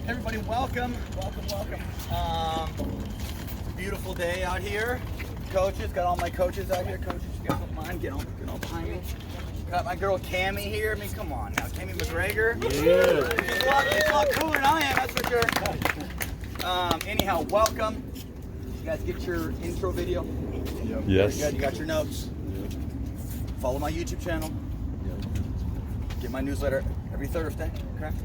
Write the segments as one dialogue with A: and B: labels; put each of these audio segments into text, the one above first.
A: Everybody, welcome. It's a beautiful day out here. Coaches, got all my coaches out here. Coaches, you guys don't mind, get on behind me. Got my girl Cammie here. I mean, come on now, Cammie McGregor. Yeah. She's a lot cooler than I am, that's for sure. Anyhow, welcome. You guys get your intro video?
B: Yep.
C: Yes.
A: Very good. You got your notes.
B: Yep.
A: Follow my YouTube channel.
B: Yep.
A: Get my newsletter every Thursday, correct?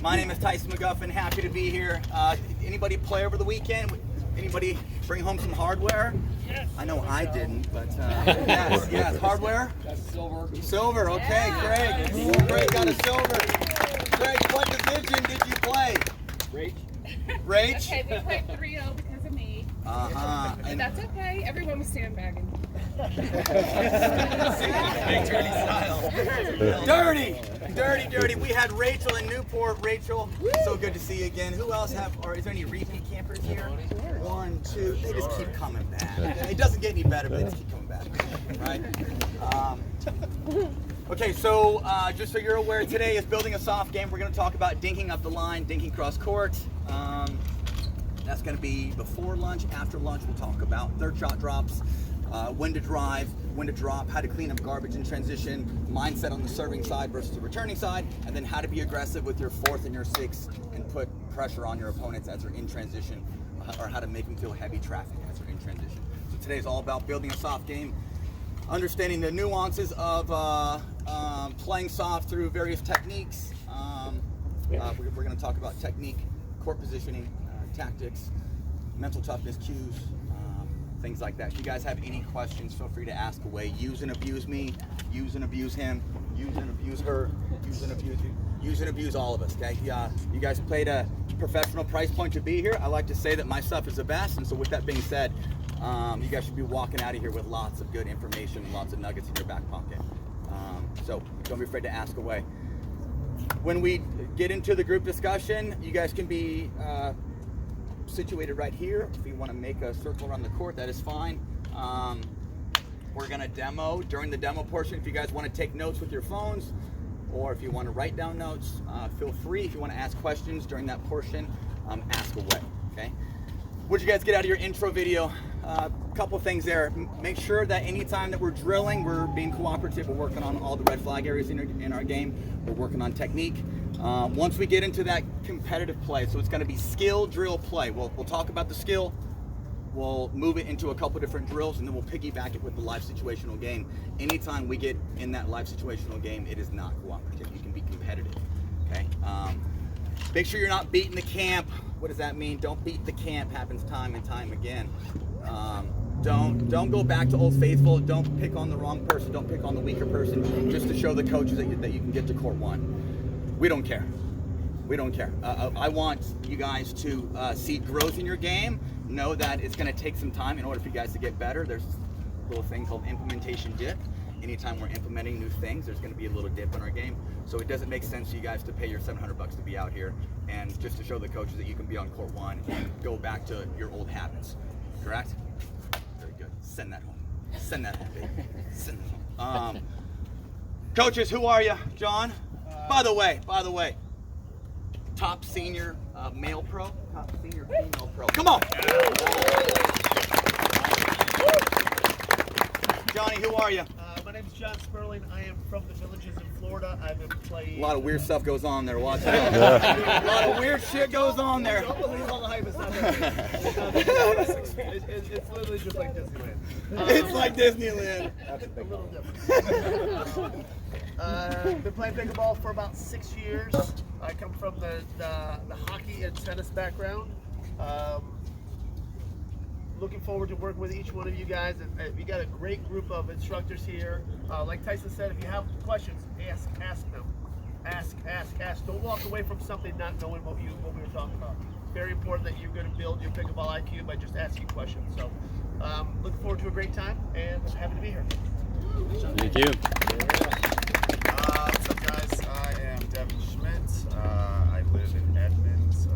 A: My name is Tyson McGuffin. Happy to be here. Anybody play over the weekend? Anybody bring home some hardware?
D: Yes.
A: I know I didn't, but yes, hardware.
D: That's silver.
A: Silver. Okay, Greg. Greg got a silver. Greg, what division did you play? Rach.
E: Okay, we played 3-0 because of me.
A: And
E: That's okay. Everyone was sandbagging.
A: Big dirty style. Dirty. We had Rachel in Newport. Rachel, so good to see you again. Who else is there any repeat campers here? 1, 2. They just keep coming back. It doesn't get any better, but they just keep coming back. Right? Okay, so just so you're aware, today is building a soft game. We're going to talk about dinking up the line, dinking cross court. That's going to be before lunch, after lunch. We'll talk about third shot drops, when to drive, when to drop, how to clean up garbage in transition, mindset on the serving side versus the returning side, and then how to be aggressive with your fourth and your sixth and put pressure on your opponents as they're in transition, or how to make them feel heavy traffic as they're in transition. So today's all about building a soft game, understanding the nuances of playing soft through various techniques. We're going to talk about technique, court positioning, tactics, mental toughness cues, things like that. If you guys have any questions, feel free to ask away. Use and abuse me, use and abuse him, use and abuse her, use and abuse you, use and abuse all of us, okay? You guys played a professional price point to be here. I like to say that my stuff is the best, and so with that being said, you guys should be walking out of here with lots of good information, lots of nuggets in your back pocket. So don't be afraid to ask away. When we get into the group discussion, you guys can be situated right here. If you want to make a circle around the court, that is fine. We're going to demo. During the demo portion, if you guys want to take notes with your phones, or if you want to write down notes, feel free. If you want to ask questions during that portion, ask away, okay? What did you guys get out of your intro video? A couple things there. Make sure that anytime that we're drilling, we're being cooperative. We're working on all the red flag areas in our game. We're working on technique. Once we get into that competitive play, so it's going to be skill, drill, play. We'll talk about the skill. We'll move it into a couple different drills, and then we'll piggyback it with the live situational game. Anytime we get in that live situational game, it is not cooperative. You can be competitive, okay? Make sure you're not beating the camp. What does that mean? Don't beat the camp. Happens time and time again. Don't go back to Old Faithful. Don't pick on the wrong person. Don't pick on the weaker person just to show the coaches that you can get to court 1. We don't care. We don't care. I want you guys to see growth in your game. Know that it's going to take some time in order for you guys to get better. There's a little thing called implementation dip. Anytime we're implementing new things, there's going to be a little dip in our game. So it doesn't make sense for you guys to pay your $700 to be out here and just to show the coaches that you can be on court 1 and go back to your old habits. Correct? Very good. Send that home. Send that home, baby. Send that home. Coaches, who are you? John? By the way, top senior male pro, top senior female pro. Come on. Johnny, who are you?
D: My name is John Sperling. I am from the Villages in Florida. I've been playing.
A: A lot of weird stuff goes on there. Watch out. A lot of weird shit goes on there.
D: Don't believe all the hype. It's not it's literally just like Disneyland.
A: It's like Disneyland.
D: A little different. Been playing pickleball for about 6 years. I come from the hockey and tennis background. Looking forward to working with each one of you guys. And we got a great group of instructors here. Like Tyson said, if you have questions, ask them. Ask. Don't walk away from something not knowing what we were talking about. Very important that you're going to build your pickleball IQ by just asking questions. So, looking forward to a great time and happy to be here.
C: Thank you.
B: What's up, guys? I am Devin Schmidt. I live in Edmonds,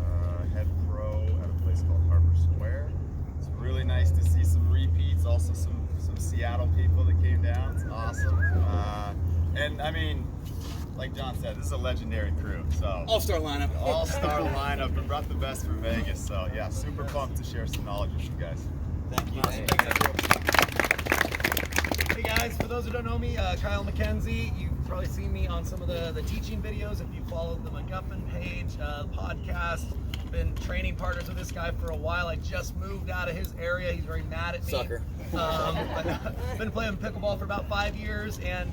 B: head pro at a place called Harbor Square. It's really nice to see some repeats, also some Seattle people that came down. It's awesome. And I mean, like John said, this is a legendary crew. So
A: All-star lineup.
B: all-star lineup and brought the best from Vegas. So yeah, super pumped to share some knowledge with you guys.
A: Thank you.
C: Hey guys, for those who don't know me, Kyle McKenzie. You've probably seen me on some of the teaching videos if you followed the McGuffin page, podcast. Been training partners with this guy for a while. I just moved out of his area. He's very mad at me.
A: Sucker.
C: But been playing pickleball for about 5 years, and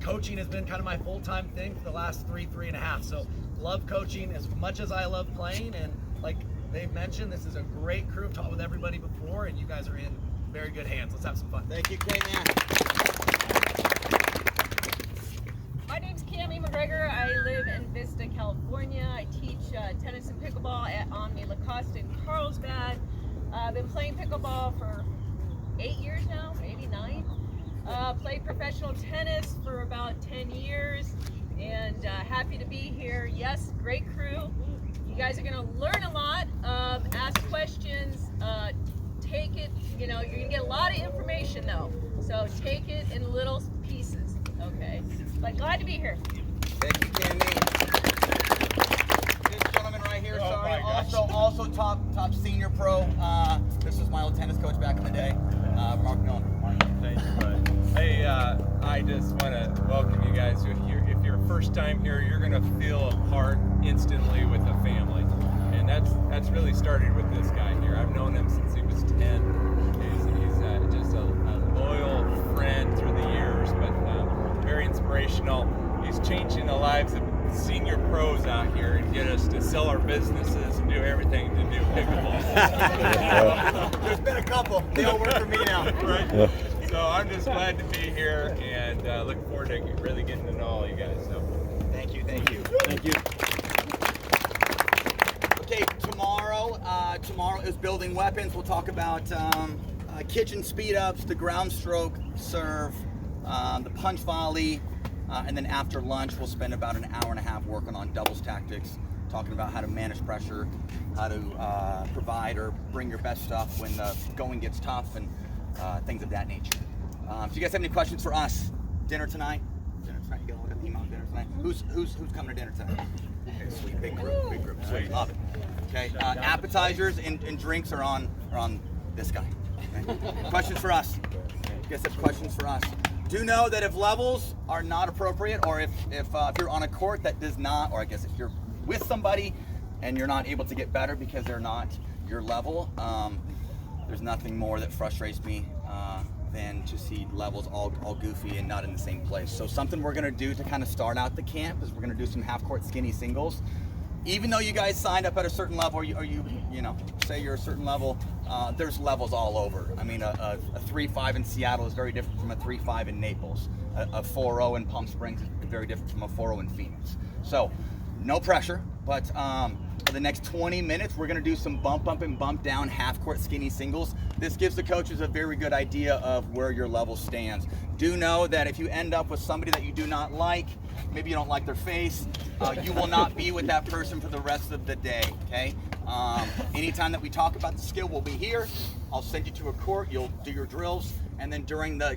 C: coaching has been kind of my full-time thing for the last three and a half. So love coaching as much as I love playing, and like they've mentioned, this is a great crew. I've taught with everybody before, and you guys are in very good hands. Let's have some fun.
A: Thank you, great man.
F: My name's Cammie McGregor. I live in Vista, California. I teach tennis and pickleball at Omni Lacoste in Carlsbad. I've been playing pickleball for 8 years now, maybe 9. Played professional tennis for about 10 years, and happy to be here. Yes, great crew. You guys are going to learn a lot. Ask questions. Take it, you're going to get a lot of information though. So take it in little pieces, okay? But glad to be here.
A: Thank you, Cammie. This gentleman right here,
B: Oh
A: sorry,
B: my gosh.
A: also top senior pro. This was my old tennis coach back in the day. Mark Millen.
G: Thank you, bud. Hey, I just want to welcome you guys. If you're first time here, you're going to feel a part instantly with a family. And that's really started with this guy here. I've known him since he was 10. He's just a loyal friend through the years, but very inspirational. He's changing the lives of senior pros out here and get us to sell our businesses and do everything to do pickleball.
A: There's been a couple. They all work for me now.
G: Right? So I'm just glad to be here and look forward to really getting to know all you guys. So
A: Thank you. Thank you. Okay, tomorrow is building weapons. We'll talk about kitchen speed ups, the ground stroke serve, the punch volley, and then after lunch we'll spend about an hour and a half working on doubles tactics, talking about how to manage pressure, how to provide or bring your best stuff when the going gets tough, and things of that nature. Do you guys have any questions for us? Dinner tonight? Dinner tonight. You got a look at the email. Dinner tonight. Who's coming to dinner tonight? Okay, sweet, big group. Sweet, love it. Okay, appetizers and drinks are on this guy. Okay. Questions for us? You guys have questions for us? Do know that if levels are not appropriate, or if you're on a court that does not, or I guess if you're with somebody and you're not able to get better because they're not your level, there's nothing more that frustrates me than to see levels all goofy and not in the same place. So something we're gonna do to kind of start out the camp is we're gonna do some half-court skinny singles. Even though you guys signed up at a certain level, or you say you're a certain level, there's levels all over. I mean, a 3-5 in Seattle is very different from a 3-5 in Naples. A 4-0 in Palm Springs is very different from a 4-0 in Phoenix. So, no pressure, but for the next 20 minutes, we're gonna do some bump up and bump down half-court skinny singles. This gives the coaches a very good idea of where your level stands. Do know that if you end up with somebody that you do not like, maybe you don't like their face, you will not be with that person for the rest of the day, okay? Anytime that we talk about the skill, we'll be here. I'll send you to a court, you'll do your drills, and then during the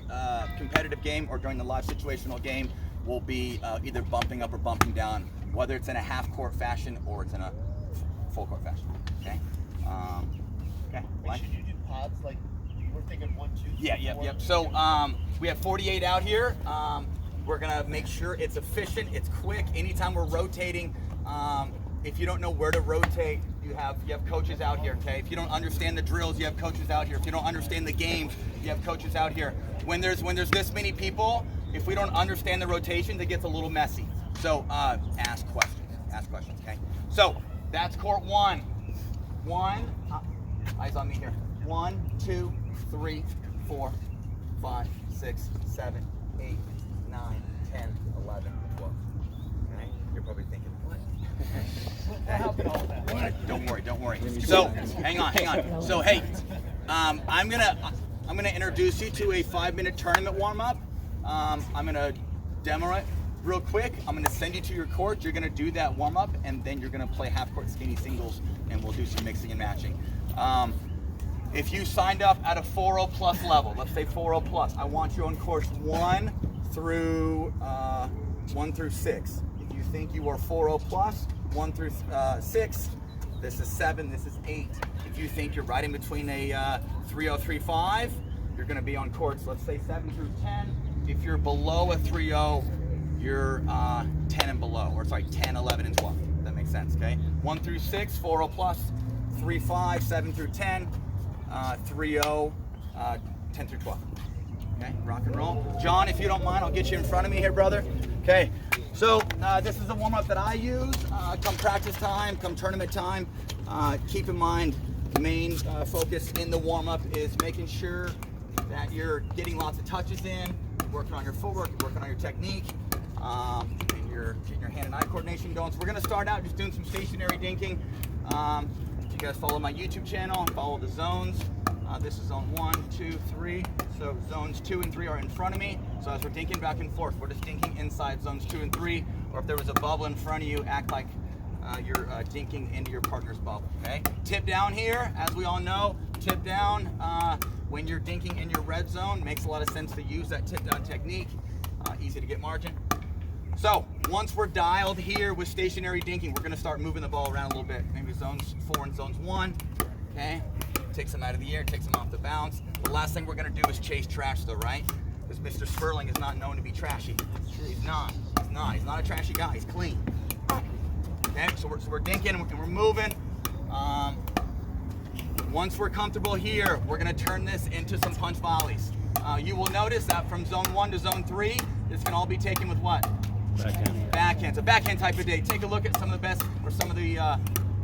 A: competitive game or during the live situational game, we'll be either bumping up or bumping down, whether it's in a half-court fashion or it's in a full-court fashion, okay? Okay.
D: Make sure you do pods, like we're thinking 1, 2, 3,
A: Yeah,
D: 4.
A: yep. So we have 48 out here. We're gonna make sure it's efficient, it's quick. Anytime we're rotating, if you don't know where to rotate, you have coaches out here, okay? If you don't understand the drills, you have coaches out here. If you don't understand the game, you have coaches out here. When there's this many people, if we don't understand the rotations, it gets a little messy. So ask questions, okay? So that's court 1. Eyes on me here. 1, 2, 3, 4, 5, 6, 7, 8, 9, 10, 11, 12. Okay? You're probably thinking, what? What? Don't worry. So, hang on. So, hey, I'm gonna introduce you to a 5-minute tournament warm-up. I'm gonna demo it real quick. I'm gonna send you to your court. You're gonna do that warm-up, and then you're gonna play half-court skinny singles, and we'll do some mixing and matching. If you signed up at a 4.0 plus level, let's say 4.0 plus, I want you on course 1 through 6. think you are 4-0 plus, 1 through 6, this is 7, this is 8. If you think you're right in between a 3-0, 3-5, you're going to be on courts, let's say 7 through 10. If you're below a 3-0, you're 10 and below, or sorry, 10, 11, and 12. That makes sense, okay? 1 through 6, 4-0 plus, 3-5, 7 through 10, 3-0, 10 through 12. Okay, rock and roll. John, if you don't mind, I'll get you in front of me here, brother. Okay, so this is the warm-up that I use. Come practice time, come tournament time. Keep in mind, the main focus in the warm-up is making sure that you're getting lots of touches in, working on your footwork, working on your technique, and you're getting your hand and eye coordination going. So we're gonna start out just doing some stationary dinking. You guys follow my YouTube channel and follow the zones. This is zone 1, 2, 3. So zones 2 and 3 are in front of me. So as we're dinking back and forth, we're just dinking inside zones 2 and 3. Or if there was a bubble in front of you, act like you're dinking into your partner's bubble. Okay. Tip down here, as we all know. Tip down when you're dinking in your red zone. Makes a lot of sense to use that tip down technique. Easy to get margin. So once we're dialed here with stationary dinking, we're going to start moving the ball around a little bit. Maybe zones 4 and zones 1. Okay. Takes them out of the air, takes them off the bounce. The last thing we're going to do is chase trash though, right? Because Mr. Sperling is not known to be trashy. He's not a trashy guy, he's clean. Okay, so we're dinking and we're moving. Once we're comfortable here, we're going to turn this into some punch volleys. You will notice that from zone 1 to zone 3, this can all be taken with what?
H: Backhand.
A: Backhand. So backhand type of day. Take a look at some of the best, or some of the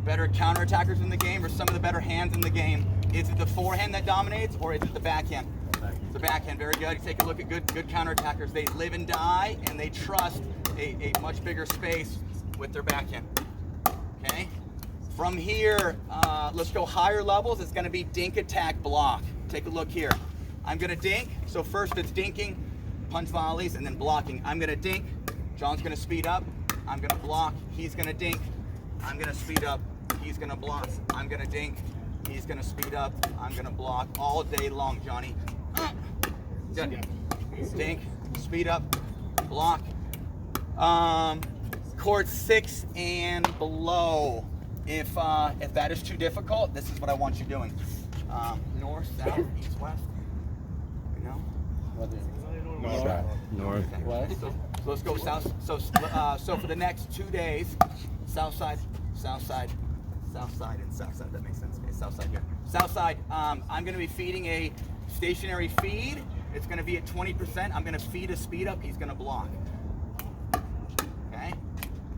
A: better counterattackers in the game, or some of the better hands in the game. Is it the forehand that dominates, or is it the backhand? It's the backhand. Very good. Take a look at good counterattackers. They live and die, and they trust a much bigger space with their backhand. Okay. From here, let's go higher levels. It's going to be dink, attack, block. Take a look here. I'm going to dink. So first it's dinking, punch volleys, and then blocking. I'm going to dink. John's going to speed up. I'm going to block. He's going to dink. I'm going to speed up. He's going to block. I'm going to dink. He's going to speed up. I'm going to block all day long, Johnny. Good. Dink, speed up, block. Court 6 and below. If that is too difficult, this is what I want you doing. North, south, east, west. You know?
H: North.
A: Okay.
H: West.
A: So let's go south. So for the next 2 days, south side, south side, south side, and south side. That makes sense. Okay, south side here. South side. I'm going to be feeding a stationary feed. It's going to be at 20%. I'm going to feed a speed up. He's going to block. Okay.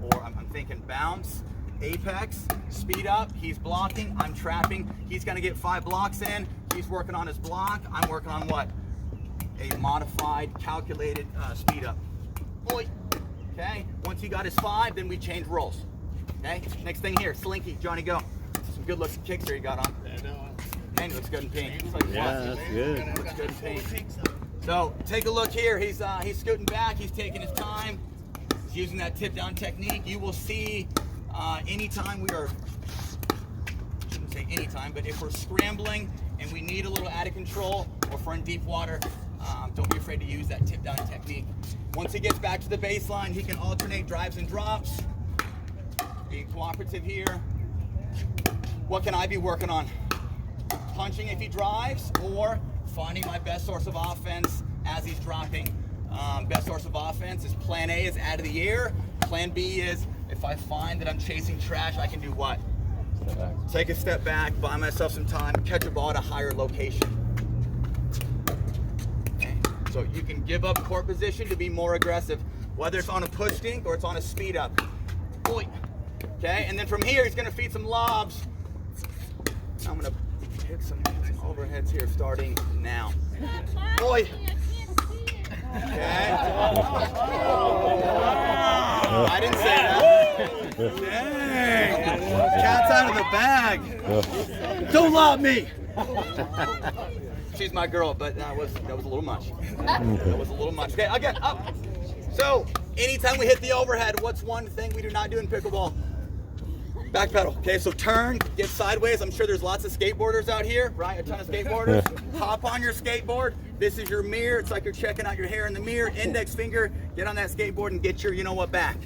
A: Or I'm thinking bounce, apex, speed up. He's blocking. I'm trapping. He's going to get 5 blocks in. He's working on his block. I'm working on what? A modified, calculated speed up. Oi. Okay. Once he got his 5, then we change roles. Okay. Next thing here, slinky. Johnny, go. Some good looking kicks here you got on. And looks good in pink.
H: Yeah, that's good.
A: Looks good in pink. So take a look here. He's scooting back. He's taking his time. He's using that tip down technique. You will see anytime we are, I shouldn't say anytime, but if we're scrambling and we need a little out of control, or if we're in deep water, don't be afraid to use that tip down technique. Once he gets back to the baseline, he can alternate drives and drops. Being cooperative here. What can I be working on? Punching if he drives, or finding my best source of offense as he's dropping. Best source of offense is plan A is out of the air. Plan B is if I find that I'm chasing trash, I can do what?
H: Step back.
A: Take a step back, buy myself some time, catch a ball at a higher location. Okay. So you can give up court position to be more aggressive, whether it's on a push dink or it's on a speed up. Boy. Okay, and then from here he's gonna feed some lobs. I'm gonna hit some overheads here starting now. Boy. Okay. I didn't say that. Dang. Cat's out of the bag. Don't lob me. She's my girl, but that was a little much. That was a little much. Okay, again, up. So, anytime we hit the overhead, what's one thing we do not do in pickleball? Back pedal. Okay, so turn, get sideways. I'm sure there's lots of skateboarders out here, right? A ton of skateboarders. Hop on your skateboard. This is your mirror. It's like you're checking out your hair in the mirror. Index finger, get on that skateboard and get your, you know what, back.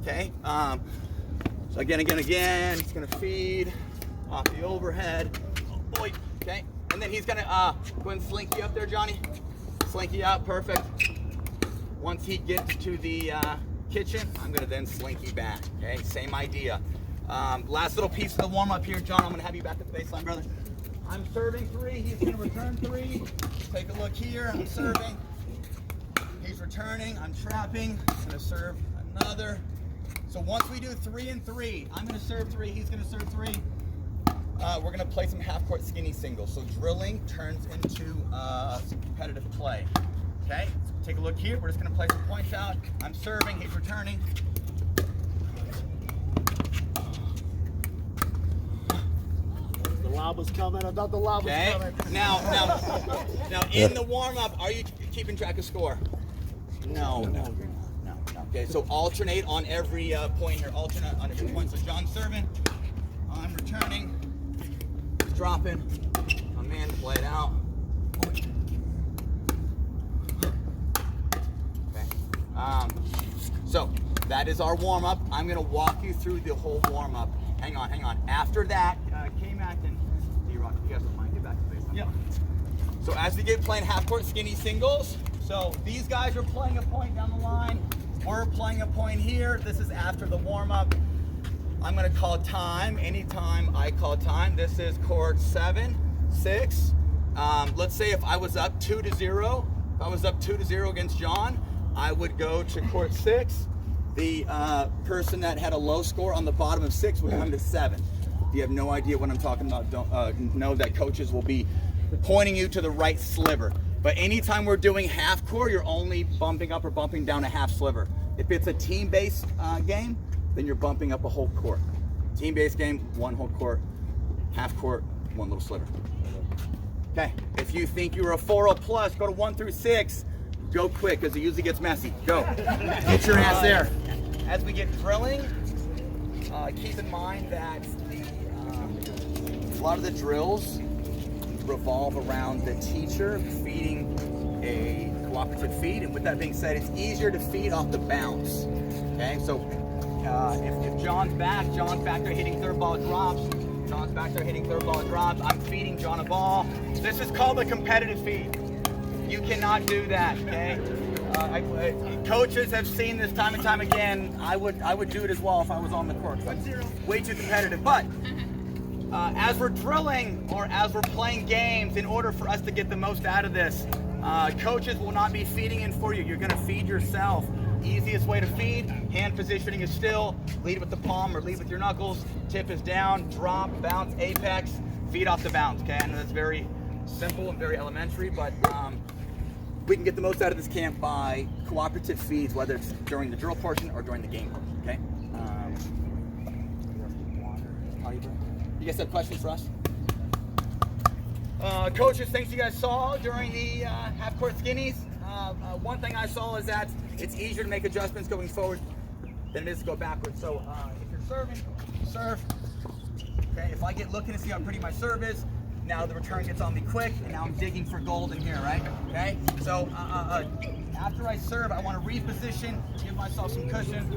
A: Okay. So again, he's gonna feed off the overhead. Oh boy. Okay. And then he's gonna go and slinky up there, Johnny. Slinky up, perfect. Once he gets to the kitchen, I'm gonna then slinky back. Okay. Same idea. Last little piece of the warm up here, John. I'm gonna have you back at the baseline, brother. I'm serving 3. He's gonna return 3. Take a look here. I'm serving. He's returning. I'm trapping. I'm gonna serve another. So once we do 3 and 3, I'm gonna serve 3. He's gonna serve 3. We're gonna play some half-court skinny singles. So drilling turns into some competitive play. Okay. So take a look here. We're just gonna play some points out. I'm serving. He's returning.
D: The lob was coming. I thought the lob was
A: Okay.
D: coming.
A: Now, in the warm-up, are you keeping track of score? No. Okay, so alternate on every point here. Alternate on every point. So John's serving. I'm returning. He's dropping. I'm in. Play it out. Okay. So that is our warm-up. I'm going to walk you through the whole warm-up. Hang on. After that, K-Mac and D-Rock, you guys don't mind, get back to base. Yep. So as we get playing half-court skinny singles, so these guys are playing a point down the line. We're playing a point here. This is after the warm-up. I'm going to call time. Anytime I call time. This is court 7, 6. Let's say if I was up 2-0, if I was up 2-0 against John, I would go to court 6. The person that had a low score on the bottom of 6 would come to 7. If you have no idea what I'm talking about, don't know that coaches will be pointing you to the right sliver. But anytime we're doing half court, you're only bumping up or bumping down a half sliver. If it's a team-based game, then you're bumping up a whole court. Team-based game, 1 whole court. Half court, 1 little sliver. Okay, if you think you're a 4-0 plus, go to 1 through 6. Go quick, because it usually gets messy. Go. Get your ass there. As we get drilling, keep in mind that a lot of the drills revolve around the teacher feeding a cooperative feed. And with that being said, it's easier to feed off the bounce. Okay, so if John's back there hitting third ball drops. John's back there hitting third ball drops. I'm feeding John a ball. This is called a competitive feed. You cannot do that, okay? Coaches have seen this time and time again. I would do it as well if I was on the court. Way too competitive. But as we're drilling or as we're playing games, in order for us to get the most out of this, coaches will not be feeding in for you. You're going to feed yourself. Easiest way to feed, hand positioning is still. Lead with the palm or lead with your knuckles. Tip is down, drop, bounce, apex, feed off the bounce, okay? I know that's very simple and very elementary, but we can get the most out of this camp by cooperative feeds, whether it's during the drill portion or during the game portion, okay? You guys have questions for us? Coaches, things you guys saw during the half-court skinnies. One thing I saw is that it's easier to make adjustments going forward than it is to go backwards. So if you're serving, serve. Okay, if I get looking to see how pretty my serve is, now the return gets on me quick, and now I'm digging for gold in here, right? Okay, so after I serve, I want to reposition, give myself some cushion.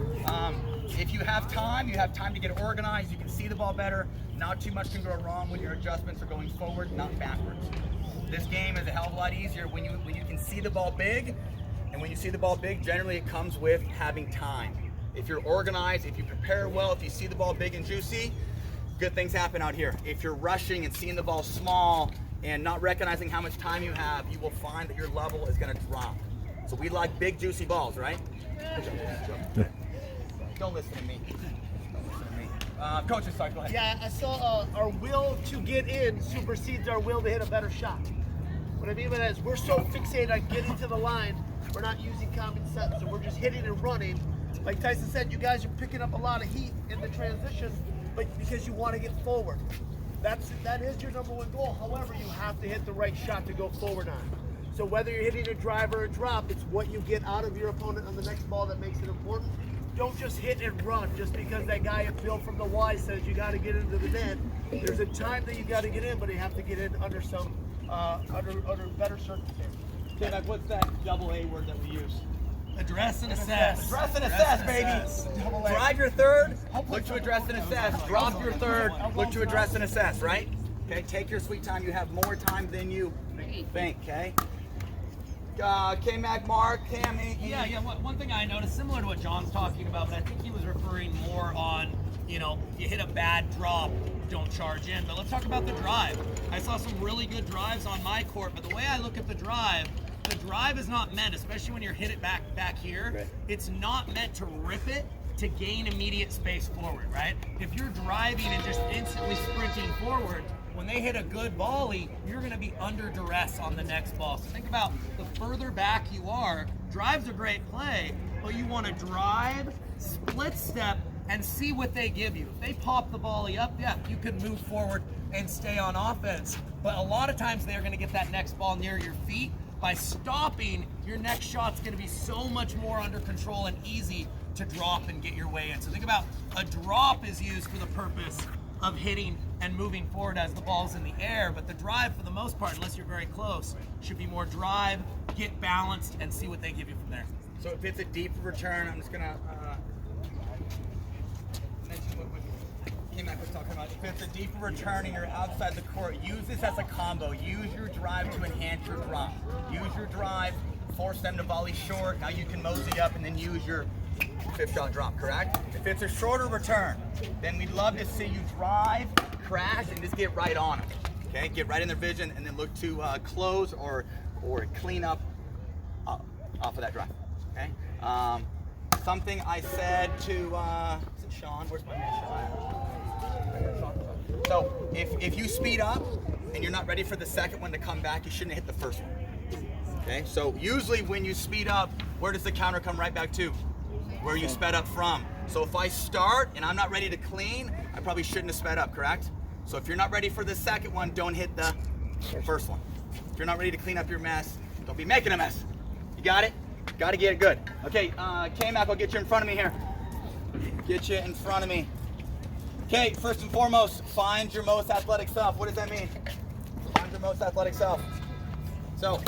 A: If you have time to get organized, you can see the ball better. Not too much can go wrong when your adjustments are going forward, not backwards. This game is a hell of a lot easier when you can see the ball big, and when you see the ball big, generally it comes with having time. If you're organized, if you prepare well, if you see the ball big and juicy, good things happen out here. If you're rushing and seeing the ball small and not recognizing how much time you have, you will find that your level is going to drop. So we like big, juicy balls, right? Don't listen to me. Coaches, sorry, go ahead.
D: Yeah, I saw our will to get in supersedes our will to hit a better shot. What I mean by that is we're so fixated on getting to the line, we're not using common sense, so we're just hitting and running. Like Tyson said, you guys are picking up a lot of heat in the transition, but because you want to get forward. That is your number one goal. However, you have to hit the right shot to go forward on. So whether you're hitting a drive or a drop, it's what you get out of your opponent on the next ball that makes it important. Don't just hit and run just because that guy at Bill from the Y says you got to get into the net. There's a time that you got to get in, but you have to get in under some under better circumstances.
A: Okay, what's that double A word that we use?
C: Address and assess.
A: Address and assess, baby. Drive your third, look to address and assess. Drop your third, look to address and assess, right? Okay, take your sweet time. You have more time than you think, okay? K-Mac, Mark, Cam,
C: Yeah. One thing I noticed, similar to what John's talking about, but I think he was referring more on, you hit a bad drop, don't charge in. But let's talk about the drive. I saw some really good drives on my court, but the way I look at the drive is not meant, especially when you're hit it back here, right. It's not meant to rip it to gain immediate space forward, right? If you're driving and just instantly sprinting forward, when they hit a good volley, you're gonna be under duress on the next ball. So think about the further back you are, drive's a great play, but you wanna drive, split step, and see what they give you. If they pop the volley up, yeah, you can move forward and stay on offense. But a lot of times they're gonna get that next ball near your feet. By stopping, your next shot's gonna be so much more under control and easy to drop and get your way in. So think about a drop is used for the purpose of hitting and moving forward as the ball's in the air, but the drive, for the most part, unless you're very close, should be more drive, get balanced, and see what they give you from there.
A: So if it's a deep return, I'm just gonna mention what K-Mac was talking about. If it's a deeper return and you're outside the court, use this as a combo. Use your drive to enhance your drop. Use your drive, force them to volley short. Now you can mosey up and then use your fifth shot drop, correct? If it's a shorter return, then we'd love to see you drive, crash, and just get right on them. Okay, get right in their vision and then look to close or clean up off of that drive. Okay. Something I said to is it Sean? Where's my man Sean? So if you speed up and you're not ready for the second one to come back, you shouldn't hit the first one. Okay. So usually when you speed up, where does the counter come right back to? Where you sped up from. So if I start and I'm not ready to clean, I probably shouldn't have sped up, correct? So if you're not ready for the second one, don't hit the first one. If you're not ready to clean up your mess, don't be making a mess. You got it? Got to get it good. Okay, K-Mac, I'll get you in front of me here. Get you in front of me. Okay, first and foremost, find your most athletic self. What does that mean? Find your most athletic self. So,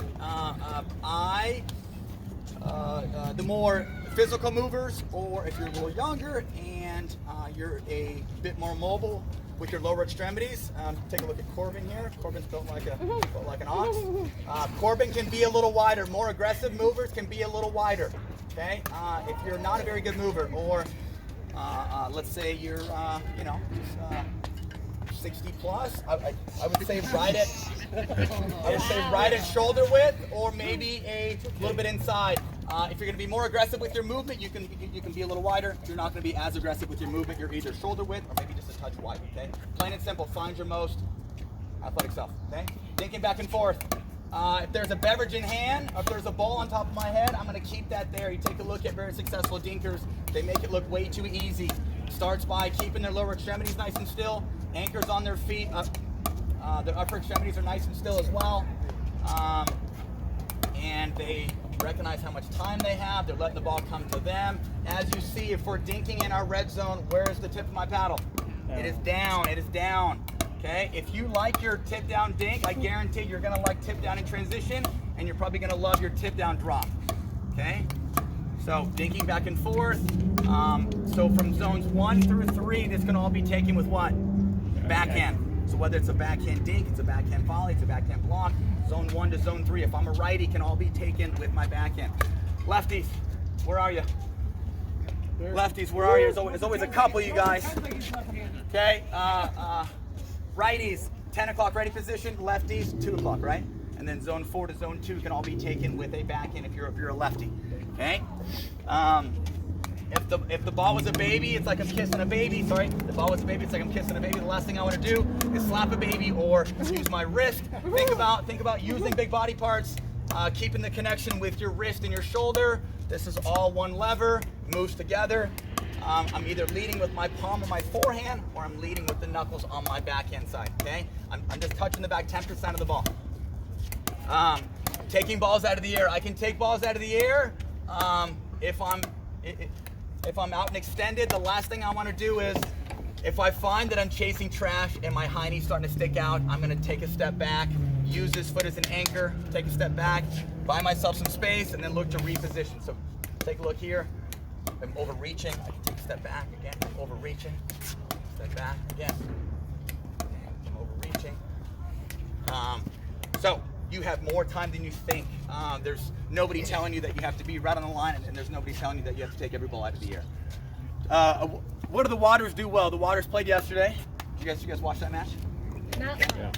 A: the more physical movers, or if you're a little younger and you're a bit more mobile with your lower extremities, take a look at Corbin here. Corbin's built like an ox. Corbin can be a little wider. More aggressive movers can be a little wider. Okay, if you're not a very good mover, or let's say you're 60 plus, I would say right at shoulder width, or maybe a little bit inside. If you're going to be more aggressive with your movement, you can be a little wider. If you're not going to be as aggressive with your movement, you're either shoulder width or maybe just a touch wide. Okay, plain and simple. Find your most athletic self. Okay, thinking back and forth. If there's a beverage in hand, or if there's a bowl on top of my head, I'm going to keep that there. You take a look at very successful dinkers. They make it look way too easy. Starts by keeping their lower extremities nice and still. Anchors on their feet. Their upper extremities are nice and still as well. And they recognize how much time they have. They're letting the ball come to them. As you see, if we're dinking in our red zone, where's the tip of my paddle? It is down. It is down. Okay? If you like your tip down dink, I guarantee you're going to like tip down in transition, and you're probably going to love your tip down drop. Okay? So dinking back and forth. So from zones 1 through 3, this can all be taken with what? Backhand. So whether it's a backhand dink, it's a backhand volley, it's a backhand block, zone 1 to zone 3. If I'm a righty, can all be taken with my backhand. Lefties, where are you? Lefties, where are you? There's always a couple, you guys. Okay, righties, 10 o'clock ready position. Lefties, 2 o'clock, right? And then zone 4 to zone 2 can all be taken with a backhand if you're a lefty. Okay. If the ball was a baby, it's like I'm kissing a baby. Sorry, if the ball was a baby, it's like I'm kissing a baby. The last thing I want to do is slap a baby or use my wrist. Think about using big body parts, keeping the connection with your wrist and your shoulder. This is all one lever, moves together. I'm either leading with my palm or my forehand, or I'm leading with the knuckles on my backhand side. Okay, I'm just touching the back 10% of the ball. Taking balls out of the air. I can take balls out of the air if I'm out and extended. The last thing I want to do is, if I find that I'm chasing trash and my hiney's starting to stick out, I'm going to take a step back, use this foot as an anchor, take a step back, buy myself some space, and then look to reposition. So Take a look here. I'm overreaching. I can take a step back again. Overreaching. Step back again. I'm overreaching. So you have more time than you think. There's nobody telling you that you have to be right on the line, and there's nobody telling you that you have to take every ball out of the air. What do the Waters do well? The Waters played yesterday. Did you guys watch that match?
E: No.
H: Yeah.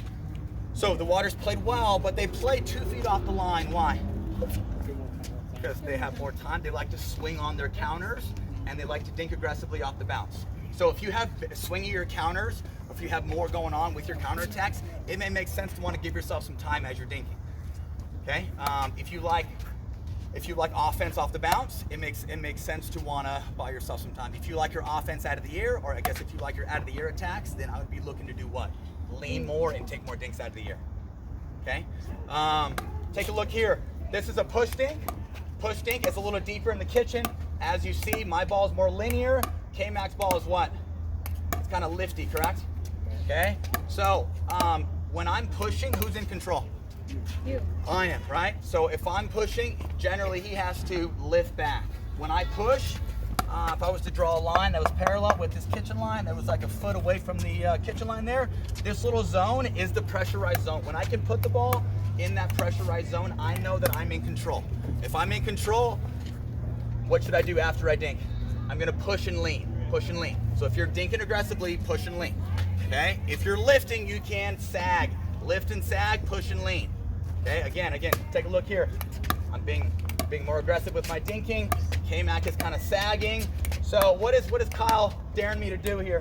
A: So the Waters played well, but they played 2 feet off the line. Why? Because they have more time. They like to swing on their counters, and they like to dink aggressively off the bounce. So if you have swinging your counters, or if you have more going on with your counterattacks, it may make sense to want to give yourself some time as you're dinking. Okay? If you like offense off the bounce, it makes sense to want to buy yourself some time. If you like your offense out of the air, or I guess if you like your out of the air attacks, then I would be looking to do what? Lean more and take more dinks out of the air. Okay? Take a look here. This is a push dink. Push dink is a little deeper in the kitchen. As you see, my ball is more linear. K-Mac's ball is what? It's kind of lifty, correct? Okay? So, when I'm pushing, who's in control?
E: You.
A: I am, right? So if I'm pushing, generally he has to lift back. When I push, if I was to draw a line that was parallel with this kitchen line, that was like a foot away from the kitchen line there, this little zone is the pressurized zone. When I can put the ball in that pressurized zone, I know that I'm in control. If I'm in control, what should I do after I dink? I'm gonna push and lean, push and lean. So if you're dinking aggressively, push and lean, okay? If you're lifting, you can sag. Lift and sag, push and lean. Okay, again, take a look here. I'm being more aggressive with my dinking. K-Mac is kind of sagging. So what is Kyle daring me to do here?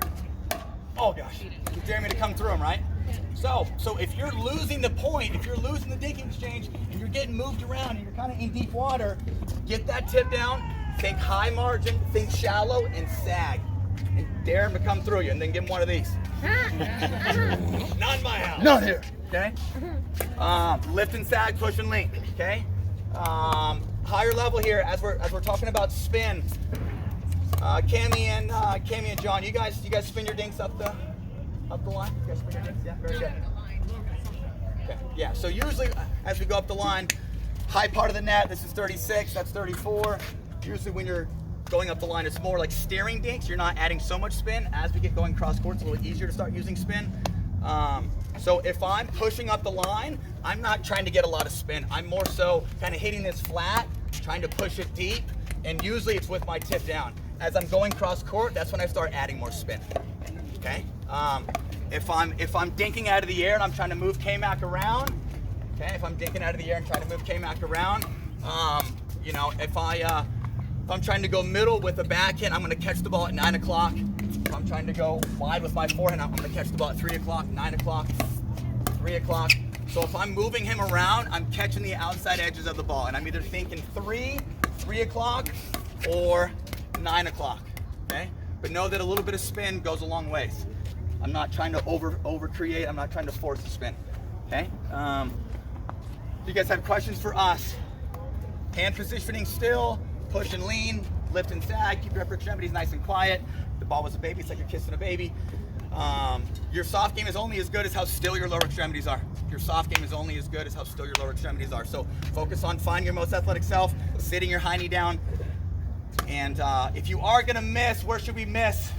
A: Oh gosh, he's daring me to come through him, right? So if you're losing the point, if you're losing the dinking exchange, and you're getting moved around, and you're kind of in deep water, get that tip down, think high margin, think shallow, and sag. And dare him to come through you, and then give him one of these. Not in my house. Not here. Okay? Lift and sag, push and lean. Okay? Higher level here, as we're talking about spin. Cammy and John, you guys spin your dinks up the line? You guys spin your dinks? Yeah, very good. Okay. Yeah. So usually, as we go up the line, high part of the net. This is 36. That's 34. Usually, when you're going up the line, it's more like steering dinks. You're not adding so much spin. As we get going cross court, it's a little easier to start using spin. So if I'm pushing up the line, I'm not trying to get a lot of spin. I'm more so kind of hitting this flat, trying to push it deep, and usually it's with my tip down. As I'm going cross court, that's when I start adding more spin. Okay? If I'm dinking out of the air and I'm trying to move K-Mac around, okay? If I'm dinking out of the air and trying to move K-Mac around, you know, if I'm trying to go middle with a backhand, I'm going to catch the ball at 9 o'clock. If I'm trying to go wide with my forehand, I'm going to catch the ball at 3 o'clock, 9 o'clock, 3 o'clock. So if I'm moving him around, I'm catching the outside edges of the ball. And I'm either thinking 3 o'clock, or 9 o'clock, okay? But know that a little bit of spin goes a long ways. I'm not trying to over create. I'm not trying to force the spin, okay? If you guys have questions for us, hand positioning still, push and lean, lift and sag, keep your upper extremities nice and quiet. The ball was a baby, it's like you're kissing a baby. Your soft game is only as good as how still your lower extremities are. Your soft game is only as good as how still your lower extremities are. So focus on finding your most athletic self, sitting your high knee down. And if you are gonna miss, where should we miss?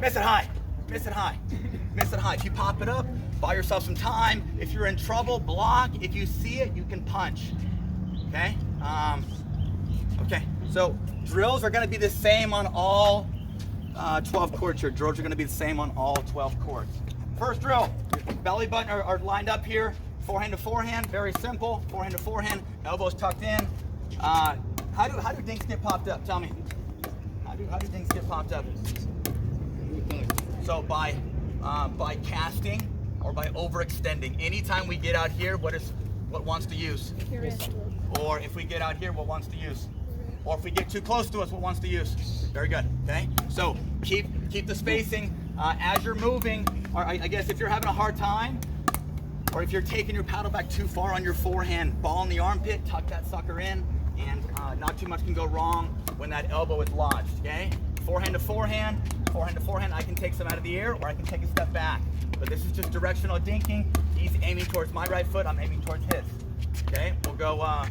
A: Miss it high, miss it high, miss it high. If you pop it up, buy yourself some time. If you're in trouble, block. If you see it, you can punch, okay? Okay, so drills are gonna be the same on all 12 courts here. Drills are gonna be the same on all 12 courts. First drill, belly button are lined up here, forehand to forehand, very simple, forehand to forehand, elbows tucked in. How do dinks get popped up? Tell me. How do dinks get popped up? So by casting or by overextending. Anytime we get out here, what wants to use? Or if we get out here, what wants to use? Or if we get too close to us, what wants to use? Very good, okay? So keep the spacing as you're moving, or I guess if you're having a hard time, or if you're taking your paddle back too far on your forehand, ball in the armpit, tuck that sucker in, and not too much can go wrong when that elbow is lodged, okay? Forehand to forehand, I can take some out of the air, or I can take a step back. But this is just directional dinking. He's aiming towards my right foot, I'm aiming towards his. Okay, we'll go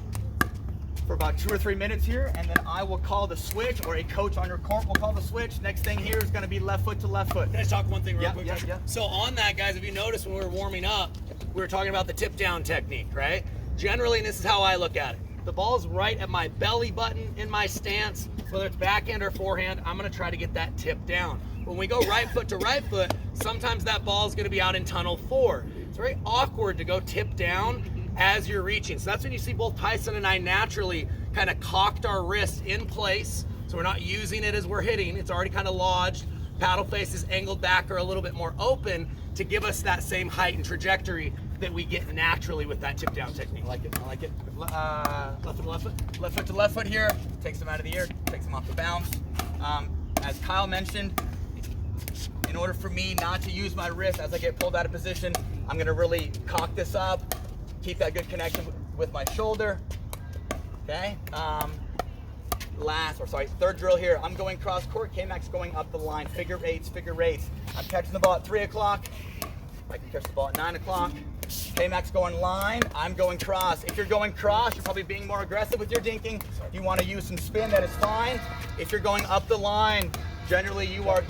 A: for about 2 or 3 minutes here, and then I will call the switch, or a coach on your court will call the switch. Next thing here is going to be left foot to left foot.
C: Can I talk one thing real
A: Yeah,
C: quick?
A: yeah,
C: Josh?
A: yeah.
C: So on that, guys, if you notice when we were warming up, we were talking about the tip down technique, right? Generally, and this is how I look at it. The ball's right at my belly button in my stance, whether it's backhand or forehand, I'm gonna try to get that tip down. When we go right foot to right foot, sometimes that ball's gonna be out in tunnel 4. It's very awkward to go tip down as you're reaching. So that's when you see both Tyson and I naturally kind of cocked our wrists in place. So we're not using it as we're hitting. It's already kind of lodged. Paddle face is angled back or a little bit more open to give us that same height and trajectory that we get naturally with that tip down technique.
A: I like it, I like it. Left foot to left foot. Left foot to left foot here. Takes them out of the air, takes them off the bounce. As Kyle mentioned, in order for me not to use my wrist as I get pulled out of position, I'm gonna really cock this up, keep that good connection with my shoulder. Okay. Third drill here. I'm going cross court. K-Mac's going up the line. Figure eights, figure eights. I'm catching the ball at 3 o'clock. I can catch the ball at 9 o'clock. K-Mac's going line. I'm going cross. If you're going cross, you're probably being more aggressive with your dinking. You want to use some spin, that is fine. If you're going up the line, generally you are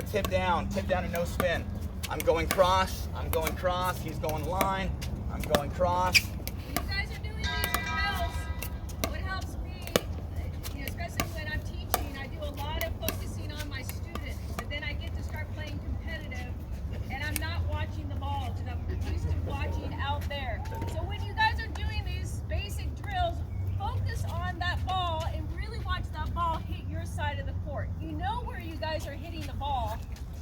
A: tip down and no spin. I'm going cross. I'm going cross. He's going line. I'm going cross.
F: When you guys are doing these drills, what helps me, especially when I'm teaching, I do a lot of focusing on my students, but then I get to start playing competitive, and I'm not watching the ball because I'm used to watching out there. So when you guys are doing these basic drills, focus on that ball and really watch that ball hit your side of the court. You know where you guys are hitting the ball,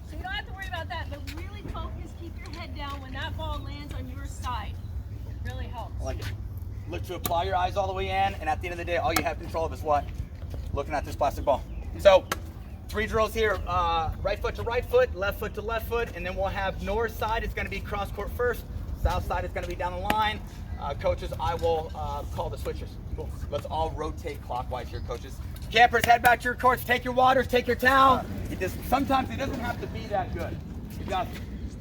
F: so you don't have to worry about that, but really focus, keep your head down when that ball lands on your side. It really helps.
A: I like it. Look to apply your eyes all the way in, and at the end of the day, all you have control of is what? Looking at this plastic ball. So, 3 drills here, right foot to right foot, left foot to left foot, and then we'll have north side, it's gonna be cross court first, south side is gonna be down the line. Coaches, I will call the switches. Cool. Let's all rotate clockwise here, coaches. Campers, head back to your courts, take your waters, take your towel. Sometimes it doesn't have to be that good. You got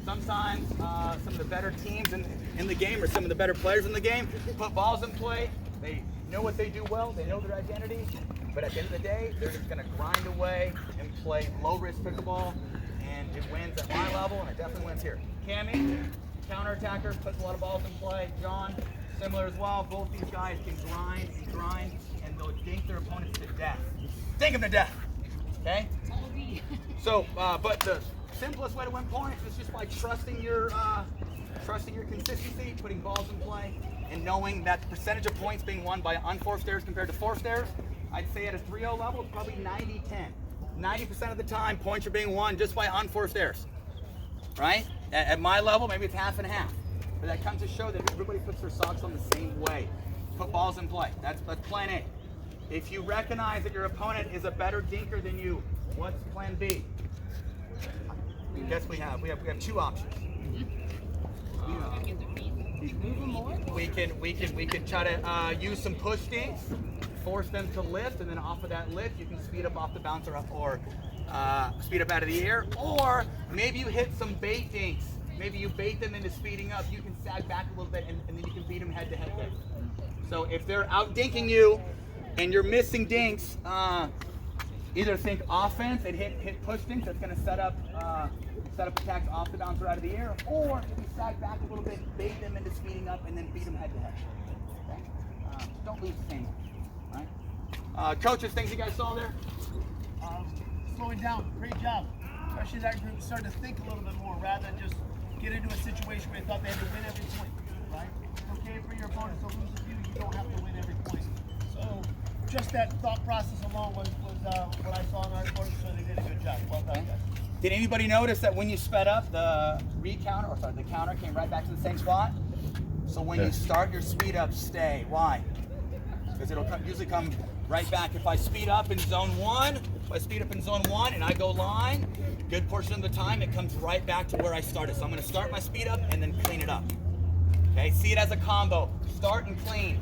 A: sometimes some of the better teams in the game, or some of the better players in the game, put balls in play. They know what they do well, they know their identity, but at the end of the day, they're just gonna grind away and play low risk pickleball, and it wins at my level, and it definitely wins here. Cammy, counter-attacker, puts a lot of balls in play. John, similar as well. Both these guys can grind, and they'll dink their opponents to death. Dink them to death, okay? So, but the simplest way to win points is just by trusting your consistency, putting balls in play, and knowing that the percentage of points being won by unforced errors compared to forced errors, I'd say at a 3-0 level, it's probably 90-10. 90% of the time, points are being won just by unforced errors, right? At my level, maybe it's half and half. But that comes to show that everybody puts their socks on the same way. Put balls in play. That's plan A. If you recognize that your opponent is a better dinker than you, what's plan B? Guess we have 2 options. We can try to use some push dinks, force them to lift, and then off of that lift, you can speed up off the bouncer or speed up out of the air. Or maybe you hit some bait dinks. Maybe you bait them into speeding up. You can sag back a little bit, and then you can beat them head to head there. So if they're out dinking you, and you're missing dinks, either think offense and hit push dinks. That's going to set up attacks off the bouncer out of the air, or if you sag back a little bit, bait them into speeding up, and then beat them head to head. Okay? Don't lose the same. All right. Coaches, things you guys saw there?
D: Slowing down, great job. Especially that group started to think a little bit more rather than just get into a situation where they thought they had to win every point, right? It's okay for your opponents to lose a few, you don't have to win every point. So just that thought process alone was what I saw in our course, so they did a good job. Well done, guys.
A: Did anybody notice that when you sped up, the counter came right back to the same spot? So when you start your speed up, stay. Why? Because it'll usually come right back. If I speed up in zone 1, and I go line, good portion of the time it comes right back to where I started. So I'm going to start my speed up and then clean it up. Okay, see it as a combo. Start and clean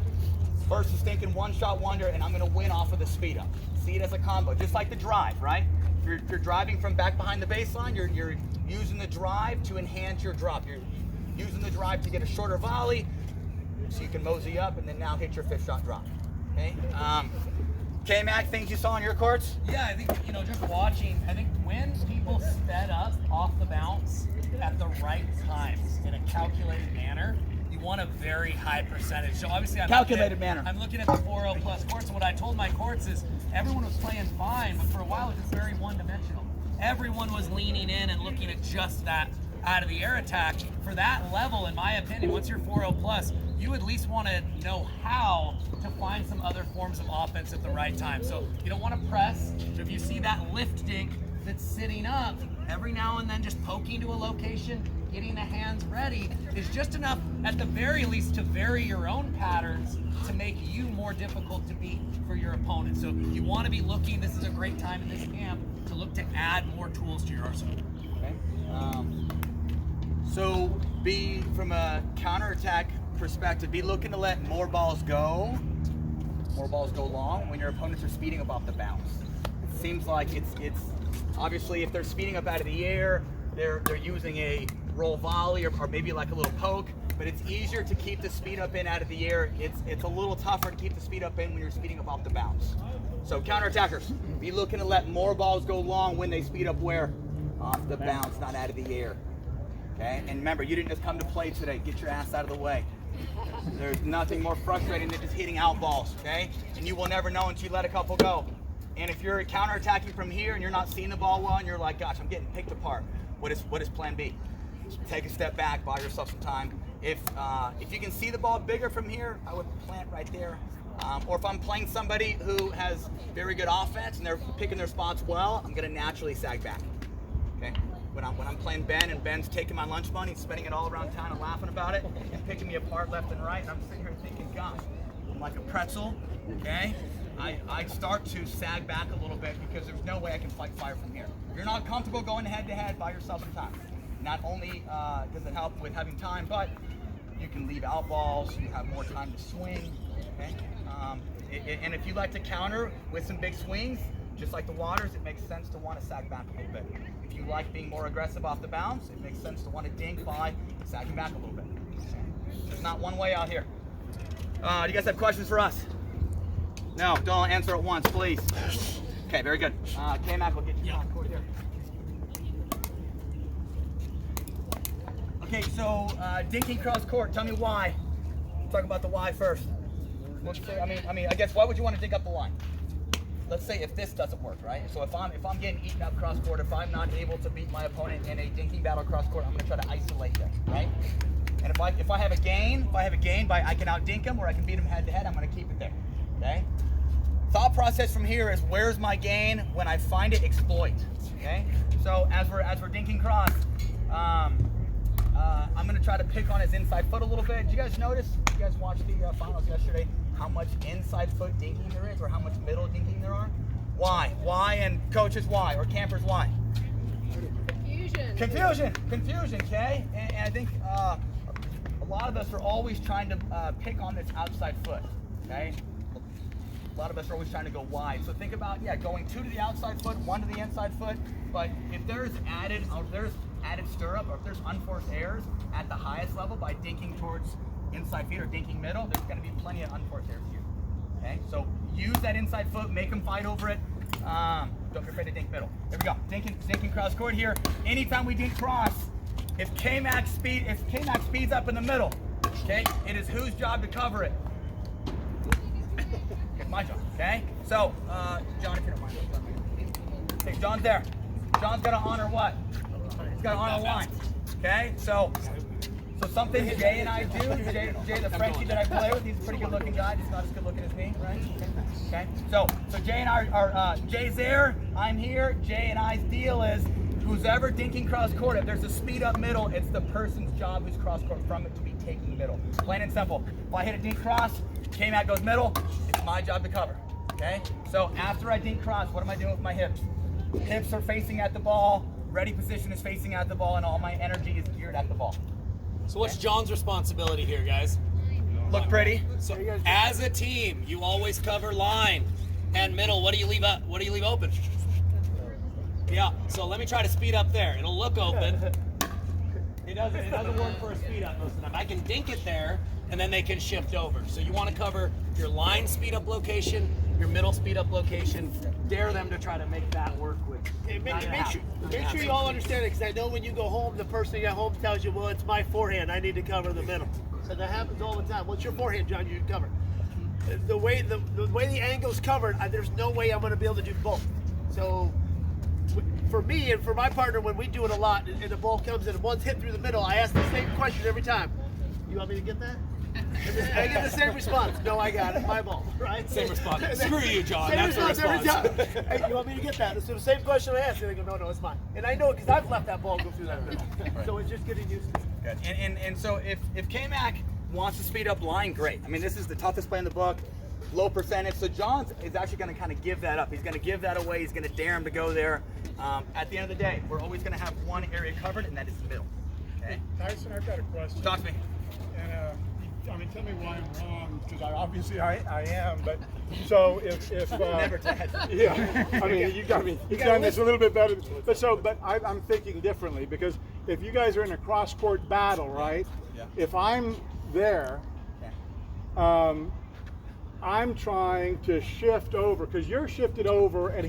A: versus thinking one-shot wonder, and I'm going to win off of the speed up. See it as a combo, just like the drive, right? If you're driving from back behind the baseline, you're using the drive to enhance your drop. You're using the drive to get a shorter volley so you can mosey up and then now hit your 5th shot drop. Okay. K-Mac, things you saw on your courts?
C: Yeah, I think, just watching, I think when people sped up off the bounce at the right times in a calculated manner, you want a very high percentage. So obviously I'm
A: Calculated manner.
C: I'm looking at the 4-0 plus courts, and what I told my courts is everyone was playing fine, but for a while it was very one-dimensional. Everyone was leaning in and looking at just that out of the air attack. For that level, in my opinion, once you're 4-0 plus, you at least want to know how to find some other forms of offense at the right time. So you don't want to press. So if you see that lift dink that's sitting up, every now and then just poking to a location, getting the hands ready is just enough, at the very least, to vary your own patterns to make you more difficult to beat for your opponent. So you want to be looking, this is a great time in this camp, to look to add more tools to your arsenal.
A: Okay. So be, from a counterattack perspective, be looking to let more balls go long when your opponents are speeding up off the bounce. It seems like it's obviously, if they're speeding up out of the air, they're using a roll volley or maybe like a little poke, but it's easier to keep the speed up in out of the air. It's a little tougher to keep the speed up in when you're speeding up off the bounce. So counterattackers, be looking to let more balls go long when they speed up where? Off the bounce, not out of the air. Okay, and remember, you didn't just come to play today. Get your ass out of the way. There's nothing more frustrating than just hitting out balls, okay? And you will never know until you let a couple go. And if you're counterattacking from here and you're not seeing the ball well and you're like, gosh, I'm getting picked apart, what is plan B? Take a step back, buy yourself some time. If you can see the ball bigger from here, I would plant right there. Or if I'm playing somebody who has very good offense and they're picking their spots well, I'm gonna naturally sag back, okay? When I'm playing Ben and Ben's taking my lunch money and spending it all around town and laughing about it and picking me apart left and right, and I'm sitting here thinking, gosh, I'm like a pretzel, okay? I start to sag back a little bit because there's no way I can fight fire from here. If you're not comfortable going head-to-head, buy yourself some time. Not only does it help with having time, but you can leave out balls, you have more time to swing, okay? And if you like to counter with some big swings, just like the Waters, it makes sense to want to sag back a little bit. If you like being more aggressive off the bounce, it makes sense to want to dink by sagging back a little bit. There's not one way out here. Do you guys have questions for us? No, don't answer at once, please. Okay, very good. K-Mac will get you on court here. Okay, so dinking cross court. Tell me why. Talk about the why first. I guess why would you want to dink up the line? Let's say if this doesn't work, right? So if I'm getting eaten up cross court, if I'm not able to beat my opponent in a dinking battle cross court, I'm going to try to isolate them, right? And if I have a gain, by I can out dink him or I can beat him head to head, I'm going to keep it there. Okay. Thought process from here is where's my gain? When I find it, exploit. Okay. So as we're dinking cross, I'm going to try to pick on his inside foot a little bit. Did you guys notice? You guys watched the finals yesterday? How much inside foot dinking there is, or how much middle dinking there are? Why? Why? And coaches, why? Or campers, why? Confusion. Okay. And I think a lot of us are always trying to pick on this outside foot. Okay. A lot of us are always trying to go wide. So think about, going 2 to the outside foot, 1 to the inside foot. But if there's added stirrup, or if there's unforced errors at the highest level by dinking towards inside feet or dinking middle, there's going to be plenty of unforced errors here. Okay, so use that inside foot, make them fight over it. Don't be afraid to dink middle. There we go. Dinking cross court here. Anytime we dink cross, if K-Mac speeds up in the middle, okay, it is whose job to cover it? It's my job. Okay. So, John, if you don't mind. Okay, John's there. John's got to honor what? He's got to honor lines. Okay. So something Jay and I do. Jay, the Frenchie that I play with, he's a pretty good-looking guy. He's not as good-looking as me, right? Okay. So Jay and I are Jay's there. I'm here. Jay and I's deal is who's ever dinking cross court. If there's a speed up middle, it's the person's job who's cross court from it to be taking middle. Plain and simple. If I hit a dink cross, K-Mac goes middle. It's my job to cover. Okay. So after I dink cross, what am I doing with my hips? Hips are facing at the ball. Ready position is facing at the ball, and all my energy is geared at the ball.
C: So what's John's responsibility here, guys?
A: Look pretty.
C: So as a team, you always cover line and middle. What do you leave up? What do you leave open? Yeah. So let me try to speed up there. It'll look open. It doesn't work for a speed up most of the time. I can dink it there, and then they can shift over. So you want to cover your line speed up location, your middle speed up location. Dare them to try to make that work with.
D: Hey, make sure you all understand it, because I know when you go home, the person at home tells you, well, it's my forehand, I need to cover the middle. So that happens all the time. What's your forehand, John, you cover? The way the angle's covered, there's no way I'm going to be able to do both. So for me and for my partner, when we do it a lot, and the ball comes in and one's hit through the middle, I ask the same question every time. You want me to get that? I get the same response. No, I got it. My ball, right?
C: Same response. Screw you, John.
D: Same
C: That's the
D: response
C: response.
D: every time. Hey, you want me to get that? So the same question I ask, and they go, no, it's mine. And I know it because I've let that ball go through that middle. So it's just getting used to it.
A: Good. And so if K-Mac wants to speed up line, great. I mean, this is the toughest play in the book, low percentage. So John is actually going to kind of give that up. He's going to give that away. He's going to dare him to go there. At the end of the day, we're always going to have one area covered, and that is the middle. Okay?
I: Tyson, I've got a question.
A: Talk to me.
I: And I mean, tell me why I'm wrong, because I am. But so if
A: Never Ted.
I: yeah, I mean, you've done this a little bit better. But I'm thinking differently, because if you guys are in a cross court battle, right?
A: Yeah.
I: If I'm there, I'm trying to shift over, because you're shifted over, and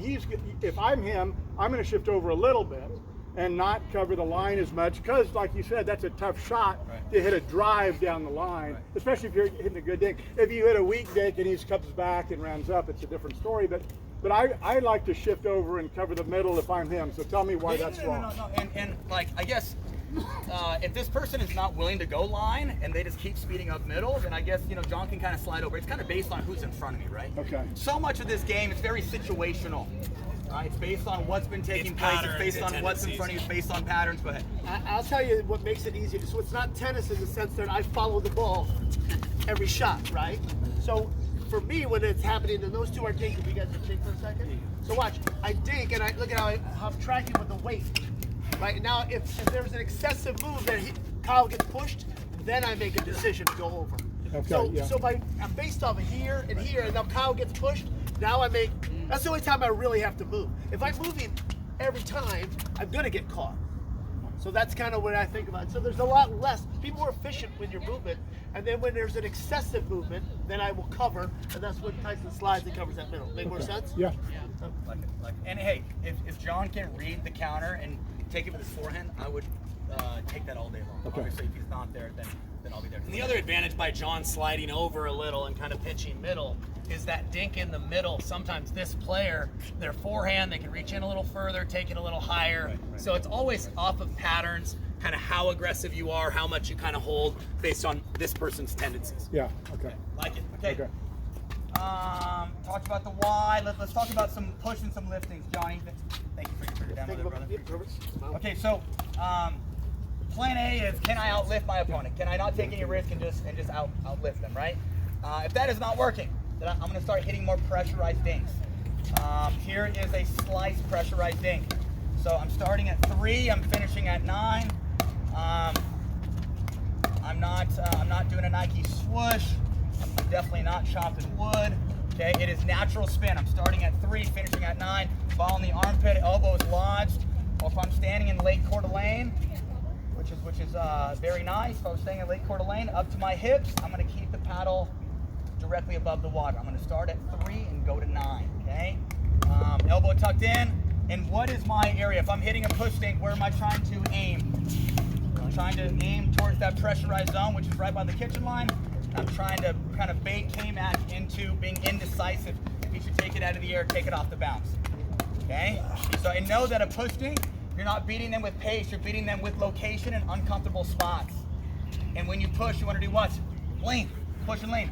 I: if I'm him, I'm going to shift over a little bit and not cover the line as much, because like you said, that's a tough shot to hit a drive down the line, especially if you're hitting a good dink. If you hit a weak dink and he comes back and rounds up, it's a different story. But I like to shift over and cover the middle if I'm him. So tell me why that's wrong.
A: No. And like, I guess if this person is not willing to go line and they just keep speeding up middle, then I guess, John can kind of slide over. It's kind of based on who's in front of me, right?
I: Okay.
A: So much of this game is very situational. It's based on what's been taking place. It's based on what's in front of you. It's based on patterns. Go ahead.
D: I'll tell you what makes it easier. So it's not tennis in the sense that I follow the ball every shot, right? So for me, when it's happening, and those two are dinking, you guys can dink for a second? So watch, I dink, and I look at how I'm tracking with the weight. Right now, if there's an excessive move that Kyle gets pushed, then I make a decision to go over.
I: Okay,
D: So I'm based off of here, and now Kyle gets pushed. Now that's the only time I really have to move. If I'm moving every time, I'm gonna get caught. So that's kind of what I think about it. So there's a lot less. People are efficient with your movement, and then when there's an excessive movement, then I will cover, and that's when Tyson slides and covers that middle. Make more sense?
I: Yeah.
A: Like it. And hey, if John can read the counter and take it with his forehand, I would take that all day long.
I: Okay.
A: Obviously, if he's not there, then I'll be there.
C: And the other advantage by John sliding over a little and kind of pitching middle is that dink in the middle. Sometimes this player, their forehand, they can reach in a little further, take it a little higher. Right. So it's always off of patterns, kind of how aggressive you are, how much you kind of hold based on this person's tendencies.
I: Yeah. Okay.
A: Like it. Okay.
I: Okay.
A: Talked about the why. Let's talk about some push and some liftings, Johnny. Thank you for your demo there, brother. Okay, so plan A is, can I outlift my opponent? Can I not take any risk and just outlift them, right? If that is not working, then I'm going to start hitting more pressurized dinks. Here is a slice pressurized dink. So I'm starting at 3. I'm finishing at 9. I'm not doing a Nike swoosh. I'm definitely not chopping wood. Okay, it is natural spin. I'm starting at 3, finishing at 9. Ball in the armpit, elbow is lodged. Or if I'm standing in late quarter lane, which is very nice. If I'm staying in late quarter lane, up to my hips, I'm going to keep the paddle directly above the water. I'm going to start at 3 and go to 9. Okay, elbow tucked in. And what is my area? If I'm hitting a push dink, where am I trying to aim? I'm trying to aim towards that pressurized zone, which is right by the kitchen line. I'm trying to kind of bait K-Mac into being indecisive. If he should take it out of the air, take it off the bounce. Okay? So I know that a push dink, you're not beating them with pace, you're beating them with location and uncomfortable spots. And when you push, you want to do what? Lean. Push and lean.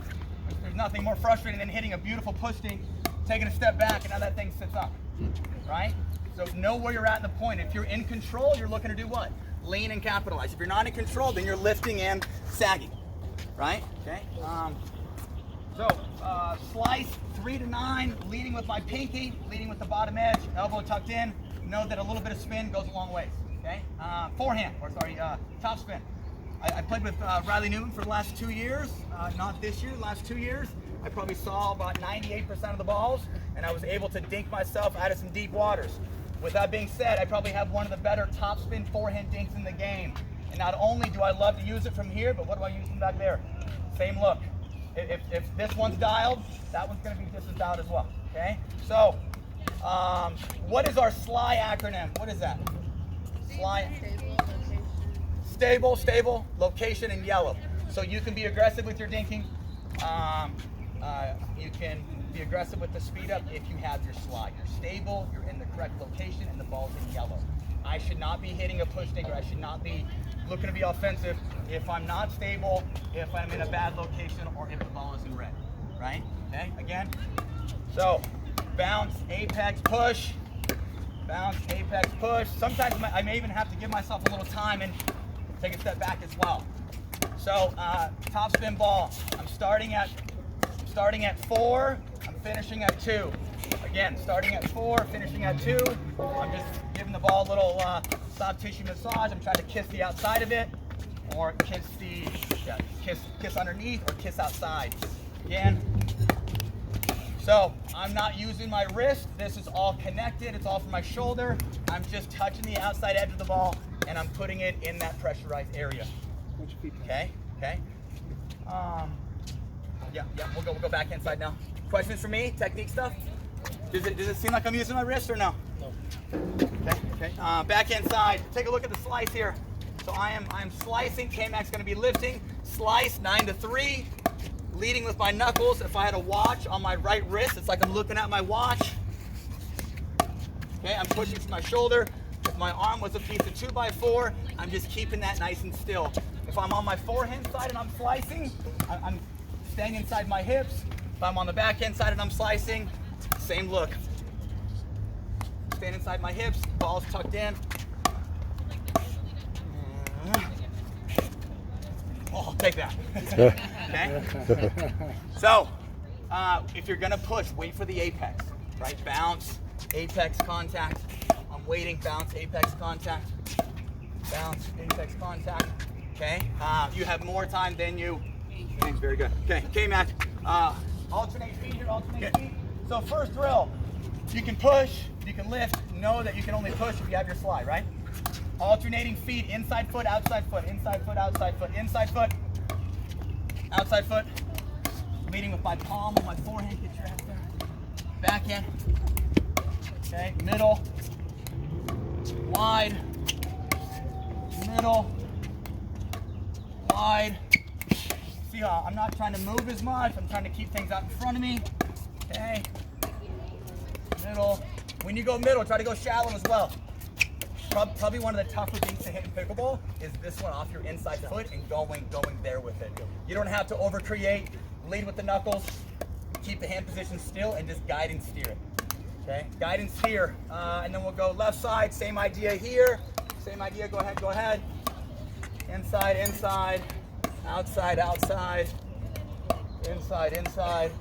A: There's nothing more frustrating than hitting a beautiful push dink, taking a step back, and now that thing sits up. Right? So know where you're at in the point. If you're in control, you're looking to do what? Lean and capitalize. If you're not in control, then you're lifting and sagging. Right? Okay. Slice 3 to 9, leading with my pinky, leading with the bottom edge, elbow tucked in. Know that a little bit of spin goes a long ways. Okay. Top spin. I played with Riley Newton for the last 2 years. Not this year, the last 2 years. I probably saw about 98% of the balls, and I was able to dink myself out of some deep waters. with that being said, I probably have one of the better topspin forehand dinks in the game. And not only do I love to use it from here, but what do I use from back there? Same look. If this one's dialed, that one's going to be just as dialed as well. Okay? So, what is our SLY acronym? What is that? SLY. Stable, location, and yellow. So you can be aggressive with your dinking. You can be aggressive with the speed up if you have your SLY. You're stable, you're in the correct location, and the ball's in yellow. I should not be hitting a push dink, or I should not be looking to be offensive if I'm not stable, if I'm in a bad location, or if the ball is in red, right? Okay, again. So, bounce, apex, push. Bounce, apex, push. Sometimes I may even have to give myself a little time and take a step back as well. So, top spin ball. I'm starting at 4. I'm finishing at 2. Again, starting at 4, finishing at 2. I'm just giving the ball a little soft tissue massage. I'm trying to kiss the outside of it, or kiss kiss underneath, or kiss outside. Again. So I'm not using my wrist. This is all connected. It's all from my shoulder. I'm just touching the outside edge of the ball, and I'm putting it in that pressurized area. Okay. Yeah. We'll go back inside now. Questions for me? Technique stuff? Does it seem like I'm using my wrist or no? No. Okay. Back inside. Take a look at the slice here. So I'm slicing. K-Mac's going to be lifting. Slice 9-3. Leading with my knuckles. If I had a watch on my right wrist, it's like I'm looking at my watch. Okay, I'm pushing to my shoulder. If my arm was a piece of 2x4, I'm just keeping that nice and still. If I'm on my forehand side and I'm slicing, I'm staying inside my hips. If I'm on the backhand side and I'm slicing, same look. Staying inside my hips, ball's tucked in. Oh, take that. Okay? So, if you're gonna push, wait for the apex, right? Bounce, apex contact. I'm waiting, bounce, apex contact. Bounce, apex contact. Okay? You have more time than you. Very good. Okay, K-Mac. Alternate feet here, alternate feet. So first drill, you can push, you can lift. Know that you can only push if you have your SLY, right? Alternating feet, inside foot, outside foot, inside foot, outside foot, inside foot, outside foot. Leading with my palm on my forehand, get your ass there. Backhand. Okay, middle, wide, middle, wide. See how I'm not trying to move as much, I'm trying to keep things out in front of me. Okay, middle. When you go middle, try to go shallow as well. Probably one of the tougher things to hit in pickleball is this one off your inside foot and going there with it. You don't have to overcreate. Lead with the knuckles. Keep the hand position still and just guide and steer it. Okay, guide and steer. And then we'll go left side. Same idea here. Same idea. Go ahead. Inside, inside. Outside, outside. Inside, inside.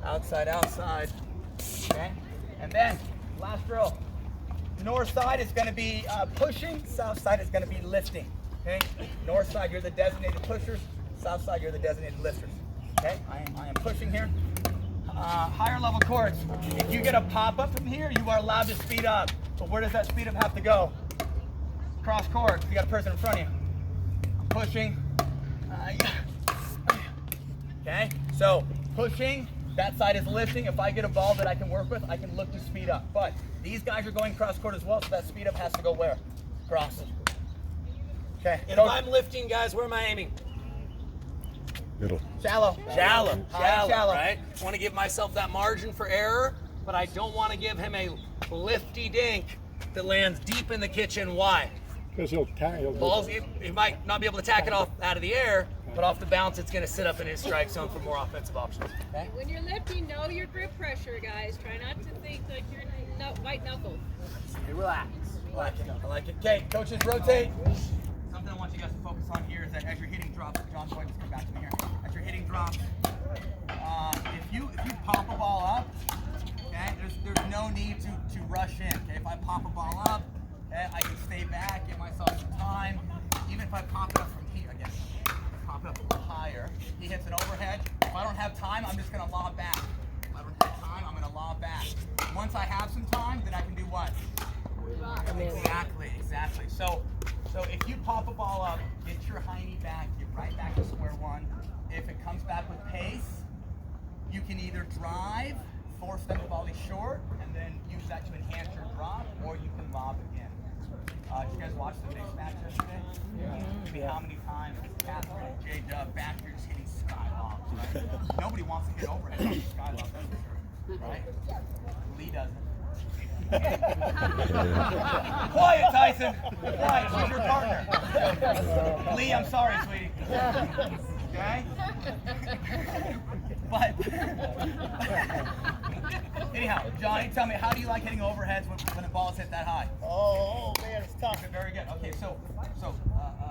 A: Outside, outside. Okay, and then last drill. North side is going to be pushing, south side is going to be lifting. Okay? North side, you're the designated pushers. South side, you're the designated lifters. Okay? I am pushing here. Higher level courts. If you get a pop up from here, you are allowed to speed up. But where does that speed up have to go? Cross court. If you got a person in front of you. I'm pushing. Okay? So pushing. That side is lifting. If I get a ball that I can work with, I can look to speed up. But these guys are going cross court as well, so that speed up has to go where? Cross. Okay.
C: And if I'm lifting, guys, where am I aiming?
I: Middle.
A: Shallow.
C: Shallow,
A: Shallow.
C: right? I want to give myself that margin for error, but I don't want to give him a lifty dink that lands deep in the kitchen. Why?
I: Because he'll
C: Balls, he might not be able to tack it off out of the air, but off the bounce, it's going to sit up in his strike zone for more offensive options.
A: Okay.
F: When you're lifting, know your grip pressure, guys. Try not to think like you're white knuckle.
A: Hey, relax. I like it. Okay, coaches, rotate. Something I want you guys to focus on here is that as you're hitting drops, John Boyd, just come back to me here. As you're hitting drops, if you pop a ball up, okay, there's no need to rush in. Okay, if I pop a ball up, okay, I can stay back, give myself some time. Even if I pop it up from here, again, pop it up a little higher. He hits an overhead. If I don't have time, I'm just gonna lob back. If I don't have time, I'm gonna lob back. Once I have some time, then I can do what? Exactly. So if you pop a ball up, get your hiney back, get right back to square one. If it comes back with pace, you can either drive, force them to volley short, and then use that to enhance your drop, or you can lob again. Did you guys watch the Knicks match yesterday? I mean, how many times Catherine and J-Dub back here just hitting sky lobs, right? Nobody wants to hit overhead sky lobs, that's for sure, right? Lee doesn't. Quiet, Tyson. Quiet. She's your partner. Lee, I'm sorry, sweetie. Okay? But anyhow, Johnny, tell me, how do you like hitting overheads when the ball is hit that high?
D: Oh man, it's tough.
A: Very good. Okay, so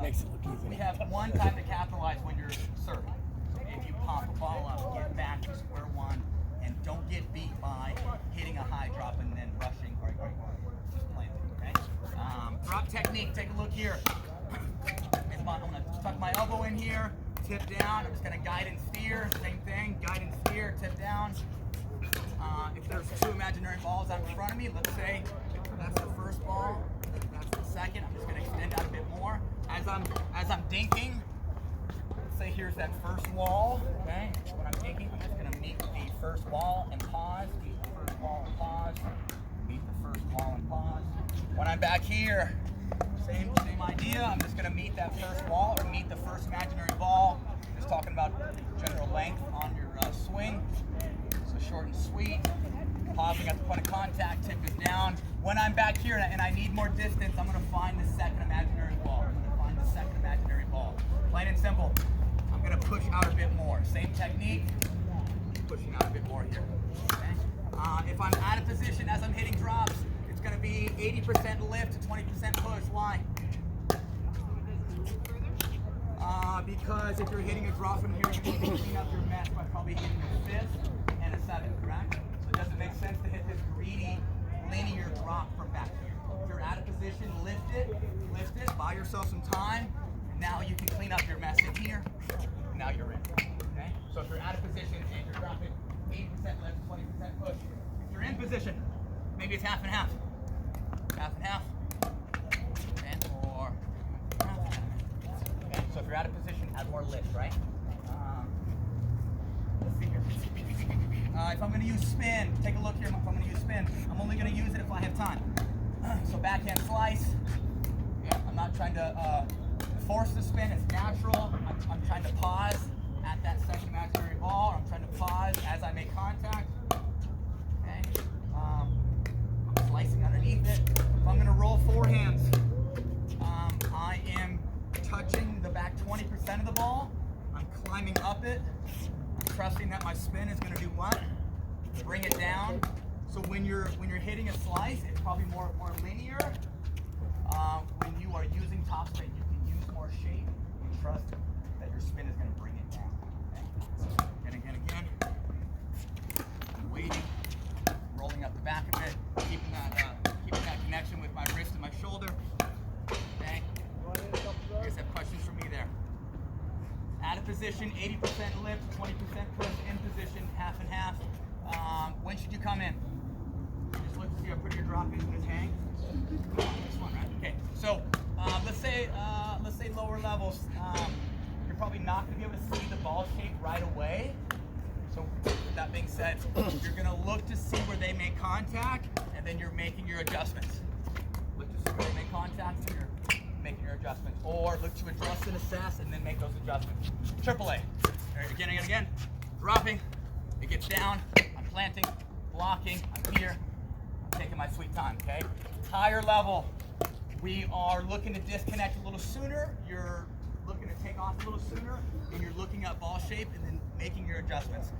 H: Makes it look easy.
A: we have one time to capitalize when you're serving. So if you pop a ball up, get back to square one, and don't get beat by hitting a high drop and then rushing or just playing. Okay. Drop technique. Take a look here. I'm gonna tuck my elbow in here, tip down. I'm just gonna guide and steer. Same thing. Guide and steer. Tip down. If there's two imaginary balls out in front of me, let's say that's the first ball, that's the second. I'm just gonna extend out a bit more. As I'm dinking, let's say here's that first wall. Okay. When I'm dinking, I'm just gonna meet the first wall and pause. Meet the first wall and pause. Meet the first wall and pause. When I'm back here, same idea. I'm just gonna meet that first wall or meet the first imaginary ball. Just talking about general length on your swing. So short and sweet. Pausing at the point of contact, tip is down. When I'm back here and I need more distance, I'm gonna find the second imaginary ball. Plain and simple. I'm gonna push out a bit more. Same technique, pushing out a bit more here. Okay? If I'm out of position as I'm hitting drops, it's gonna be 80% lift to 20% push. Why? Because if you're hitting a drop from here, you're going to clean up your mess by probably hitting a fifth and a seventh, correct? So it doesn't make sense to hit this greedy, linear drop from back here. If you're out of position, lift it, buy yourself some time. Now you can clean up your mess in here. Now you're in. Okay? So if you're out of position and you're dropping 80% lift, 20% push, if you're in position, maybe it's half and half. Half and half. And or half. Okay? So if you're out of position, add more lift, right? Let's see here. If I'm going to use spin, take a look here. If I'm going to use spin, I'm only going to use it if I have time. So backhand slice. Yeah, I'm not trying to force the spin. It's natural. I'm trying to pause at that second imaginary ball. I'm trying to pause as I make contact. Okay. I'm slicing underneath it. If I'm going to roll forehands, I am touching the back 20% of the ball. I'm climbing up it. I'm trusting that my spin is going to do what? Bring it down. So when you're hitting a slice, it's probably more linear. When you are using topspin, you can use more shape and trust that your spin is going to bring it down. Okay? Again. I'm waiting, rolling up the back of it, keeping that connection with my wrist and my shoulder. Okay. You guys have questions for me there? Out of position, 80% lift, 20% push. In position, half and half. When should you come in? Just look to see how pretty your drop is in this hang. This one, right? Okay. So let's say lower levels. You're probably not going to be able to see the ball shape right away. So with that being said, you're going to look to see where they make contact, and then you're making your adjustments. Look to see where they make contact, and you're making your adjustments. Or look to adjust and assess, and then make those adjustments. AAA. Again. Dropping. It gets down. I'm planting. Blocking. I'm here. I'm taking my sweet time, okay? Higher level. We are looking to disconnect a little sooner. You're looking to take off a little sooner, and you're looking at ball shape and then making your adjustments.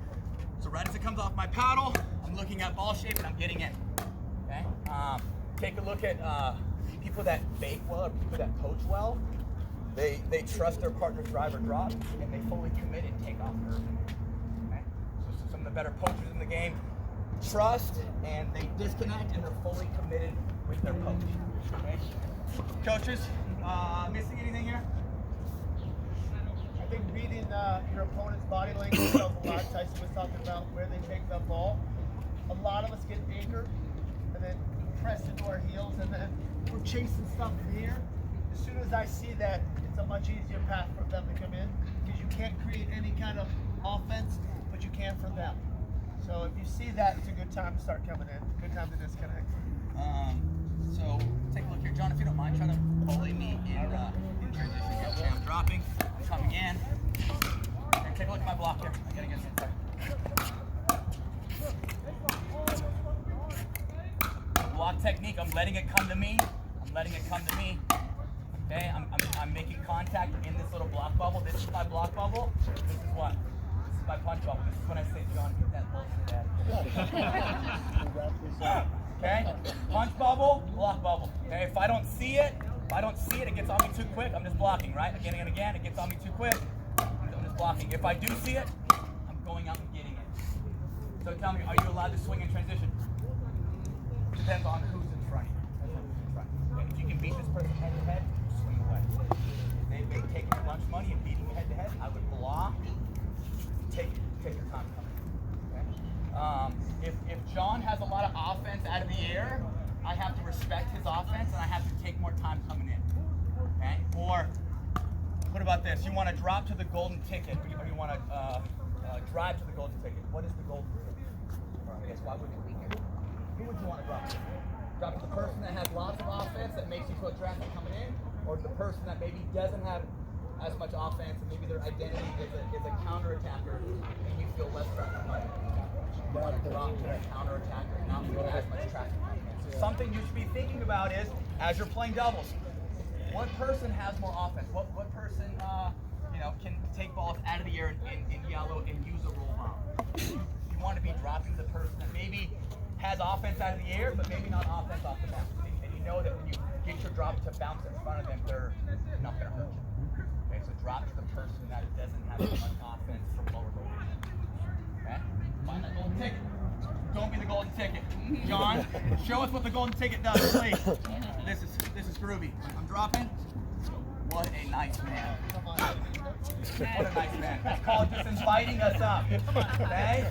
A: So right as it comes off my paddle, I'm looking at ball shape and I'm getting in. Okay. Take a look at people that bake well or people that coach well. They trust their partner's drive or drop, and they fully commit and take off early. Okay. So some of the better coaches in the game trust and they disconnect and they're fully committed with their coach. Okay. Coaches, missing anything here?
D: I think reading your opponent's body language helps a lot. Tyson was talking about where they take the ball. A lot of us get anchored and then press into our heels, and then we're chasing stuff in here, as soon as I see that, it's a much easier path for them to come in, because you can't create any kind of offense, but you can for them. So if you see that, it's a good time to start coming in. Good time to disconnect.
A: So take a look here, John. If you don't mind, try to bully me in transition. Okay, I'm dropping, coming in. Okay, take a look at my block here. I gotta get inside. Block technique. I'm letting it come to me. Okay, I'm making contact in this little block bubble. This is my block bubble. This is what? This is my punch bubble. This is when I say, John, get that bullshit out. Okay, punch bubble, block bubble. Okay, if I don't see it, it gets on me too quick. I'm just blocking, right? Again and again, it gets on me too quick. I'm just blocking. If I do see it, I'm going out and getting it. So tell me, are you allowed to swing in transition? Depends on who's in front of you. Okay, if you can beat this person head to head, swing away. If they take your lunch money and beat them head to head, I would block. Take your time coming. If John has a lot of offense out of the air, I have to respect his offense and I have to take more time coming in. Okay? Or what about this? You want to drop to the golden ticket, or you want to drive to the golden ticket. What is the golden ticket? I guess why would you? Who would you want to drop to? Drop to the person that has lots of offense that makes you feel attractive coming in, or the person that maybe doesn't have as much offense and maybe their identity is a counter-attacker and you feel less attractive coming in. You want to drop to a counter-attacker and not feel as much traffic coming in. So something you should be thinking about is, as you're playing doubles, what person has more offense? What person can take balls out of the air in yellow and use a roll bomb? You want to be dropping the person that maybe has offense out of the air, but maybe not offense off the bounce. And you know that when you get your drop to bounce in front of them, they're not going to hurt you. Okay, so drop to the person that doesn't have as much offense from lower location. Okay? Find that golden ticket. Don't be the golden ticket. John, show us what the golden ticket does, please. This is groovy. I'm dropping. What a nice man. What a nice man. It's called just inviting us up. Okay?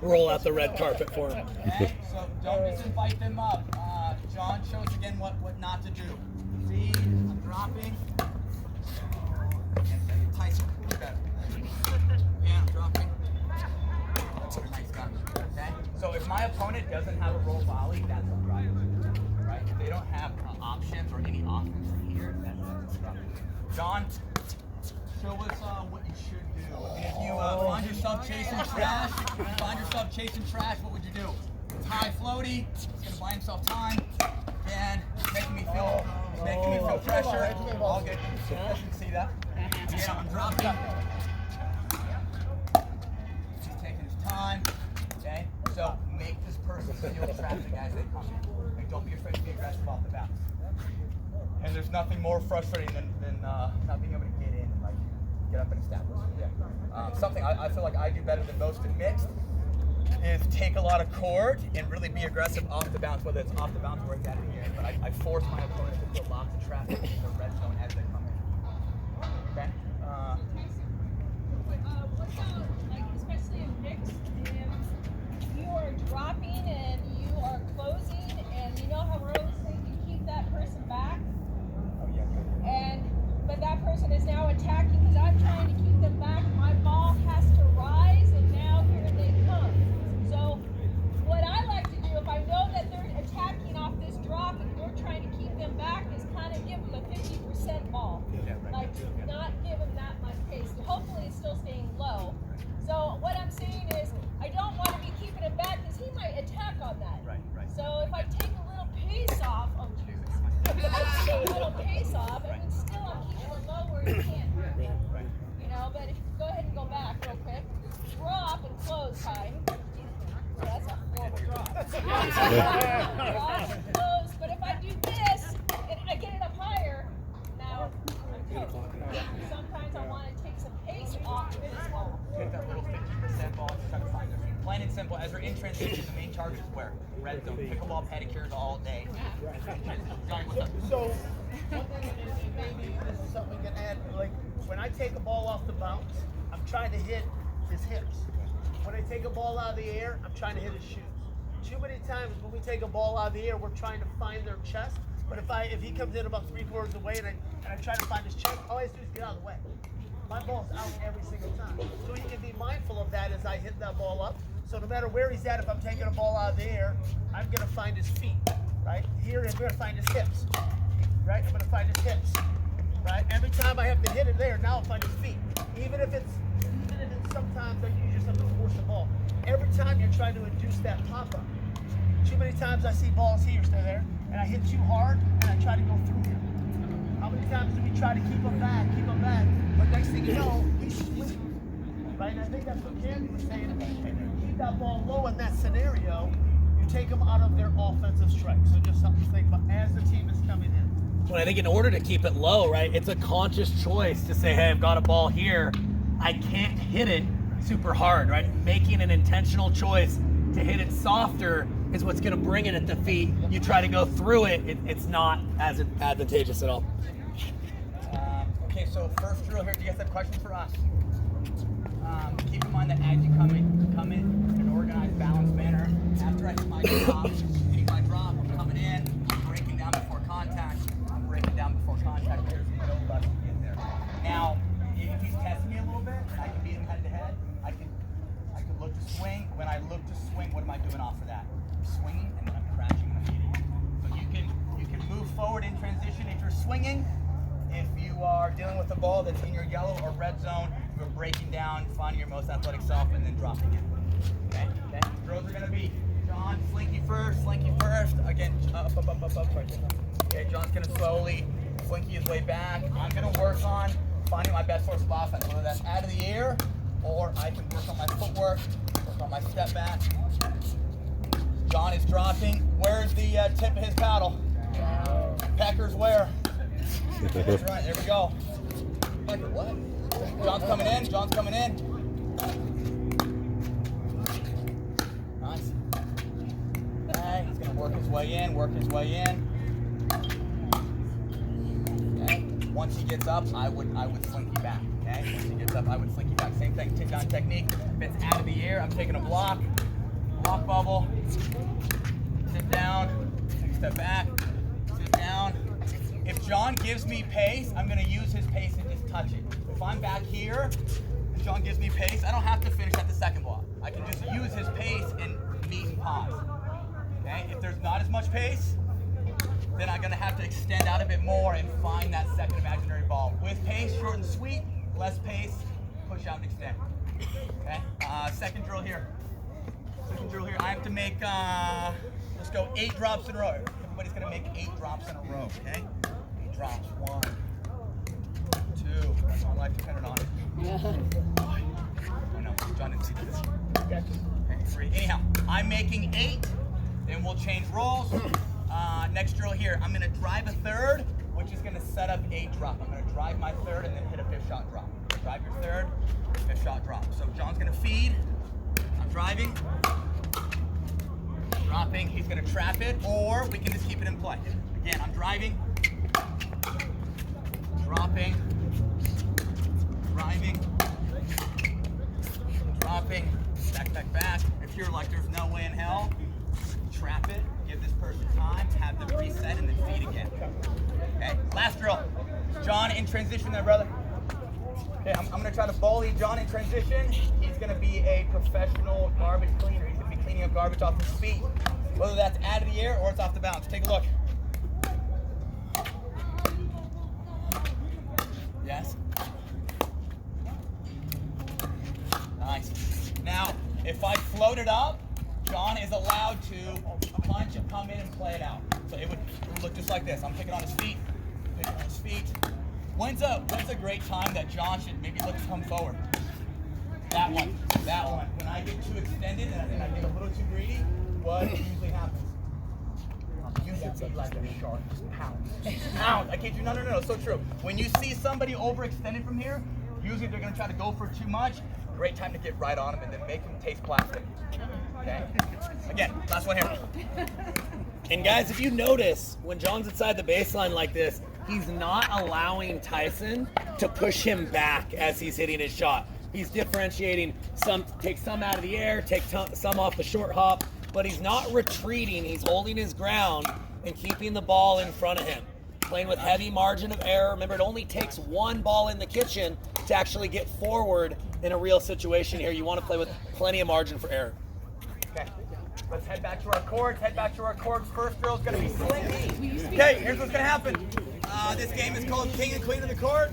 H: Roll out the red carpet for him.
A: Okay? So don't just invite them up. John, show us again what not to do. See, I'm dropping. Tyson, yeah, I'm dropping. What a nice guy. Okay? So if my opponent doesn't have a roll volley, that's a problem. Right? If they don't have options or any offense from here, that's a problem. John, show us what you should do. And if you find yourself chasing trash, what would you do? It's high floaty, he's gonna buy himself time, and making me feel pressure. All good. You can see that. Yeah, I'm dropping. He's taking his time. Okay? So make this person feel attractive as they come in. And don't be afraid to be aggressive off the bounce. And there's nothing more frustrating than not being able to get in and like get up and establish. Yeah. Something I feel like I do better than most in mixed is take a lot of court and really be aggressive off the bounce, whether it's off the bounce or it's out of the air. But I force my opponents to put lots of traffic in the red zone as they come in. Okay?
F: What about, like, especially in mixed, if you are dropping and you are closing, and you know how we're always saying to keep that person back, but that person is now attacking because I'm trying to keep them back. My ball has to rise, and now here they come. So what I like to do, if I know that they're attacking off this drop and we're trying to keep them back, is kind of give them a 50% ball. Like, not give them that much pace. Hopefully it's still staying low. So what I'm saying is, I don't want to be keeping him back because he might attack on that.
A: Right.
F: So if I take a little pace off, if I take a little pace off, I mean, still I'm keeping it low where he can't hurt me. You know, but if you go ahead and go back real quick, drop and close time. So that's a horrible drop. Drop and close, but if I do this and I get it up higher, now I'm cooked. Sometimes I want to take some pace off of this ball.
A: Take that little 50% ball and try to find it. Plain and simple, as we're in transition, the main target is where? Red zone. Pickleball pedicures all day. Johnny, what's up?
D: So, one thing, and maybe this is something we can add, like, when I take a ball off the bounce, I'm trying to hit his hips. When I take a ball out of the air, I'm trying to hit his shoes. Too many times when we take a ball out of the air, we're trying to find their chest, But if he comes in about 3/4 of the way and I try to find his check, all I have to do is get out of the way. My ball's out every single time. So he can be mindful of that as I hit that ball up. So no matter where he's at, if I'm taking a ball out of the air, I'm going to find his feet, right? Here, I'm going to find his hips, right? I'm going to find his hips, right? Every time I have to hit it there, now I'll find his feet. Even if it's sometimes you just have to force the ball. Every time you're trying to induce that pop-up. Too many times I see balls here, stay there, and I hit too hard, and I try to go through him. How many times do we try to keep him back, but next thing you know, he's swinging, right? And I think that's what Cammy was saying. If you keep that ball low in that scenario, you take them out of their offensive strike. So just something to think about as the team is coming in.
H: Well, I think in order to keep it low, right, it's a conscious choice to say, hey, I've got a ball here. I can't hit it super hard, right? Making an intentional choice to hit it softer is what's going to bring it at the feet. You try to go through it, it's not as advantageous at all.
A: Okay, so first drill here. Do you guys have questions for us? Keep in mind that as you come in an organized, balanced manner. After I hit my drop, I'm coming in, I'm breaking down before contact. There's no rush to get there. Now, if he's testing me a little bit, I can beat him head to head. I can look to swing. When I look to swing, what am I doing off of that? I'm swinging and then I'm crashing and I'm hitting. So you can move forward in transition if you're swinging. If you are dealing with a ball that's in your yellow or red zone, you're breaking down, finding your most athletic self, and then dropping it. Okay? Drills are going to be John, slinky first. Again, up. Okay, John's going to slowly slinky his way back. I'm going to work on finding my best source of offense, whether that's out of the air, or I can work on my footwork, work on my step back. John is dropping. Where's the tip of his paddle? Pecker's where? That's right, there we go. Pecker, what? John's coming in. Nice. Okay, he's gonna work his way in. Okay. Once he gets up, I would slinky back. Okay? Once he gets up, I would slinky back. Same thing, tip down technique. If it's out of the air, I'm taking a block bubble, sit down, take a step back, sit down. If John gives me pace, I'm gonna use his pace and just touch it. If I'm back here, and John gives me pace, I don't have to finish at the second block. I can just use his pace and meet and pause. Okay? If there's not as much pace, then I'm gonna have to extend out a bit more and find that second imaginary ball. With pace, short and sweet. Less pace, push out and extend. Okay? Second drill here. I have to make, let's go 8 drops in a row. Everybody's gonna make 8 drops in a row, okay? 8 drops. 1, 2. That's my life depended on it. I know, John didn't see this. Okay, 3. Anyhow, I'm making 8, then we'll change roles. Next drill here, I'm gonna drive a third, which is gonna set up a drop. I'm gonna drive my third and then hit a 5th shot drop. Drive your third, 5th shot drop. So John's gonna feed, I'm driving, dropping, he's gonna trap it, or we can just keep it in play. Again, I'm driving, dropping, driving, dropping, back. If you're like, there's no way in hell, trap it, give this person time, have them reset, and then feed again. Okay, last drill. John in transition there, brother. Okay, I'm gonna try to bully John in transition. He's gonna be a professional garbage cleaner. He's gonna be cleaning up garbage off his feet. Whether that's out of the air or it's off the bounce. Take a look. Yes? Nice. Now, if I float it up, John is allowed to punch and come in and play it out. So it would look just like this. I'm picking on his feet, When's a great time that John should maybe look to come forward? That one. When I get too extended and I get a little too greedy, what usually happens? You should be like a shark, just pound. I can't do, no, so true. When you see somebody overextended from here, usually they're gonna try to go for too much. Great time to get right on them and then make them taste plastic. Okay? Again, last one here.
H: And guys, if you notice, when John's inside the baseline like this, he's not allowing Tyson to push him back as he's hitting his shot. He's differentiating, take some out of the air, take some off the short hop, but he's not retreating. He's holding his ground and keeping the ball in front of him. Playing with heavy margin of error. Remember, it only takes one ball in the kitchen to actually get forward in a real situation here. You want to play with plenty of margin for error.
A: Okay, let's head back to our courts. First drill is going to be slinky. Okay, here's what's going to happen. This game is called King and Queen of the Court.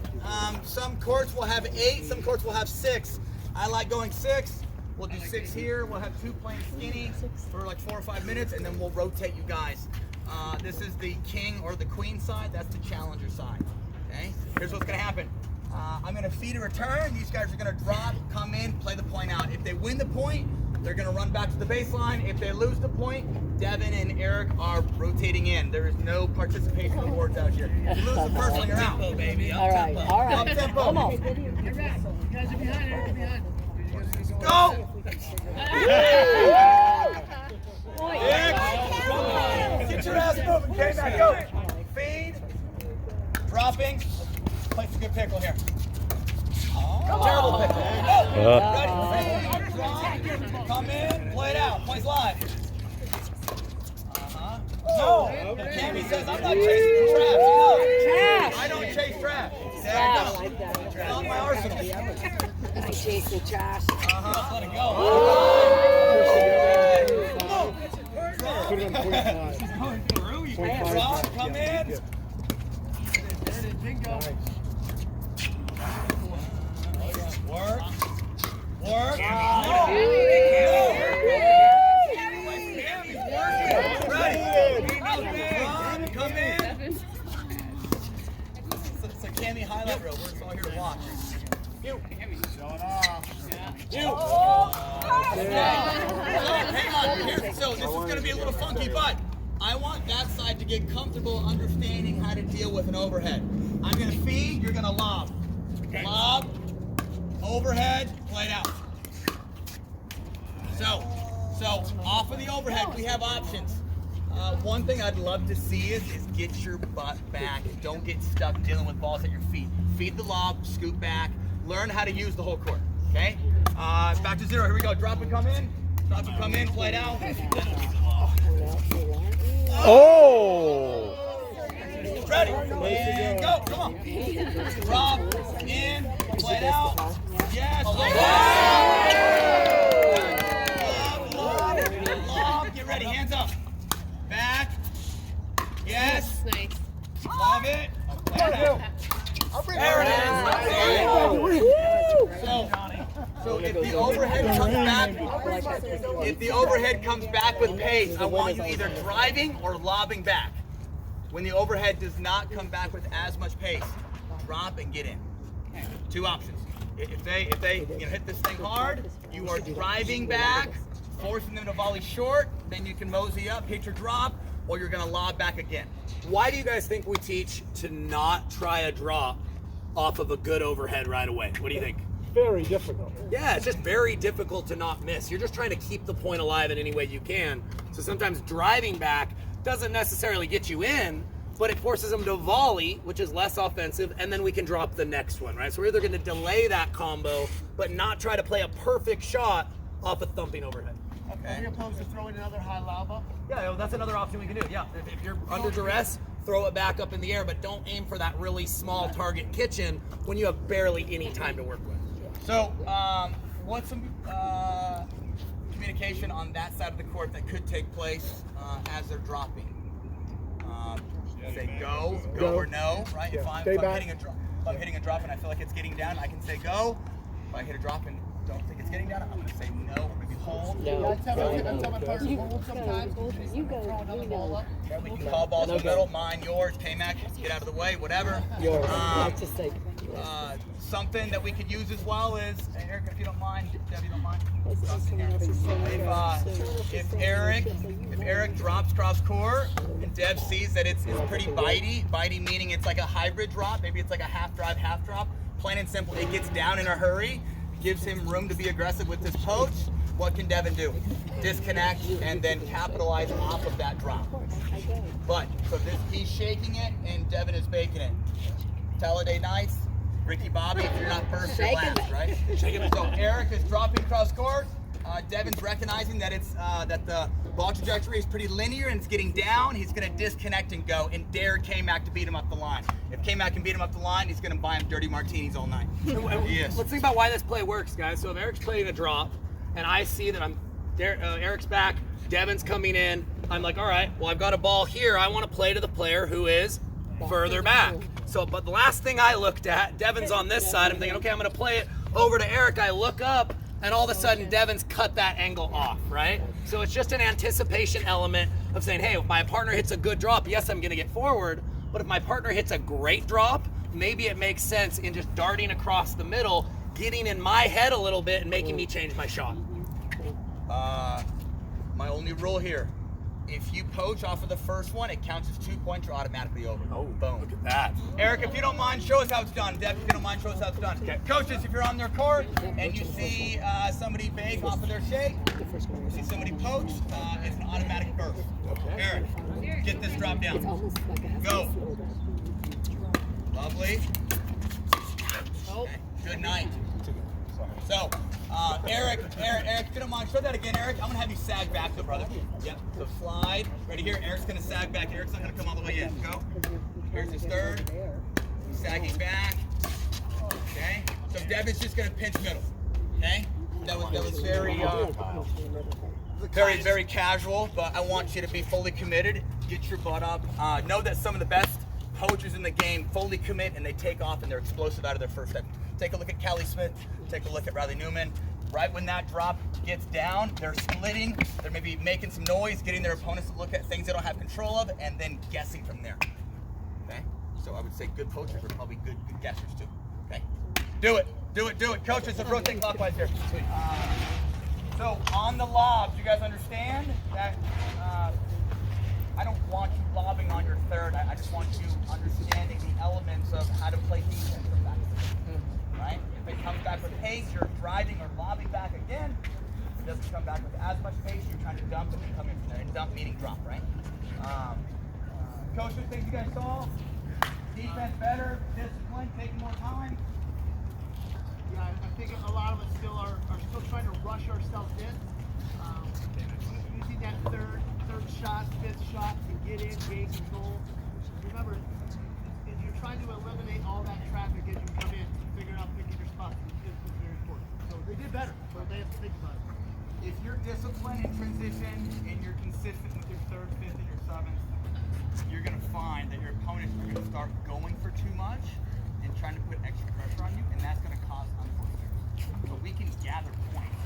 A: Some courts will have 8, some courts will have 6. I like going 6. We'll do 6 here. We'll have 2 playing skinny for like 4 or 5 minutes, and then we'll rotate you guys. This is the king or the queen side. That's the challenger side. Okay. Here's what's gonna happen. I'm gonna feed a return. These guys are gonna drop, come in, play the point out. If they win the point, they're gonna run back to the baseline. If they lose the point, Devin and Eric are rotating in. There is no participation awards out here. If you lose the first one, you're out.
H: Tempo, baby.
J: All right, all right.
A: Up tempo.
J: Come on.
D: You guys are behind, Eric, behind.
A: Go! Get your ass moving, okay? Now go. Feed. Dropping. Place a good pickle here. Terrible pickle. Go. Ready. Feed. Drop. Come in. Play it out. Plays live. No. Cammy says, I'm not chasing traps. No. I don't chase traps. There you go. It's not my arsenal.
J: I chase the trash.
H: Let it go.
I: Put it on point 5.
A: Drop, come in. Work. Work. Ready. Come in. It's a Cammy highlight reel. We're all here to watch. You. Showing off. You. Hang on. Here. So this is going to be a little funky, but I want that side to get comfortable understanding how to deal with an overhead. I'm going to feed. You're going to lob. Lob. Overhead. Play it out. So off of the overhead, we have options. One thing I'd love to see is get your butt back. Don't get stuck dealing with balls at your feet. Feed the lob, scoot back, learn how to use the whole court, okay? Back to 0, here we go. Drop and come in, play it out.
I: Oh!
A: Ready, and go, come on. Drop, in, play it out. Yes, lob, get ready, hands up. Back. Yes.
E: Nice.
A: Love it. There it is. So if the overhead comes back with pace, I want you either driving or lobbing back. When the overhead does not come back with as much pace, drop and get in. 2 options. If they hit this thing hard, you are driving back, forcing them to volley short, then you can mosey up, hit your drop, or you're gonna lob back again.
H: Why do you guys think we teach to not try a drop off of a good overhead right away? What do you think?
I: Very difficult.
H: Yeah, it's just very difficult to not miss. You're just trying to keep the point alive in any way you can. So sometimes driving back doesn't necessarily get you in, but it forces them to volley, which is less offensive, and then we can drop the next one, right? So we're either going to delay that combo, but not try to play a perfect shot off a thumping overhead.
D: Are you opposed to throwing another high lava?
H: Yeah, that's another option we can do. Yeah, if you're under duress, throw it back up in the air, but don't aim for that really small target kitchen when you have barely any time to work with.
A: So, what's some communication on that side of the court that could take place as they're dropping? Say go or no, right? If I'm hitting a drop and I feel like it's getting down, I can say go. If I hit a drop and don't think it's getting down, I'm going to say no, or maybe hold.
J: No.
D: I tell my players hold sometimes.
J: You go.
D: Throw another ball up.
A: Yeah, we can call balls in the middle, mine, yours, K-Mac, get out of the way, whatever.
J: Yours. Let's just say
A: Something that we could use as well is, Eric, if you don't mind, Deb, you don't mind? If Eric drops cross court and Deb sees that it's pretty bitey meaning it's like a hybrid drop, maybe it's like a half drive, half drop, plain and simple, it gets down in a hurry, gives him room to be aggressive with this poach, what can Devin do? Disconnect and then capitalize off of that drop. But, so he's shaking it and Devin is baking it. Talladega Nights, Ricky Bobby, if you're not first, you're last, right? So Eric is dropping cross court. Devin's recognizing that it's that the Ball trajectory is pretty linear and it's getting down. He's going to disconnect and go and dare K-Mac to beat him up the line. If K-Mac can beat him up the line, he's going to buy him dirty martinis all night. Yes.
H: Let's think about why this play works, guys. So if Eric's playing a drop and I see that Eric's back, Devin's coming in, I'm like, all right, well, I've got a ball here. I want to play to the player who is further back. So, but the last thing I looked at, Devin's on this side. I'm thinking, okay, I'm going to play it over to Eric. I look up, and all of a sudden, Devin's cut that angle off, right? So it's just an anticipation element of saying, hey, if my partner hits a good drop, yes, I'm going to get forward. But if my partner hits a great drop, maybe it makes sense in just darting across the middle, getting in my head a little bit and making me change my shot.
A: My only rule here, if you poach off of the first one, it counts as 2 points, you're automatically over.
H: Oh,
A: boom.
H: Look at that.
A: Eric, if you don't mind, show us how it's done. Deb, if you don't mind, show us how it's done. Okay. Coaches, if you're on their court and you see somebody bake off of their shake, you see somebody poach, it's an automatic burst. Okay. Eric, get this drop down. Go. Lovely. Okay. Good night. So, Eric, if you don't mind, show that again, Eric. I'm gonna have you sag back though, brother. Yep, so slide. Ready here, Eric's gonna sag back. Eric's not gonna come all the way in. Go. Here's his third. Sagging back. Okay. So Devin's just gonna pinch middle. Okay? That was very casual, but I want you to be fully committed. Get your butt up. Know that some of the best poachers in the game fully commit and they take off and they're explosive out of their first step. Take a look at Callie Smith, take a look at Riley Newman. Right when that drop gets down, they're splitting, they're maybe making some noise, getting their opponents to look at things they don't have control of, and then guessing from there. Okay? So I would say good poachers are probably good guessers too. Okay? Do it. Coaches, let's rotate clockwise here. Sweet. So on the lobs, you guys understand that I don't want you lobbing on your third. I just want you understanding the elements of how to play defense from back. Right? If it comes back with pace, you're driving or lobbing back again. If it doesn't come back with as much pace, you're trying to dump and then come in from there. And dump meaning drop, right? Coaches, things you guys saw? Defense better, discipline, taking more time.
D: Yeah, I think a lot of us still are still trying to rush ourselves in. Using that third shot, fifth shot to get in, gain control. Remember, if you're trying to eliminate all that traffic as you come in, figuring out picking your spots is very important. So they did better, so they have to think about it.
A: If you're disciplined in transition and you're consistent with your third, fifth, and your seventh, you're going to find that your opponents are going to start going for too much and trying to put extra pressure on you, and that's going to cause unforced errors. So we can gather points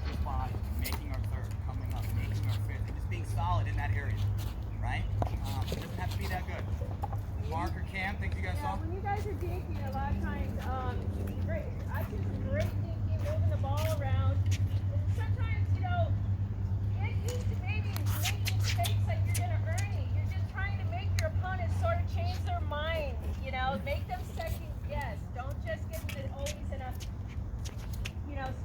A: just by making our third, coming up, making our fifth, and just being solid in that area, right? It doesn't have to be that good. Mark or Cam, think you guys saw?
F: When you guys are dinking, a lot of times, great. I see some great dinking, moving the ball around. Sometimes, get used to maybe making mistakes that you're going to earn it. You're just trying to make your opponent sort of change their mind, make them second guess. Don't just get them always in a,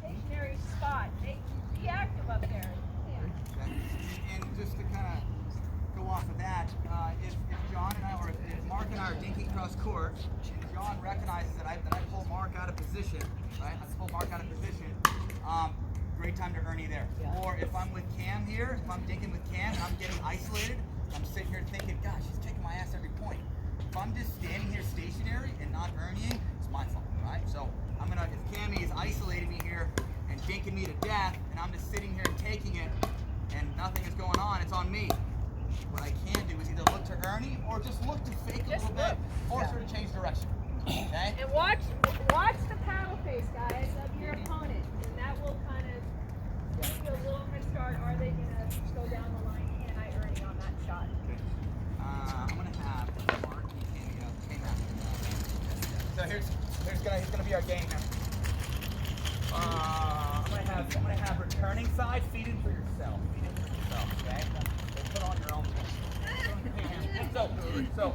F: stationary spot. Be active up there. Yeah.
A: And just to kind of go off of that, if John and I, or if Mark and I are dinking cross court, and John recognizes that I pull Mark out of position, right? I pull Mark out of position. Great time to Ernie there. Yeah. Or if I'm with Cam here, if I'm dinking with Cam and I'm getting isolated, I'm sitting here thinking, gosh, he's kicking my ass every point. If I'm just standing here stationary and not earning, it's my fault, right? So if Cammy is isolating me here and dinking me to death, and I'm just sitting here and taking it, and nothing is going on, it's on me. What I can do is either look to Ernie or just look to fake a little bit, force her to change direction. Okay?
F: And watch the paddle face, guys, of your opponent, and that will kind of give you a little head start. Are they going to go down the line? Can I Ernie on that shot?
A: I'm going to have Mark and Cammy out. So he's gonna be our game now. I'm gonna have returning side, feed in for yourself. Okay? So put on your own. So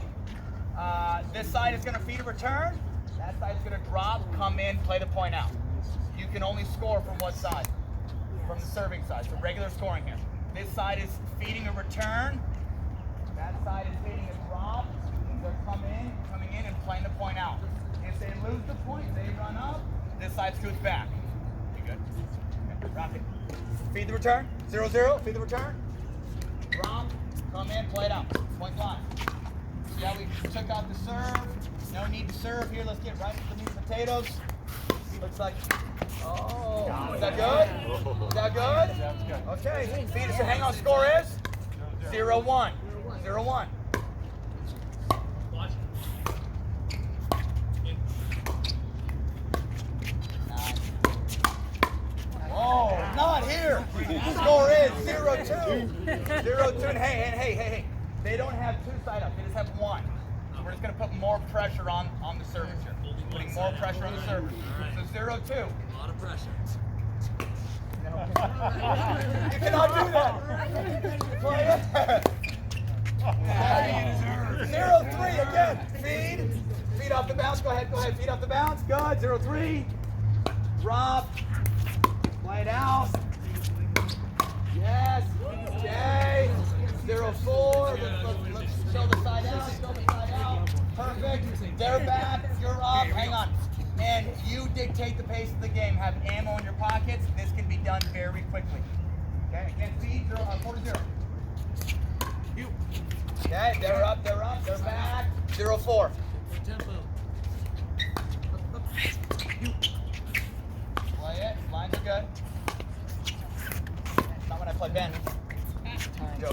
A: this side is gonna feed a return. That side is gonna drop, come in, play the point out. You can only score from what side? From the serving side. So regular scoring here. This side is feeding a return. That side is feeding a drop. They're coming in and playing the point out. If they lose the point, they run up. This side scoots back. You good? Okay, rock it. Feed the return. 0-0. Feed the return. Come in, play it out. Point line. See how we took out the serve? No need to serve here. Let's get right to the meat and potatoes. Looks like, oh, is that good? Is that good? Okay. Feed us. Hang on. Score is 0-1. 0-1. Oh, not here. Score is 0-2. 0-2. And hey. They don't have two side ups. They just have one. So we're just going to put more pressure on the service here. Putting more pressure on the service. So 0-2.
H: A lot of pressure.
A: You cannot do that. Play it. 0-3 again. Feed off the bounce. Go ahead. Feed off the bounce. Good. 0-3. Drop. Play it out. Yes. Jay. 0-4. Let's show the side out. Show the side out. Perfect. They're back. You're up. Hang on. And you dictate the pace of the game. Have ammo in your pockets. This can be done very quickly. Okay. Again, feed 4-0. Okay. They're up. They're back. 0-4. Play it. Lines are good. Not when I play Ben. Go.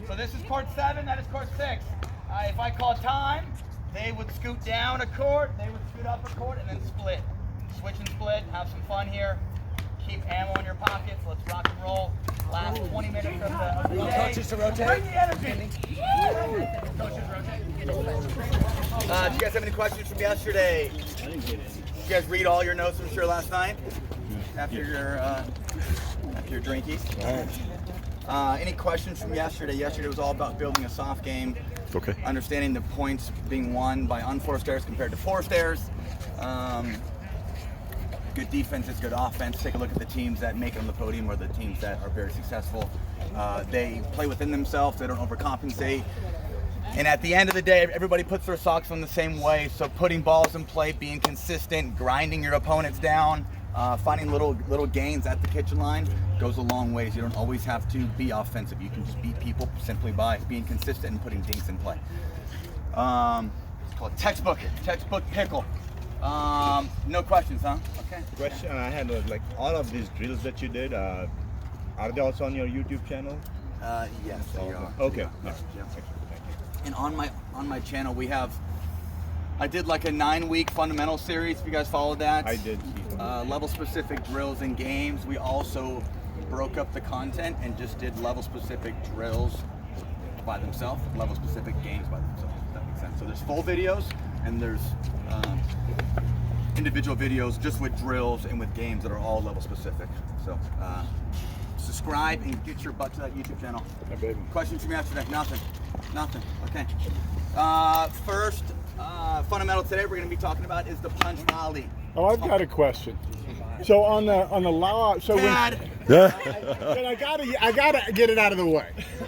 A: So this is court 7, that is court 6. If I call time, they would scoot down a court, they would scoot up a court, and then split. Switch and split, have some fun here. Keep ammo in your pockets, let's rock and roll. Last 20 minutes of the day.
H: Coaches to rotate.
A: Bring the energy. Coaches rotate. Do you guys have any questions from yesterday? Did you guys read all your notes, I'm sure, last night? After your drinkies? Any questions from yesterday? Yesterday was all about building a soft game.
K: Okay.
A: Understanding the points being won by unforced errors compared to forced errors. Good defense is good offense. Take a look at the teams that make it on the podium or the teams that are very successful. They play within themselves. They don't overcompensate. And at the end of the day, everybody puts their socks on the same way. So putting balls in play, being consistent, grinding your opponents down, finding little gains at the kitchen line goes a long ways. You don't always have to be offensive. You can just beat people simply by being consistent and putting things in play. It's called textbook pickle. No questions, huh? Okay.
K: Question I had was like all of these drills that you did, are they also on your YouTube channel?
A: Yes, they are.
K: Okay.
A: Yeah. And on my channel I did like a 9-week fundamental series, if you guys followed that.
K: I did.
A: Level specific drills and games. We also broke up the content and just did level specific drills by themselves, level specific games by themselves, if that makes sense. So there's full videos and there's individual videos just with drills and with games that are all level specific. So subscribe and get your butt to that YouTube channel. Questions from yesterday? Nothing. Okay. First fundamental today we're going to be talking about is the punch volley.
I: Oh, I've got a question. So on the lob, so
A: Dad.
I: but I gotta get it out of the way.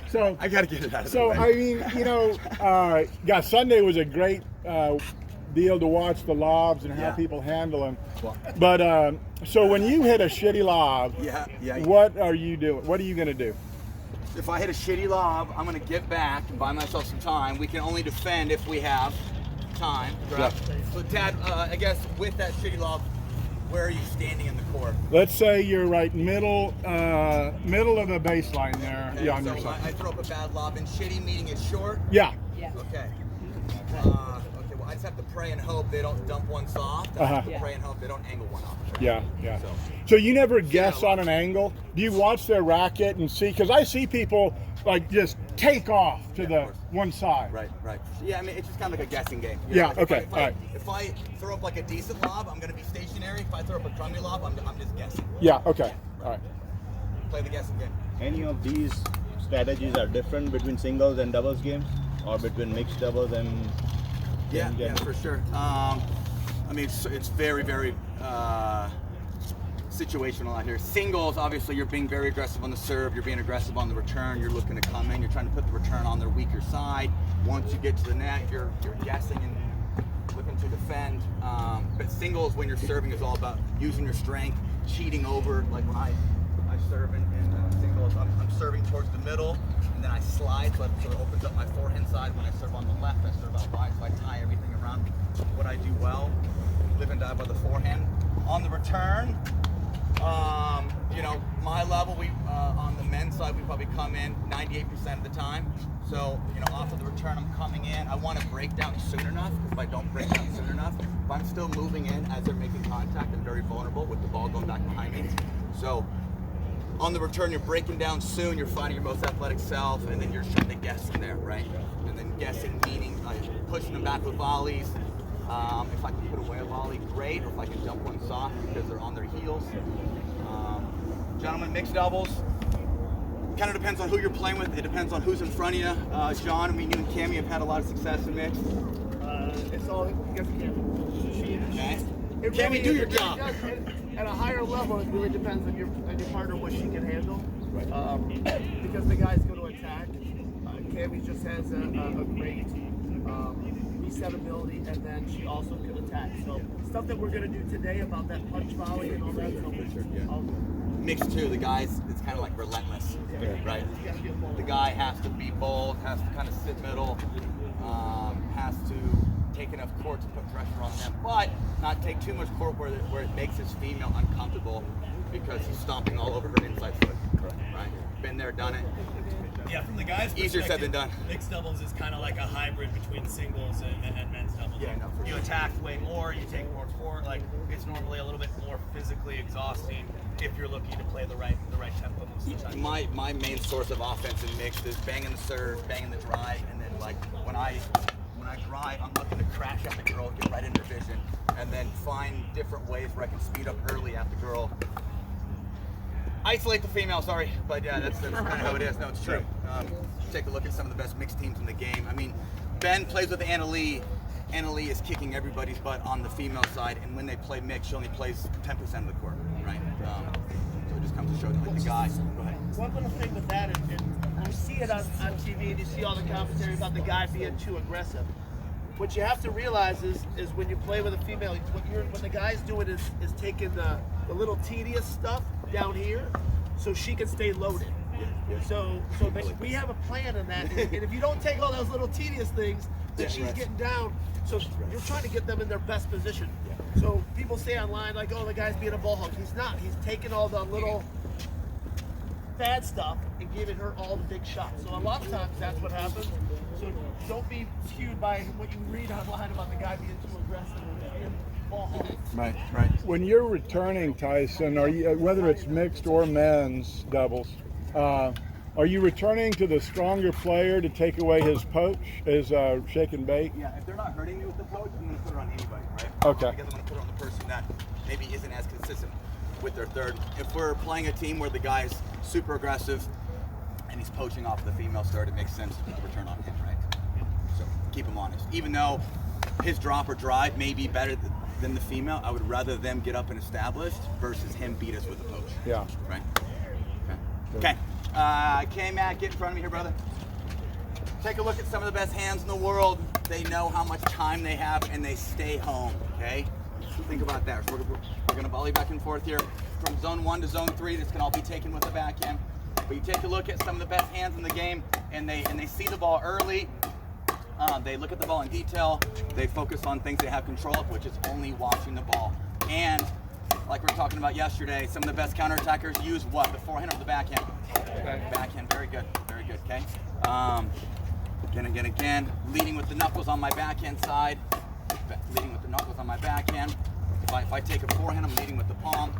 I: So
A: I gotta get it out of the
I: So
A: way.
I: I mean, yeah, Sunday was a great deal to watch the lobs and how people handle them. But so when you hit a shitty lob, what are you doing? What are you gonna do?
A: If I hit a shitty lob, I'm gonna get back and buy myself some time. We can only defend if we have time, correct? So Dad, I guess with that shitty lob, where are you standing in the court?
I: Let's say you're right middle of the baseline there.
A: Okay,
I: Yeah, on
A: so
I: your side.
A: I throw up a bad lob, and shitty meaning it's short?
I: Yeah.
A: Okay. Well, I just have to pray and hope they don't dump one soft. I have to pray and hope they don't angle one off.
I: Yeah. So you never guess on an angle? Do you watch their racket and see? Because I see people like just take off to the one side.
A: Right. Yeah, I mean, it's just kind of like a guessing game.
I: Okay, all right.
A: If I throw up like a decent lob, I'm going to be stationary. If I throw up a crummy lob, I'm just guessing.
I: Yeah, okay. All right.
A: Play the guessing game.
K: Any of these strategies are different between singles and doubles games, or between mixed doubles and
A: Yeah, for sure. I mean, it's very, very situational out here. Singles, obviously, you're being very aggressive on the serve. You're being aggressive on the return. You're looking to come in. You're trying to put the return on their weaker side. Once you get to the net, you're guessing and looking to defend. But singles, when you're serving, is all about using your strength, cheating over. Like when I serve in singles, I'm serving towards the middle, and then I slide, so it opens up my forehand side. When I serve on the left, I serve out wide, so I tie everything around what I do well. Live and die by the forehand. On the return, you know, my level, we on the men's side, we probably come in 98% of the time. So, you know, off of the return, I'm coming in. I want to break down soon enough, because if I don't break down soon enough, if I'm still moving in as they're making contact, I'm very vulnerable with the ball going back behind me. So, on the return, you're breaking down soon, you're finding your most athletic self, and then you're trying to guess from there, right? And then guessing, meaning pushing them back with volleys. If I can put away a volley, great. Or if I can jump one soft because they're on their heels. Gentlemen, mixed doubles. Kind of depends on who you're playing with. It depends on who's in front of you. John, I mean, you and Cammie have had a lot of success in mixed.
D: It's all because of Cammie.
A: Okay.
D: Cammie,
A: do your job.
D: At a higher level, it really depends on your partner, what she can handle. Because the guys go to attack. Cammie just has a great reset ability, and then she also can attack. So stuff that we're going to do today about that punch volley and all that.
A: Mixed too, the guys, it's kind of like relentless, right? The guy has to be bold, has to kind of sit middle, has to take enough court to put pressure on them, but not take too much court where it makes his female uncomfortable because he's stomping all over her inside foot. Right? Been there, done it.
C: Yeah, from the guys'
A: Easier said than done.
C: Mixed doubles is kind of like a hybrid between singles and men's doubles.
A: Yeah, no, for
C: you
A: sure.
C: attack way more, you take more court. Like it's normally a little bit more physically exhausting if you're looking to play the right tempo most of the time.
A: My main source of offense in mixed is banging the serve, banging the drive, and then like when I drive, I'm looking to crash at the girl, get right in her vision, and then find different ways where I can speed up early at the girl. Isolate the female, sorry, but yeah, that's kind of how it is. No, it's true. Take a look at some of the best mixed teams in the game. I mean, Ben plays with Anna Lee. Anna Lee is kicking everybody's butt on the female side, and when they play mixed, she only plays 10% of the court, right? So it just comes to show that like the guys. Go ahead.
D: One little thing with that is you see it on TV, and you see all the commentary about the guy being too aggressive. What you have to realize is when you play with a female, what the guy's doing is taking the little tedious stuff down here so she can stay loaded. So we have a plan in that, and if you don't take all those little tedious things, then she's getting down. So you're trying to get them in their best position. So people say online like, oh, the guy's being a ball hog. He's not. He's taking all the little bad stuff and giving her all the big shots. So a lot of times that's what happens. So don't be skewed by what you read online about the guy being too aggressive and being ball hog.
I: Right. When you're returning, Tyson, are you, whether it's mixed or men's doubles, are you returning to the stronger player to take away his poach, his shake and bake?
A: Yeah, if they're not hurting me with the poach, I'm going to put it on anybody, right?
I: Okay.
A: Because I'm going to put it on the person that maybe isn't as consistent with their third. If we're playing a team where the guy's super aggressive and he's poaching off the female start, it makes sense to return on him, right? So keep him honest. Even though his drop or drive may be better than the female, I would rather them get up and established versus him beat us with a poach.
I: Yeah.
A: Right? Okay. K-Mac, get in front of me here, brother. Take a look at some of the best hands in the world. They know how much time they have and they stay home, okay? Think about that. So we're going to volley back and forth here from zone 1 to zone 3. This can all be taken with the backhand. But you take a look at some of the best hands in the game, and they see the ball early. They look at the ball in detail. They focus on things they have control of, which is only watching the ball. And like we were talking about yesterday, some of the best counterattackers use what? The forehand or the backhand? Backhand. Very good. Okay. Again. Leading with the knuckles on my backhand side. If I take a forehand, I'm leading with the palm.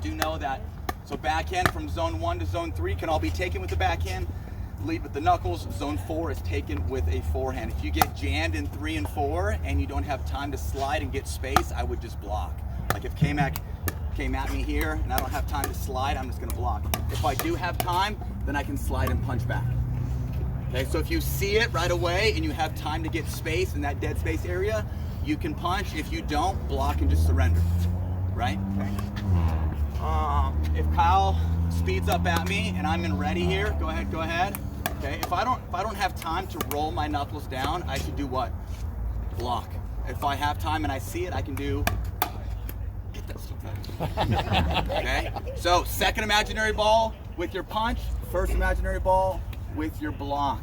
A: Do know that. So backhand from zone 1 to zone 3 can all be taken with the backhand. Lead with the knuckles. Zone 4 is taken with a forehand. If you get jammed in 3 and 4 and you don't have time to slide and get space, I would just block. Like if K-Mac came at me here and I don't have time to slide, I'm just going to block. If I do have time, then I can slide and punch back. Okay, so if you see it right away and you have time to get space in that dead space area, you can punch. If you don't, block and just surrender. right? Okay. If Kyle speeds up at me and I'm in ready here, go ahead. Okay. If I don't have time to roll my knuckles down, I should do what? Block. If I have time and I see it, I can do. Get that stuff out. Okay. So second imaginary ball with your punch. First imaginary ball with your block.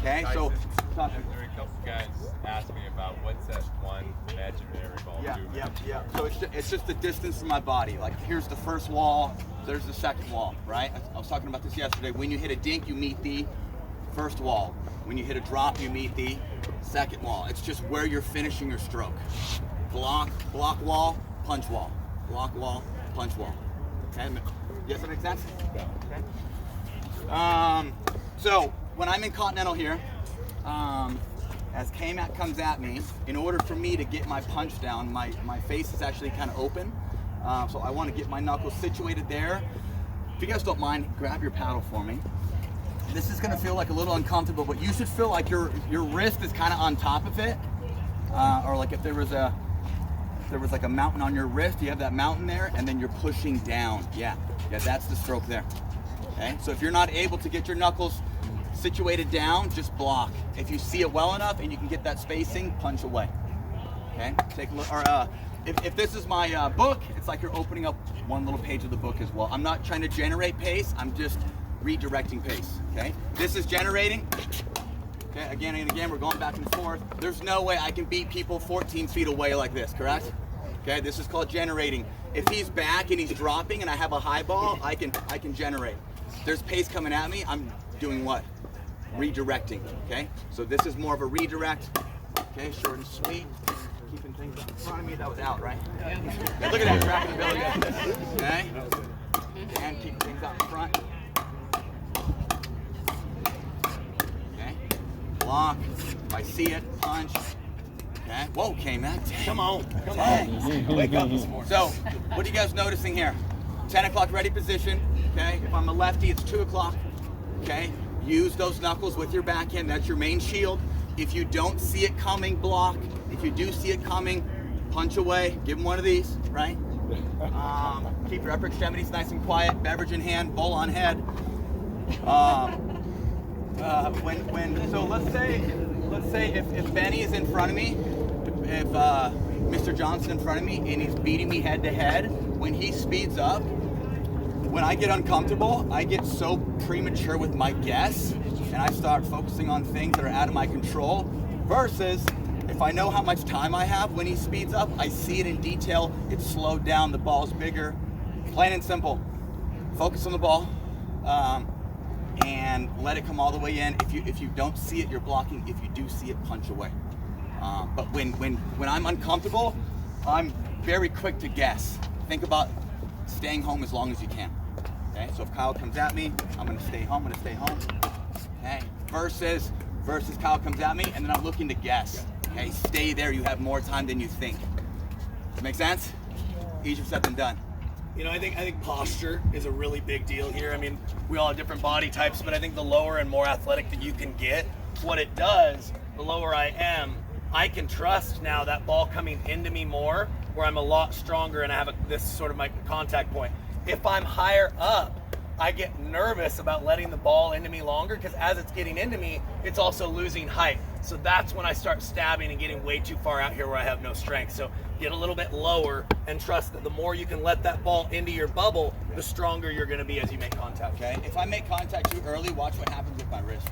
A: Okay.
G: Tyson,
A: So.
G: there are a couple guys asked me about what's that one imaginary ball do.
A: Yeah. So it's just the distance from my body. Like here's the first wall, there's the second wall, right? I was talking about this yesterday. When you hit a dink, you meet the first wall. When you hit a drop, you meet the second wall. It's just where you're finishing your stroke. Block wall, punch wall. Block wall, punch wall. Okay? Yes, that makes sense? Yeah. Okay. So when I'm in continental here, as K-Mac comes at me, in order for me to get my punch down, my face is actually kind of open. So I want to get my knuckles situated there. If you guys don't mind, grab your paddle for me. This is going to feel like a little uncomfortable, but you should feel like your wrist is kind of on top of it, or like if there was like a mountain on your wrist, you have that mountain there, and then you're pushing down. Yeah, that's the stroke there. Okay, so if you're not able to get your knuckles situated down, just block. If you see it well enough and you can get that spacing, punch away. Okay, take a look. Or if this is my book, it's like you're opening up one little page of the book as well. I'm not trying to generate pace. I'm just redirecting pace. Okay, this is generating. Okay, again and again, we're going back and forth. There's no way I can beat people 14 feet away like this, correct? Okay, this is called generating. If he's back and he's dropping and I have a high ball, I can generate. There's pace coming at me, I'm doing what? Redirecting, okay? So this is more of a redirect, okay, short and sweet. Keeping things up in front of me, that was out, right? Yeah, look at that, tracking the bill again, okay? And keep things out in front. Okay, block, if I see it, punch. Okay, whoa, K-Mac, come on. Wake up this morning. So, what are you guys noticing here? 10 o'clock ready position, okay? If I'm a lefty, it's 2 o'clock, okay? Use those knuckles with your backhand, that's your main shield. If you don't see it coming, block. If you do see it coming, punch away, give them one of these, right? Keep your upper extremities nice and quiet, beverage in hand, bowl on head. So let's say if Benny is in front of me, if Mr. Johnson in front of me and he's beating me head to head, when he speeds up, when I get uncomfortable, I get so premature with my guess and I start focusing on things that are out of my control versus if I know how much time I have when he speeds up, I see it in detail, it's slowed down, the ball's bigger, plain and simple. Focus on the ball and let it come all the way in. If you don't see it, you're blocking. If you do see it, punch away. But when I'm uncomfortable, I'm very quick to guess. Think about staying home as long as you can. Okay, so if Kyle comes at me, I'm gonna stay home, Okay, versus Kyle comes at me and then I'm looking to guess. Okay, stay there, you have more time than you think. Does that make sense? Easier said than done.
C: You know, I think posture is a really big deal here. I mean, we all have different body types, but I think the lower and more athletic that you can get, what it does, the lower I am, I can trust now that ball coming into me more, where I'm a lot stronger and I have this sort of my contact point. If I'm higher up, I get nervous about letting the ball into me longer because as it's getting into me, it's also losing height. So that's when I start stabbing and getting way too far out here where I have no strength. So get a little bit lower and trust that the more you can let that ball into your bubble, the stronger you're going to be as you make contact.
A: Okay, if I make contact too early, watch what happens with my wrist.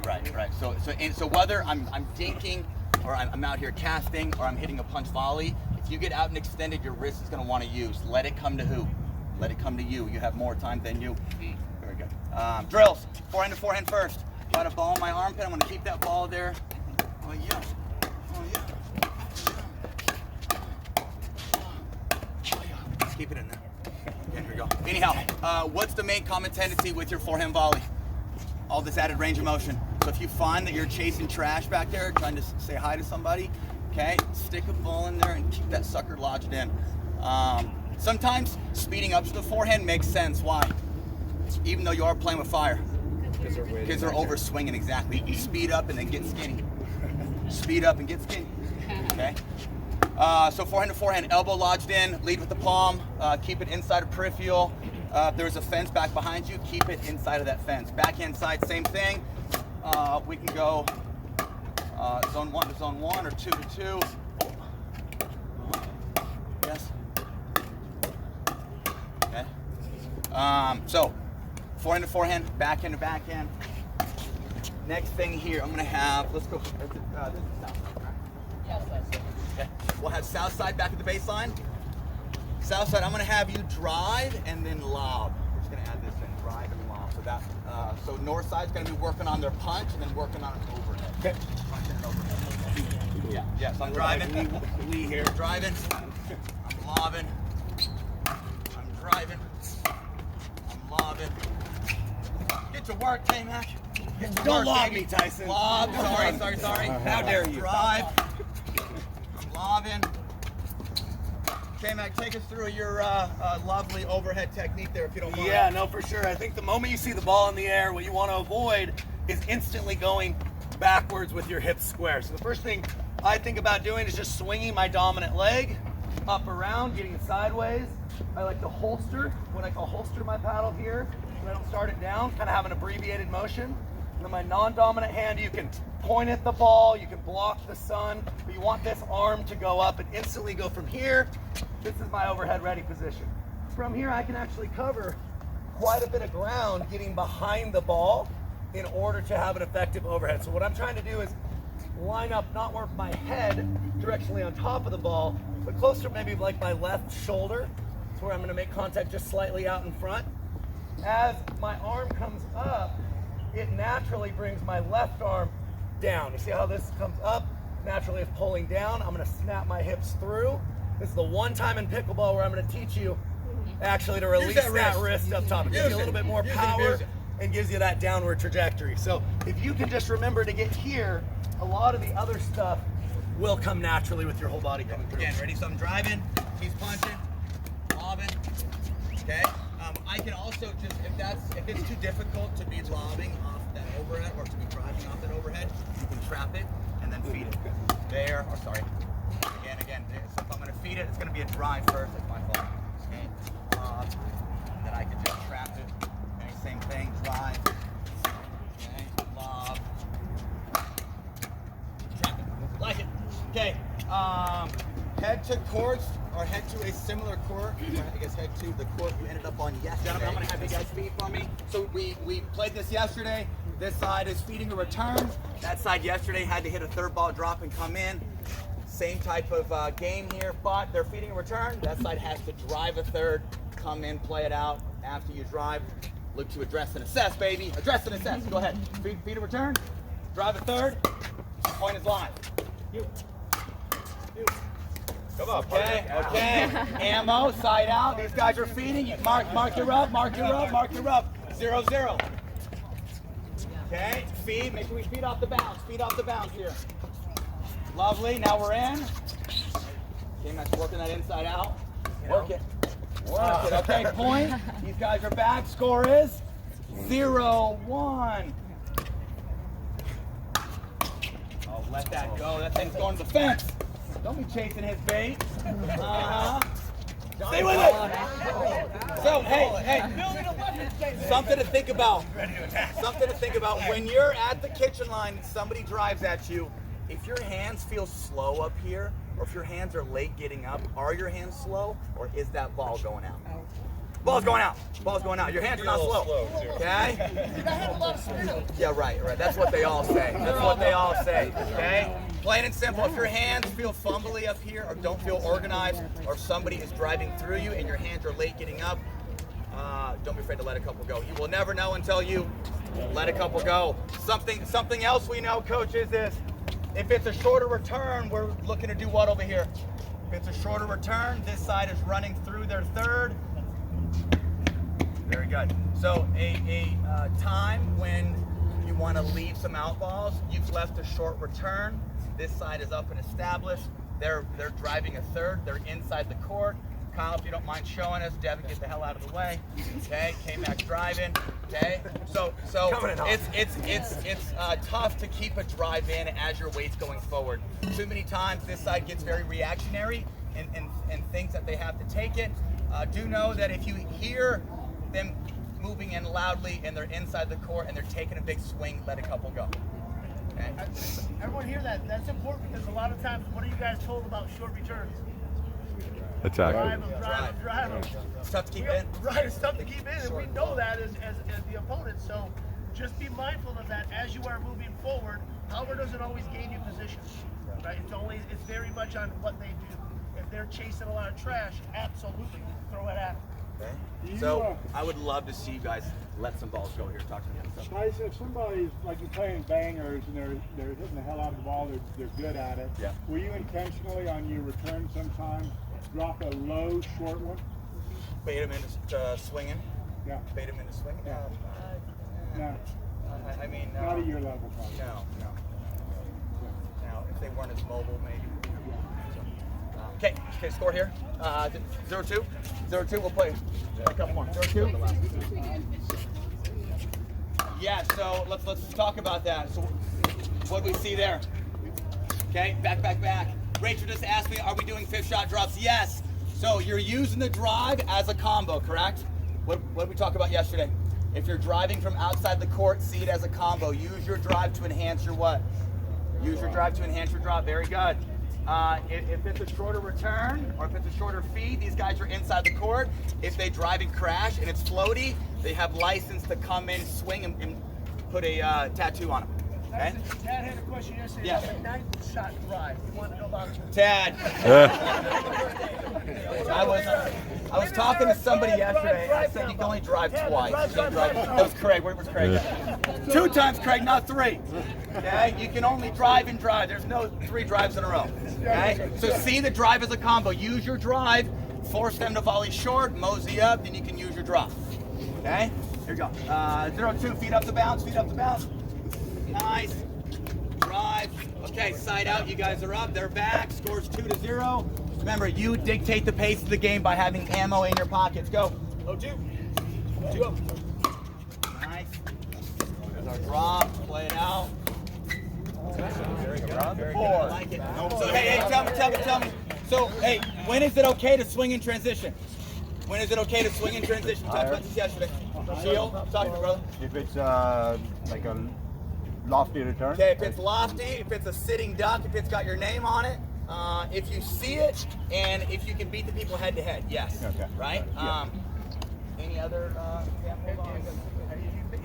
A: Right. So whether I'm dinking or I'm out here casting or I'm hitting a punch volley, if you get out and extended, your wrist is going to want to use. Let it come to who? Let it come to you. You have more time than you. Very good. Drills. Forehand to forehand first. Got a ball in my armpit. I'm going to keep that ball there. Oh yeah. Keep it in there. Okay, here we go. Anyhow, what's the main common tendency with your forehand volley? All this added range of motion. So if you find that you're chasing trash back there, trying to say hi to somebody, okay, stick a ball in there and keep that sucker lodged in. Sometimes speeding up to the forehand makes sense. Why? Even though you are playing with fire. Because they're over swinging, exactly. You speed up and then get skinny. Speed up and get skinny. Okay? So forehand to forehand, elbow lodged in, lead with the palm, keep it inside of peripheral. If there's a fence back behind you, keep it inside of that fence. Backhand side, same thing. We can go zone 1 to zone 1 or 2 to 2. Yes. Okay. So forehand to forehand, backhand to backhand. Next thing here, I'm gonna have, let's go, this is south side, right? Yes. Okay. We'll have south side back at the baseline. South side, I'm gonna have you drive and then lob. We're just gonna add this in, drive and lob. So that, so north side's gonna be working on their punch and then working on an overhead. Okay. Punch and an overhead. Yeah. Yes, I'm driving. We here, driving. I'm lobbing. I'm driving. I'm lobbing. Get to work, K-Mac.
C: Don't lob me, Tyson.
A: Lob. Sorry.
C: How dare you?
A: Drive. I'm lobbing. K-Mac, take us through your lovely overhead technique there, if you don't mind.
C: Yeah, no, for sure. I think the moment you see the ball in the air, what you want to avoid is instantly going backwards with your hips square. So the first thing I think about doing is just swinging my dominant leg up around, getting it sideways. I like to holster, what I call holster my paddle here, so I don't start it down, kind of have an abbreviated motion. And then my non-dominant hand, you can point at the ball, you can block the sun, but you want this arm to go up and instantly go from here. This is my overhead ready position. From here, I can actually cover quite a bit of ground getting behind the ball in order to have an effective overhead. So what I'm trying to do is line up, not work my head directionally on top of the ball, but closer maybe like my left shoulder. That's where I'm gonna make contact just slightly out in front. As my arm comes up, it naturally brings my left arm down. You see how this comes up? Naturally it's pulling down. I'm gonna snap my hips through. This is the one time in pickleball where I'm gonna teach you actually to release that wrist up top. It gives you a little bit more power and gives you that downward trajectory. So if you can just remember to get here, a lot of the other stuff will come naturally with your whole body coming through.
A: Again, ready? So I'm driving, he's punching, lobbing, okay? I can also just, if it's too difficult to be lobbing off that overhead or to be driving off that overhead, you can trap it and then feed it. There, or sorry, again. So if I'm gonna feed it, it's gonna be a drive first, that's my fault. Okay, then I can just trap it. Okay, same thing, drive, okay, lob, trap it, like it. Okay, head to courts or head to a similar court. I guess head to the court you ended up on yesterday. Gentlemen, I'm gonna have you guys feed for me. So we played this yesterday. This side is feeding a return. That side yesterday had to hit a third ball drop and come in. Same type of game here, but they're feeding a return. That side has to drive a third, come in, play it out. After you drive, look to address and assess, baby. Address and assess. Go ahead. Feed a return, drive a third, point is live.
G: Come on,
A: okay. Ammo, side out. These guys are feeding. You mark your rub. 0-0. Okay, feed. Make sure we feed off the bounce. Here. Lovely. Now we're in. Okay, that's working that inside out. Work it. Okay, point. These guys are back. Score is 0-1. Oh, let that go. That thing's going to the fence. Don't be chasing his bait. Stay with it. So, hey, something to think about. When you're at the kitchen line, somebody drives at you. If your hands feel slow up here, or if your hands are late getting up, are your hands slow, or is that ball going out? Ball's going out. Your hands are not slow. Okay? Yeah, right. That's what they all say. Okay? Plain and simple. If your hands feel fumbly up here or don't feel organized, or if somebody is driving through you and your hands are late getting up, don't be afraid to let a couple go. You will never know until you let a couple go. Something else we know, coaches, is if it's a shorter return, we're looking to do what over here? If it's a shorter return, this side is running through their third. Very good. So a time when you want to leave some out balls, you've left a short return. This side is up and established. They're driving a third. They're inside the court. Kyle, if you don't mind showing us. Devin, get the hell out of the way. Okay, K-Mac driving. Okay, so it's tough to keep a drive in as your weight's going forward. Too many times this side gets very reactionary and thinks that they have to take it. Do know that if you hear them moving in loudly and they're inside the court and they're taking a big swing, let a couple go. Okay.
D: Everyone hear that? That's important because a lot of times, what are you guys told about short returns?
B: Attack.
D: Drive them.
A: It's tough to keep in.
D: Right, it's tough to keep in, and we know that as the opponent. So just be mindful of that as you are moving forward. Power doesn't always gain you position. Right? It's very much on what they do. If they're chasing a lot of trash, absolutely throw it at them.
A: Okay. So I would love to see you guys let some balls go here. Talk to me. So,
I: Tyson, if somebody's like you're playing bangers and they're hitting the hell out of the ball, they're good at it.
A: Yeah.
I: Will you intentionally on your return sometimes drop a low short one?
A: bait them into swinging.
I: Yeah.
A: Bait them into swinging.
I: Yeah. No.
A: I mean,
I: Not at your level, probably.
A: No. Now, if they weren't as mobile, maybe. Okay, score here. 0-2. 0-2, we'll play a couple more. 0-2. Yeah, so let's talk about that. So what do we see there? Okay, back. Rachel just asked me, are we doing fifth shot drops? Yes. So you're using the drive as a combo, correct? What did we talk about yesterday? If you're driving from outside the court, see it as a combo. Use your drive to enhance your what? Use your drive to enhance your drop. Very good. If it's a shorter return or if it's a shorter feed, these guys are inside the court. If they drive and crash and it's floaty, they have license to come in, swing, and put a tattoo on them. Okay?
D: Tad had a question yesterday
A: Yeah.
D: about the ninth shot drive. You want to know about
A: Tad. I was talking to somebody yesterday. I said you can only drive twice. You can't drive. That was Craig. Where was Craig? 2 times, Craig, not 3. Okay? You can only drive and drive. There's no 3 drives in a row. Okay? So see the drive as a combo. Use your drive, force them to volley short, mosey up, then you can use your drop. Okay? Here we go. 0-2, feet up the bounce, Nice. Drive. Okay, side out. You guys are up. They're back. Scores 2-0. Remember, you dictate the pace of the game by having ammo in your pockets. Go. 0-2. 2-0. Nice. There's our drop. Play it out. Very good. 4. I like it. So, hey, tell me. So, hey, when is it okay to swing in transition? When is it okay to swing in transition? We talked about this yesterday. Sheil, talk to me, brother.
K: If it's like a lofty return.
A: Okay, if it's lofty, if it's a sitting duck, if it's got your name on it, if you see it, and if you can beat the people head to head, yes.
K: Okay.
A: Right?
K: Yeah.
A: Any other examples?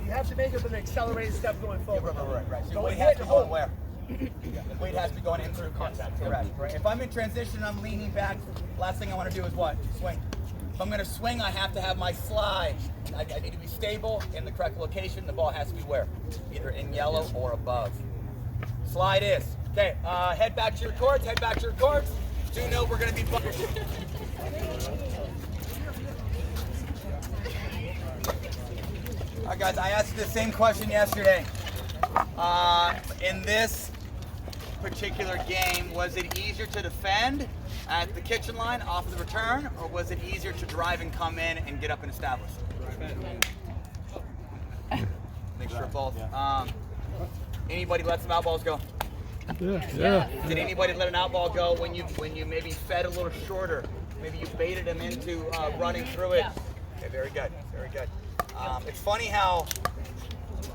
D: You have to make it with an accelerated step going forward.
A: Right. So
D: Go
A: weight
D: ahead
A: has to
D: and
A: go
D: hold.
A: where? The weight has to be going in through contact. Correct. Right. If I'm in transition, I'm leaning back. Last thing I want to do is what? Swing. If I'm going to swing, I have to have my slide. I need to be stable in the correct location. The ball has to be where? Either in yellow or above. Slide is. Okay, head back to your courts. Do know we're going to be... All right, guys, I asked you the same question yesterday. In this particular game, was it easier to defend at the kitchen line off of the return, or was it easier to drive and come in and get up and establish? Make sure both. Anybody let some out balls go?
B: Yeah.
A: Did anybody let an out ball go when you maybe fed a little shorter? Maybe you baited them into running through it. Okay, very good. It's funny how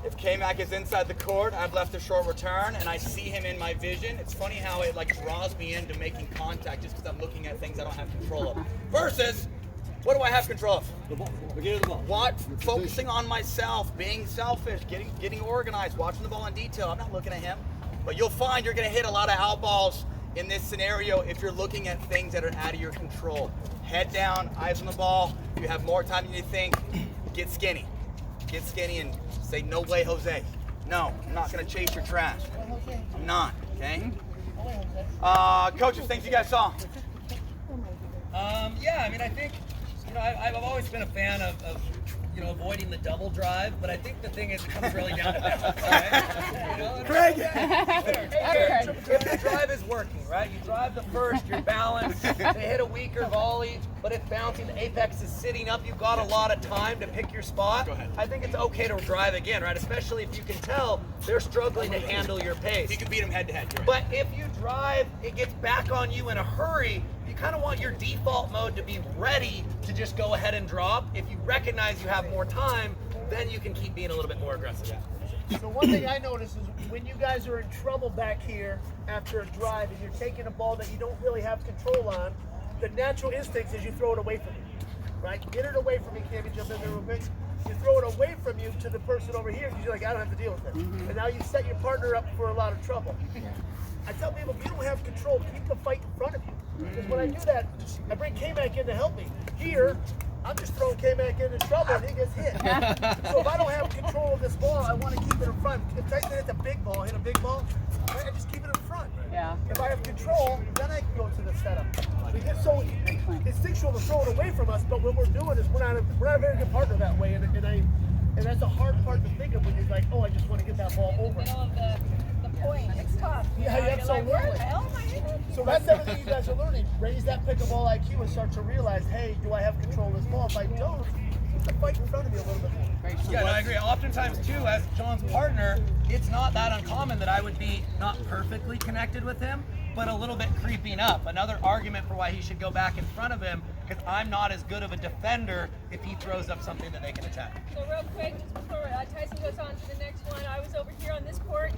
A: if K-Mac is inside the court, I've left a short return, and I see him in my vision. It's funny how it like draws me into making contact just because I'm looking at things I don't have control of. Versus, what do I have control of? The ball. The ball. What? Focusing on myself, being selfish, getting organized, watching the ball in detail. I'm not looking at him. But you'll find you're going to hit a lot of out balls in this scenario if you're looking at things that are out of your control. Head down, eyes on the ball. If you have more time than you think, get skinny. Get skinny and say, no way, Jose. No, I'm not going to chase your trash. I'm not, okay? Coaches, things you guys saw.
H: Yeah, I mean, I think, I've always been a fan of
C: avoiding the double drive, but I think the thing is it comes really down to balance, right?
A: Craig!
C: If the drive is working, right? You drive the first, you're balanced, they hit a weaker volley, but it's bouncing, the apex is sitting up, you've got a lot of time to pick your spot.
A: Go ahead.
C: I think it's okay to drive again, right? Especially if you can tell they're struggling to handle your pace.
A: You can beat them head to head.
C: But if you drive, it gets back on you in a hurry, you kind of want your default mode to be ready to just go ahead and drop. If you recognize you have more time, then you can keep being a little bit more aggressive.
D: So one thing I notice is when you guys are in trouble back here after a drive and you're taking a ball that you don't really have control on, the natural instinct is you throw it away from you, right? Get it away from me, Cammy, jump in there real quick. You throw it away from you to the person over here because you're like, I don't have to deal with it. And now you set your partner up for a lot of trouble. I tell people, if you don't have control, keep the fight in front of you. Because when I do that, I bring K-Mac in to help me. Here, I'm just throwing K-Mac into trouble and he gets hit. So if I don't have control of this ball, I want to keep it in front. If Tyson hits a big ball, hit a big ball, I just keep it in front.
J: Yeah.
D: If I have control, then I can go to the setup. We get so instinctual to throw it away from us, but what we're doing is we're not a very good partner that way, and that's a hard part to think of when you're like, oh, I just want to get that ball over.
F: Middle of the point. It's tough.
D: Yeah,
F: You're like, where the
D: absolutely.
F: hell am I hitting?
D: So that's everything you guys are learning. Raise that pickleball IQ and start to realize, hey, do I have control of this ball? If I don't, keep the fight in front of me a little bit more.
C: Yeah, no, I agree. Oftentimes, too, as John's partner, it's not that uncommon that I would be not perfectly connected with him, but a little bit creeping up. Another argument for why he should go back in front of him, because I'm not as good of a defender if he throws up something that they can attack.
F: So real quick, just before Tyson goes on to the next one, I was over here on this court.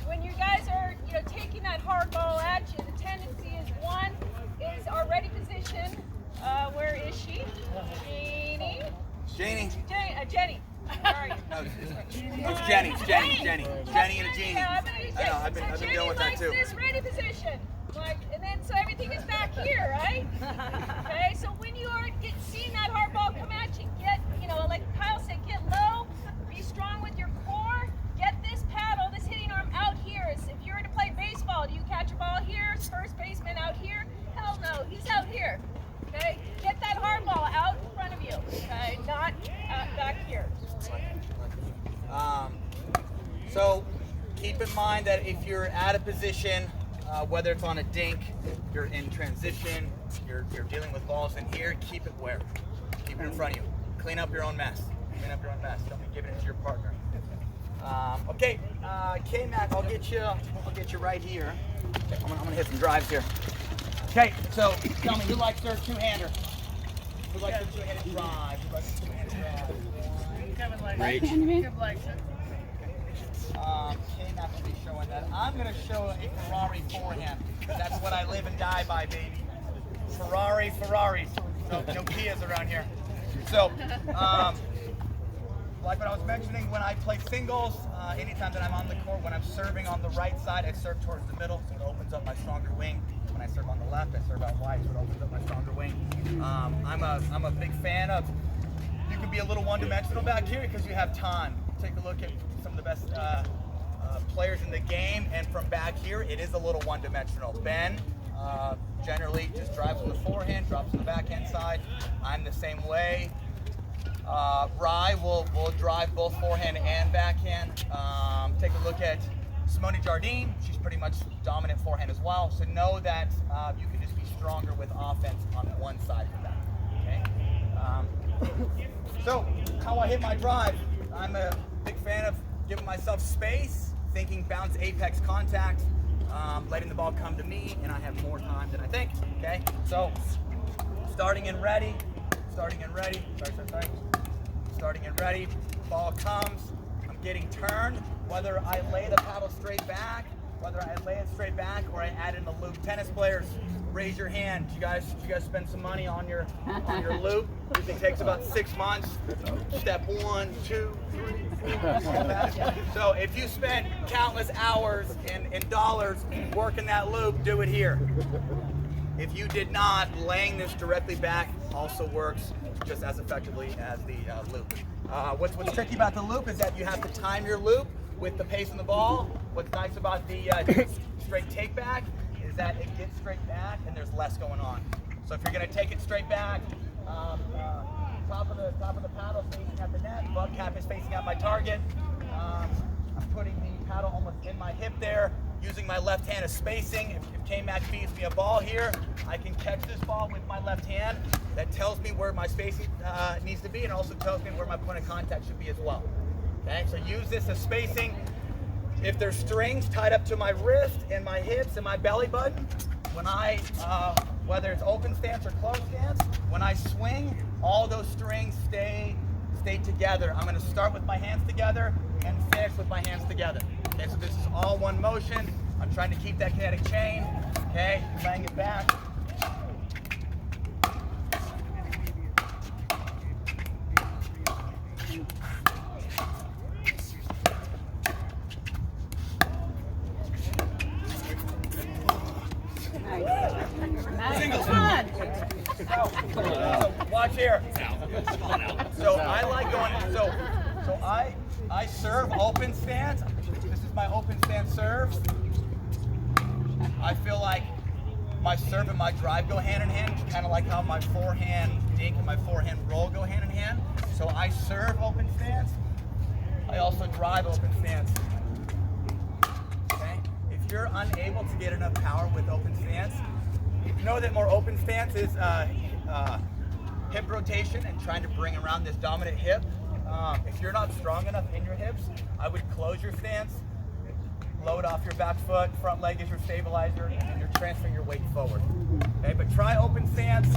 F: When you guys are, taking that hard ball at you, the tendency is one is our ready position. Where is she?
A: Janie.
F: Jenny. How are you?
A: No, it's Jenny. It's Jenny and a Jeannie.
F: Yeah,
A: I know, I've been dealing with that too.
F: Jenny likes this ready position. And then so everything is back here, right? Okay, so when you are seeing that hard ball come at you, get, like Kyle said, get low, be strong with your core, get this paddle, this hitting arm out here. If you were to play baseball, do you catch a ball here? Is first baseman out here? Hell no, he's out here. Okay, get that hard ball out in front of you. Okay, not back here.
A: So keep in mind that if you're at a position, whether it's on a dink, you're in transition, you're dealing with balls in here, keep it where? Keep it in front of you. Clean up your own mess. Don't be giving it to your partner. Okay, K-Mac, I'll get you right here. I'm gonna hit some drives here. Okay, so tell me, who likes their two-hander? Who likes their two-handed drive? Who likes their two-handed drive?
D: Kevin likes
A: Rage.
D: Kevin likes it.
A: K-Mac will be showing that. I'm gonna show a Ferrari forehand. That's what I live and die by, baby. Ferraris. No Kias around here. So, like what I was mentioning, when I play singles, anytime that I'm on the court, when I'm serving on the right side, I serve towards the middle, so it opens up my stronger wing. When I serve on the left, I serve out wide, so it opens up my stronger wing. I'm a big fan of, you can be a little one-dimensional back here because you have time. Take a look at some of the best players in the game, and from back here, it is a little one-dimensional. Ben generally just drives with the forehand, drops to the backhand side. I'm the same way. Rye will drive both forehand and backhand. Take a look at Simone Jardine. She's pretty much dominant forehand as well. So know that you can just be stronger with offense on one side of the back. Okay. So how I hit my drive, I'm a big fan of giving myself space, thinking bounce apex contact, letting the ball come to me, and I have more time than I think. Okay. So starting and ready. Starting and ready, ball comes, I'm getting turned, whether I lay the paddle straight back, or I add in the loop. Tennis players, raise your hand. You guys spend some money on your loop. Usually takes about 6 months. Step 1, 2, 3, 4. So if you spent countless hours and dollars working that loop, do it here. If you did not, laying this directly back also works just as effectively as the loop. What's tricky about the loop is that you have to time your loop with the pace of the ball. What's nice about the straight take back is that it gets straight back and there's less going on. So if you're going to take it straight back, top of the paddle facing at the net. Butt cap is facing at my target. I'm putting the paddle almost in my hip there, using my left hand as spacing. If K-Mac feeds me a ball here, I can catch this ball with my left hand. That tells me where my spacing needs to be, and also tells me where my point of contact should be as well. Okay, so use this as spacing. If there's strings tied up to my wrist and my hips and my belly button, when I, whether it's open stance or closed stance, when I swing, all those strings stay together. I'm gonna start with my hands together and finish with my hands together. Okay, so this is all one motion. I'm trying to keep that kinetic chain. Okay, laying it back. Singles. So watch here. So I like going. So I serve open stance. This is my open stance serve. I feel like my serve and my drive go hand in hand, kind of like how my forehand dink and my forehand roll go hand in hand. So I serve open stance. I also drive open stance. Okay. If you're unable to get enough power with open stance, know that more open stance is hip rotation and trying to bring around this dominant hip. If you're not strong enough in your hips, I would close your stance, load off your back foot, front leg is your stabilizer, and you're transferring your weight forward. Okay, but try open stance,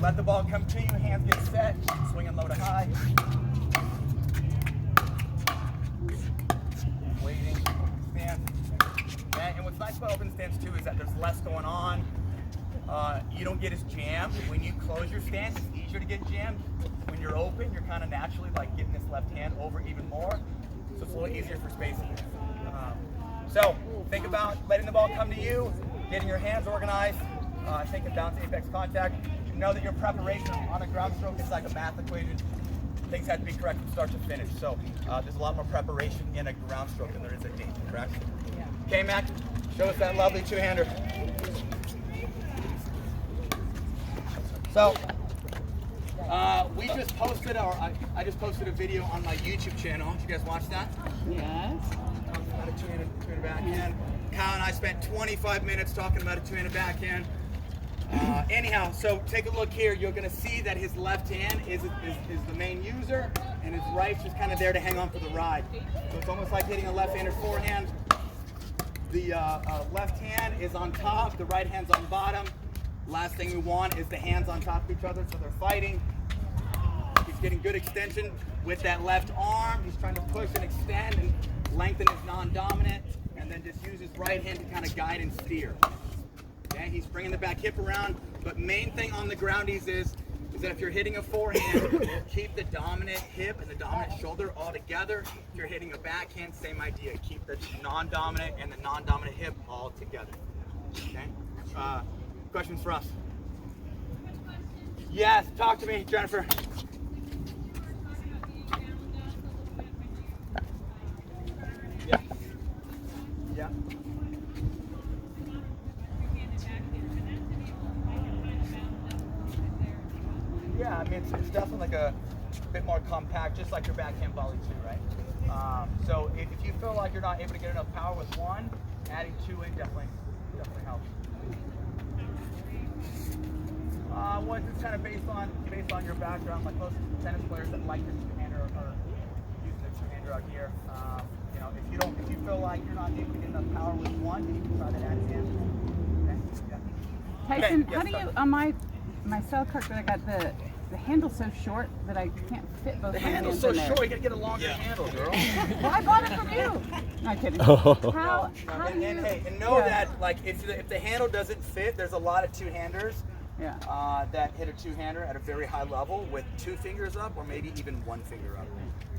A: let the ball come to you, hands get set, swing and low to high. Waiting, stance. Okay, and what's nice about open stance too is that there's less going on. You don't get as jammed. When you close your stance, it's easier to get jammed. When you're open, you're kind of naturally like getting this left hand over even more. So it's a little easier for spacing. So think about letting the ball come to you, getting your hands organized, think of bounce apex contact. Know that your preparation on a ground stroke is like a math equation. Things have to be correct from start to finish. So there's a lot more preparation in a ground stroke than there is a dink, correct? Yeah. Okay, Mac, show us that lovely two-hander. So, we just posted, I just posted a video on my YouTube channel. Did you guys watch that?
J: Yes.
A: Talking about a two-handed backhand. Kyle and I spent 25 minutes talking about a two-handed backhand. Anyhow, so take a look here. You're going to see that his left hand is the main user, and his right's just kind of there to hang on for the ride. So it's almost like hitting a left-handed forehand. The left hand is on top, the right hand's on bottom. Last thing we want is the hands on top of each other, so they're fighting. He's getting good extension with that left arm. He's trying to push and extend and lengthen his non-dominant, and then just use his right hand to kind of guide and steer. Okay, he's bringing the back hip around, but main thing on the groundies is that if you're hitting a forehand, keep the dominant hip and the dominant shoulder all together. If you're hitting a backhand, same idea. Keep the non-dominant and the non-dominant hip all together. Okay. Questions for us? Yes, talk to me, Jennifer. Yeah. Yeah. Yeah, I mean, it's definitely like a bit more compact, just like your backhand volley too, right? So if you feel like you're not able to get enough power with one, adding two in definitely helps. Well, it's kind of based on your background. Like most tennis players that like the two-hander or using the two-hander out here. If you feel like you're not able to get enough power with one, you can try to add it in. Okay. Yeah.
L: Tyson,
A: Okay,
L: how do you on my style cart? But I got the handle so short that I can't fit both.
A: The
L: my
A: handle's
L: hands
A: so
L: in there.
A: short, you gotta get a longer handle, girl.
L: Well, I bought it from you. Not kidding. How do you?
A: And know that like if the handle doesn't fit, there's a lot of two-handers.
L: Yeah.
A: That hit a two-hander at a very high level with 2 fingers up or maybe even 1 finger up.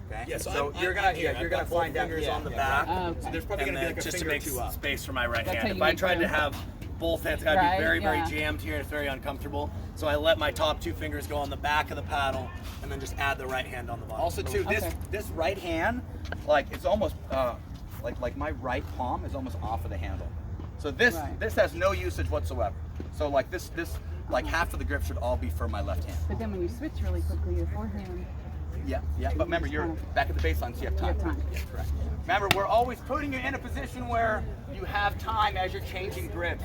A: Okay.
C: Yeah,
A: so
C: I'm
A: you're gonna
C: here.
A: you're gonna
C: I've got
A: find
C: both
A: out
C: fingers on the
A: back.
L: Oh, okay.
A: So there's probably gonna be like a
C: just to
A: finger or
C: make
A: 2 up.
C: space for my right
L: That's
C: hand.
L: how
C: If
L: you
C: I
L: make
C: tried to
L: the-
C: have both hands, gotta
L: Right,
C: be very, very
L: yeah.
C: jammed here. It's very uncomfortable. So I let my top 2 fingers go on the back of the paddle, and then just add the right hand on the bottom.
A: Also, too, this right hand, like it's almost like my right palm is almost off of the handle. So this has no usage whatsoever. So like this like half of the grip should all be for my left hand.
L: But then when you switch really quickly, your forehand.
A: Yeah. But remember, you're back at the baseline, so you have time.
L: You have time.
A: Yeah, correct. Remember, we're always putting you in a position where you have time as you're changing grips.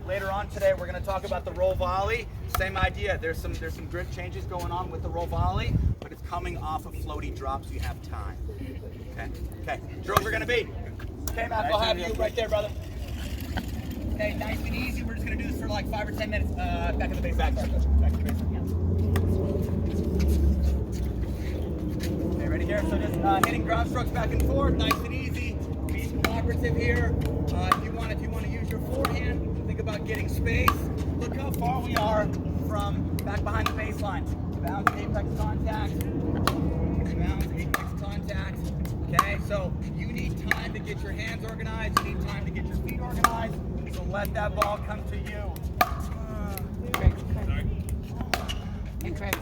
A: Later on today, we're going to talk about the roll volley. Same idea. There's some grip changes going on with the roll volley, but it's coming off of floaty drops, so you have time. Okay. Drills are going to be. Okay, Matt, I'll have you right there, brother. Okay, nice and easy. We're just going to do this for like 5 or 10 minutes. Back at the base. Back to the base. Okay, ready here? So just hitting ground strokes back and forth, nice and easy. Be cooperative here. If you want to use your forehand, think about getting space. Look how far we are from back behind the baseline. Bounce, apex contact. Bounce, apex contact. Okay, so you need time to get your hands organized. You need time to get your feet organized. So let that ball come to you.
L: Craig. And Craig,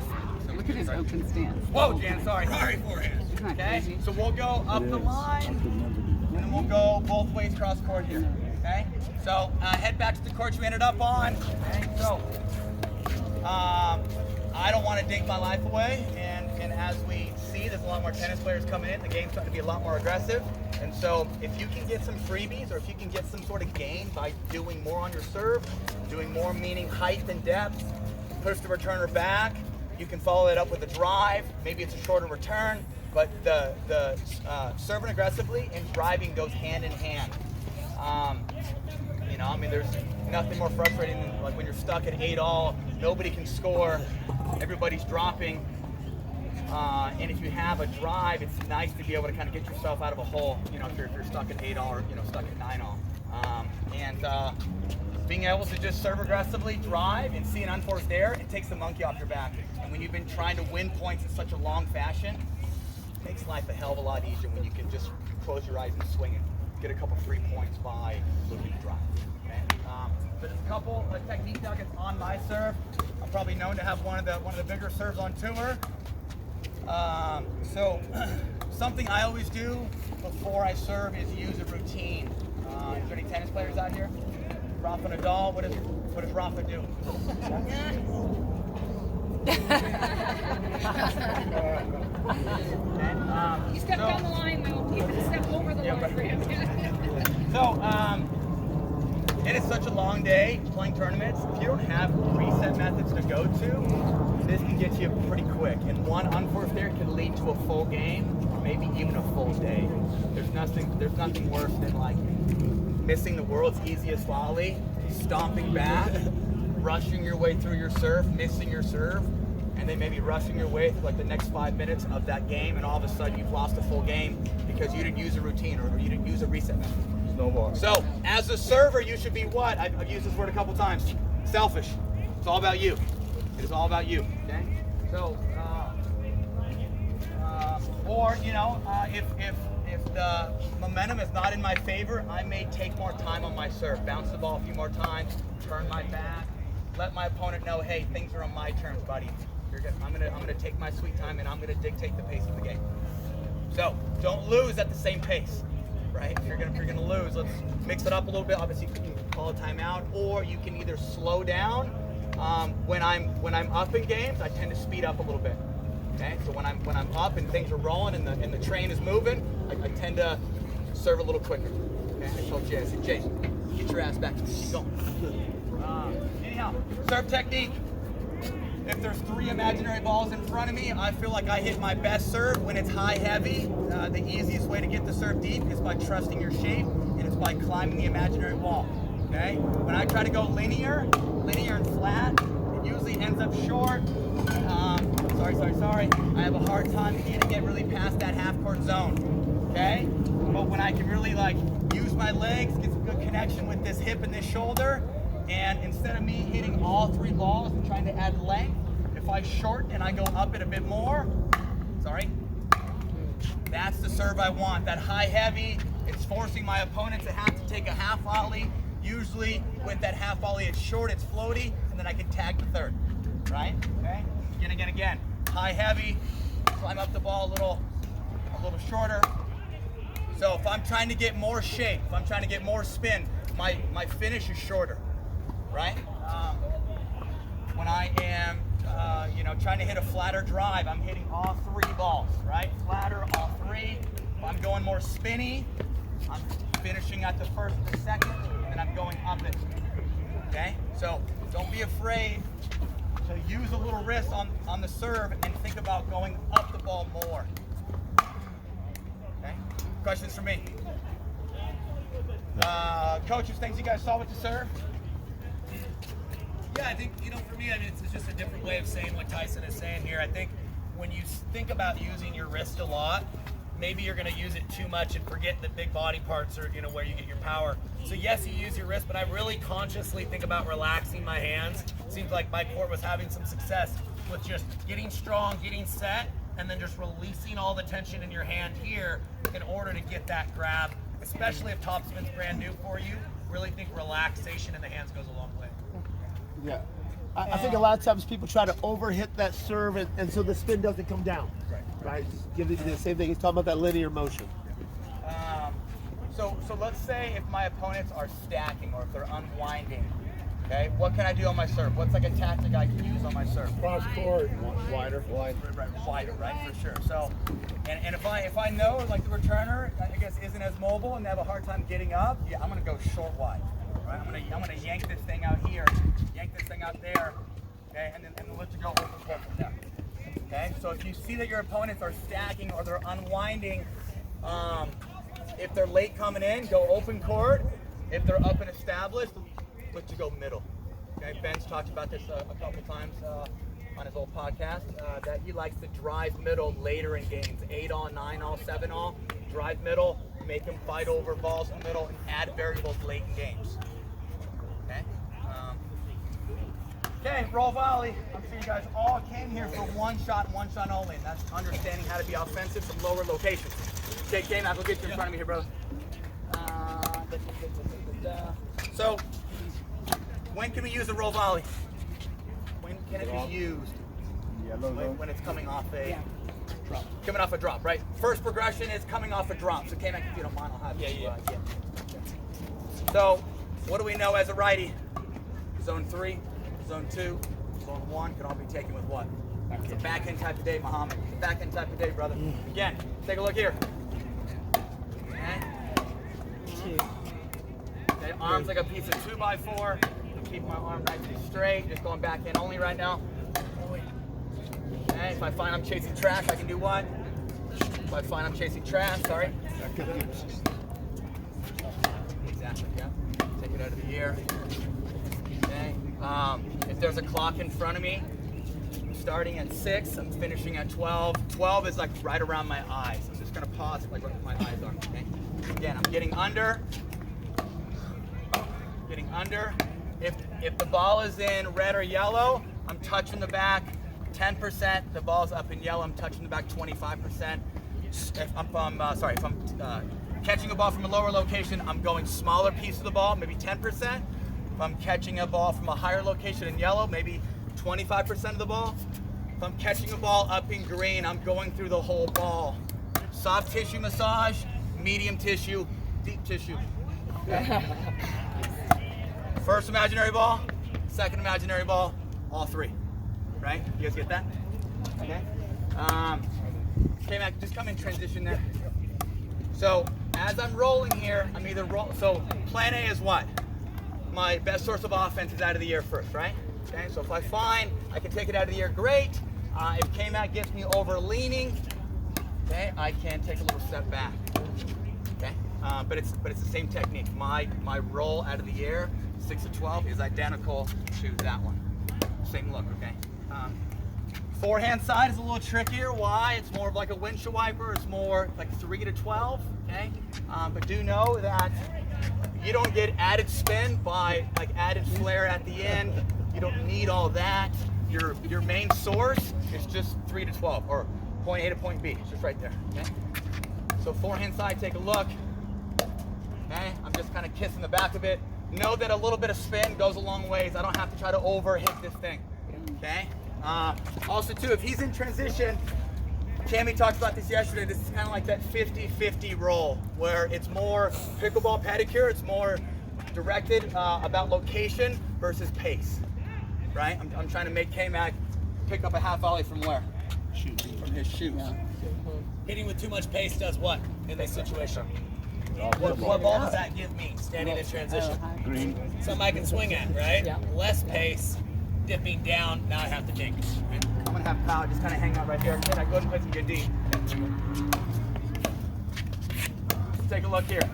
L: look at his open stance.
A: Whoa, Jan, sorry forehand.
L: Isn't that
A: Okay,
L: crazy?
A: so we'll go up the line, and then we'll go both ways cross court here. Okay, so head back to the court you ended up on. Okay, so I don't want to dink my life away, and as we see, there's a lot more tennis players coming in. The game's starting to be a lot more aggressive, and so if you can get some freebies, or if you can get some sort of gain by doing more on your serve, doing more meaning height and depth, push the returner back. You can follow it up with a drive. Maybe it's a shorter return, but the serving aggressively and driving goes hand in hand. There's nothing more frustrating than like when you're stuck at 8-all, nobody can score, everybody's dropping. And if you have a drive, it's nice to be able to kind of get yourself out of a hole. If you're stuck at 8-all or stuck at 9-all. Being able to just serve aggressively, drive, and see an unforced error, it takes the monkey off your back. And when you've been trying to win points in such a long fashion, it makes life a hell of a lot easier when you can just close your eyes and swing it. Get a couple 3 points by looking to drive. Okay? So there's a couple of technique nuggets on my serve. I'm probably known to have one of the bigger serves on tour. So something I always do before I serve is use a routine. Is there any tennis players out here? Rafa Nadal, what does Rafa do?
E: You step down the line though. You can step over the line for him.
A: It is such a long day playing tournaments. If you don't have reset methods to go to, this can get you pretty quick. And one unforced error can lead to a full game, or maybe even a full day. There's nothing worse than like missing the world's easiest volley, stomping back, rushing your way through your serve, missing your serve, and then maybe rushing your way through like the next 5 minutes of that game, and all of a sudden you've lost a full game because you didn't use a routine or you didn't use a reset method.
K: Snowball.
A: So, as a server, you should be what? I've used this word a couple times. Selfish. It's all about you. It is all about you. Okay? So, if the momentum is not in my favor, I may take more time on my serve. Bounce the ball a few more times, turn my back, let my opponent know, hey, things are on my terms, buddy. I'm gonna take my sweet time and I'm gonna dictate the pace of the game. So don't lose at the same pace, right? If you're gonna lose, let's mix it up a little bit. Obviously, you can call a timeout, or you can either slow down. When I'm up in games, I tend to speed up a little bit. Okay, so when I'm up and things are rolling and the train is moving, I tend to serve a little quicker. Okay, I told Jay, I said, Jay, get your ass back. Keep going. Anyhow, serve technique. If there's 3 imaginary balls in front of me, I feel like I hit my best serve when it's high heavy. The easiest way to get the serve deep is by trusting your shape, and it's by climbing the imaginary wall. Okay? When I try to go linear and flat, it usually ends up short. Sorry. I have a hard time getting it really past that half-court zone. Okay? But when I can really use my legs, get some good connection with this hip and this shoulder, and instead of me hitting all 3 balls and trying to add length, if I shorten and I go up it a bit more, that's the serve I want. That high heavy, it's forcing my opponent to have to take a half volley. Usually with that half volley, it's short, it's floaty, and then I can tag the third, right? Okay? Again. High heavy, climb up the ball a little shorter. So if I'm trying to get more shape, if I'm trying to get more spin, my finish is shorter, right? trying to hit a flatter drive, I'm hitting all 3 balls, right? Flatter, all 3. If I'm going more spinny, I'm finishing at the first or the second, and I'm going up it. Okay? So don't be afraid to use a little wrist on the serve and think about going up the ball more. Okay? Questions for me? Coaches, things you guys saw with the serve?
H: Yeah, I think, for me, it's just a different way of saying what Tyson is saying here. I think when you think about using your wrist a lot, maybe you're going to use it too much and forget that big body parts are, where you get your power. So yes, you use your wrist, but I really consciously think about relaxing my hands. Seems like my court was having some success with just getting strong, getting set, and then just releasing all the tension in your hand here in order to get that grab, especially if topspin's brand new for you. Really think relaxation in the hands goes a long way.
D: Yeah. I think a lot of times people try to overhit that serve and so the spin doesn't come down. Right? Just give it the same thing. He's talking about that linear motion.
A: So let's say if my opponents are stacking or if they're unwinding, okay, what can I do on my serve? What's like a tactic I can use on my serve?
I: Cross court.
K: Wider.
A: Wider, right, for sure. So, and if I know like the returner, I guess, isn't as mobile and they have a hard time getting up, yeah, I'm gonna go short wide. Right? I'm gonna yank this thing out here, yank this thing out there, okay, and then let you go open court from there. Okay, so if you see that your opponents are stacking or they're unwinding, if they're late coming in, go open court. If they're up and established, let you go middle. Okay, Ben's talked about this a couple times on his old podcast, that he likes to drive middle later in games, 8-all, 9-all, 7-all, drive middle, make them fight over balls in the middle, and add variables late in games. Okay. Okay, roll volley. I'm sure you guys all came here for one shot only, and that's understanding how to be offensive from lower locations. Okay, K-Mac, we'll get you in front of me here, brother. So, when can we use a roll volley? When can it be used? When it's coming off a drop. Coming off a drop, right? First progression is coming off a drop. So, K-Mac, if you don't mind, I'll have you. So, what do we know as a righty? Zone 3, Zone 2, Zone 1 can all be taken with what? It's a backhand type of day, Muhammad. It's a backhand type of day, brother. Again, take a look here. Okay, arms like a piece of 2x4. Keep my arm nice and straight. Just going back in only right now. Okay, if I find I'm chasing trash, I can do what? If I find I'm chasing trash, sorry. Exactly, yeah. Take it out of the air. Okay. If there's a clock in front of me, I'm starting at 6, I'm finishing at 12. 12 is like right around my eyes. I'm just gonna pause it like where my eyes are, okay? Again, I'm getting under. Getting under. If the ball is in red or yellow, I'm touching the back 10%. The ball's up in yellow, I'm touching the back 25%. If I'm catching a ball from a lower location, I'm going smaller piece of the ball, maybe 10%. If I'm catching a ball from a higher location in yellow, maybe 25% of the ball. If I'm catching a ball up in green, I'm going through the whole ball. Soft tissue massage, medium tissue, deep tissue. Okay. First imaginary ball, second imaginary ball, all 3. Right? You guys get that? Okay. Okay, Mac, just come in transition there. So as I'm rolling here, I'm either so plan A is what? My best source of offense is out of the air first, right? Okay, so if I find I can take it out of the air, great. If K-Mac gets me over leaning, okay, I can take a little step back. Okay, but it's the same technique. My roll out of the air, 6 to 12, is identical to that one. Same look, okay? Forehand side is a little trickier. Why? It's more of like a windshield wiper. It's more like 3 to 12, okay? But do know that you don't get added spin by like added flare at the end. You don't need all that. Your main source is just 3 to 12, or point A to point B. It's just right there, okay? So forehand side, take a look. Okay, I'm just kind of kissing the back of it. Know that a little bit of spin goes a long ways. I don't have to try to overhit this thing, okay? Also too, if he's in transition, Cammy talked about this yesterday, this is kind of like that 50-50 roll, where it's more pickleball pedicure, it's more directed about location versus pace, right? I'm trying to make K-Mac pick up a half volley from where? From his shoes.
H: Hitting with too much pace does what in this situation? What ball does that give me standing in transition?
K: Green.
H: Something I can swing at, right?
J: Yeah.
H: Less pace, dipping down, now I have to dink.
A: I'm gonna have Kyle just kind of hang out right here. Then I go to play some good D. Let's take a look here.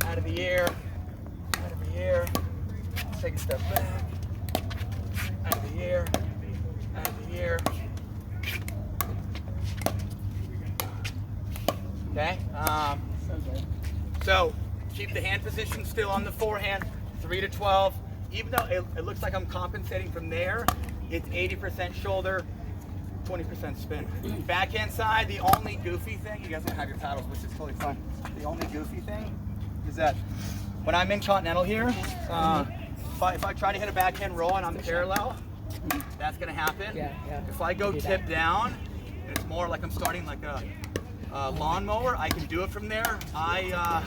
A: Out of the air, out of the air. Let's take a step back. Out of the air, out of the air. Okay. So keep the hand position still on the forehand, 3 to 12. Even though it looks like I'm compensating from there, it's 80% shoulder, 20% spin. Backhand side, the only goofy thing, you guys don't have your paddles, which is totally fine. The only goofy thing is that when I'm in continental here, if I try to hit a backhand roll and I'm parallel, that's gonna happen. If I go tip down, it's more like I'm starting like a lawnmower. I can do it from there. I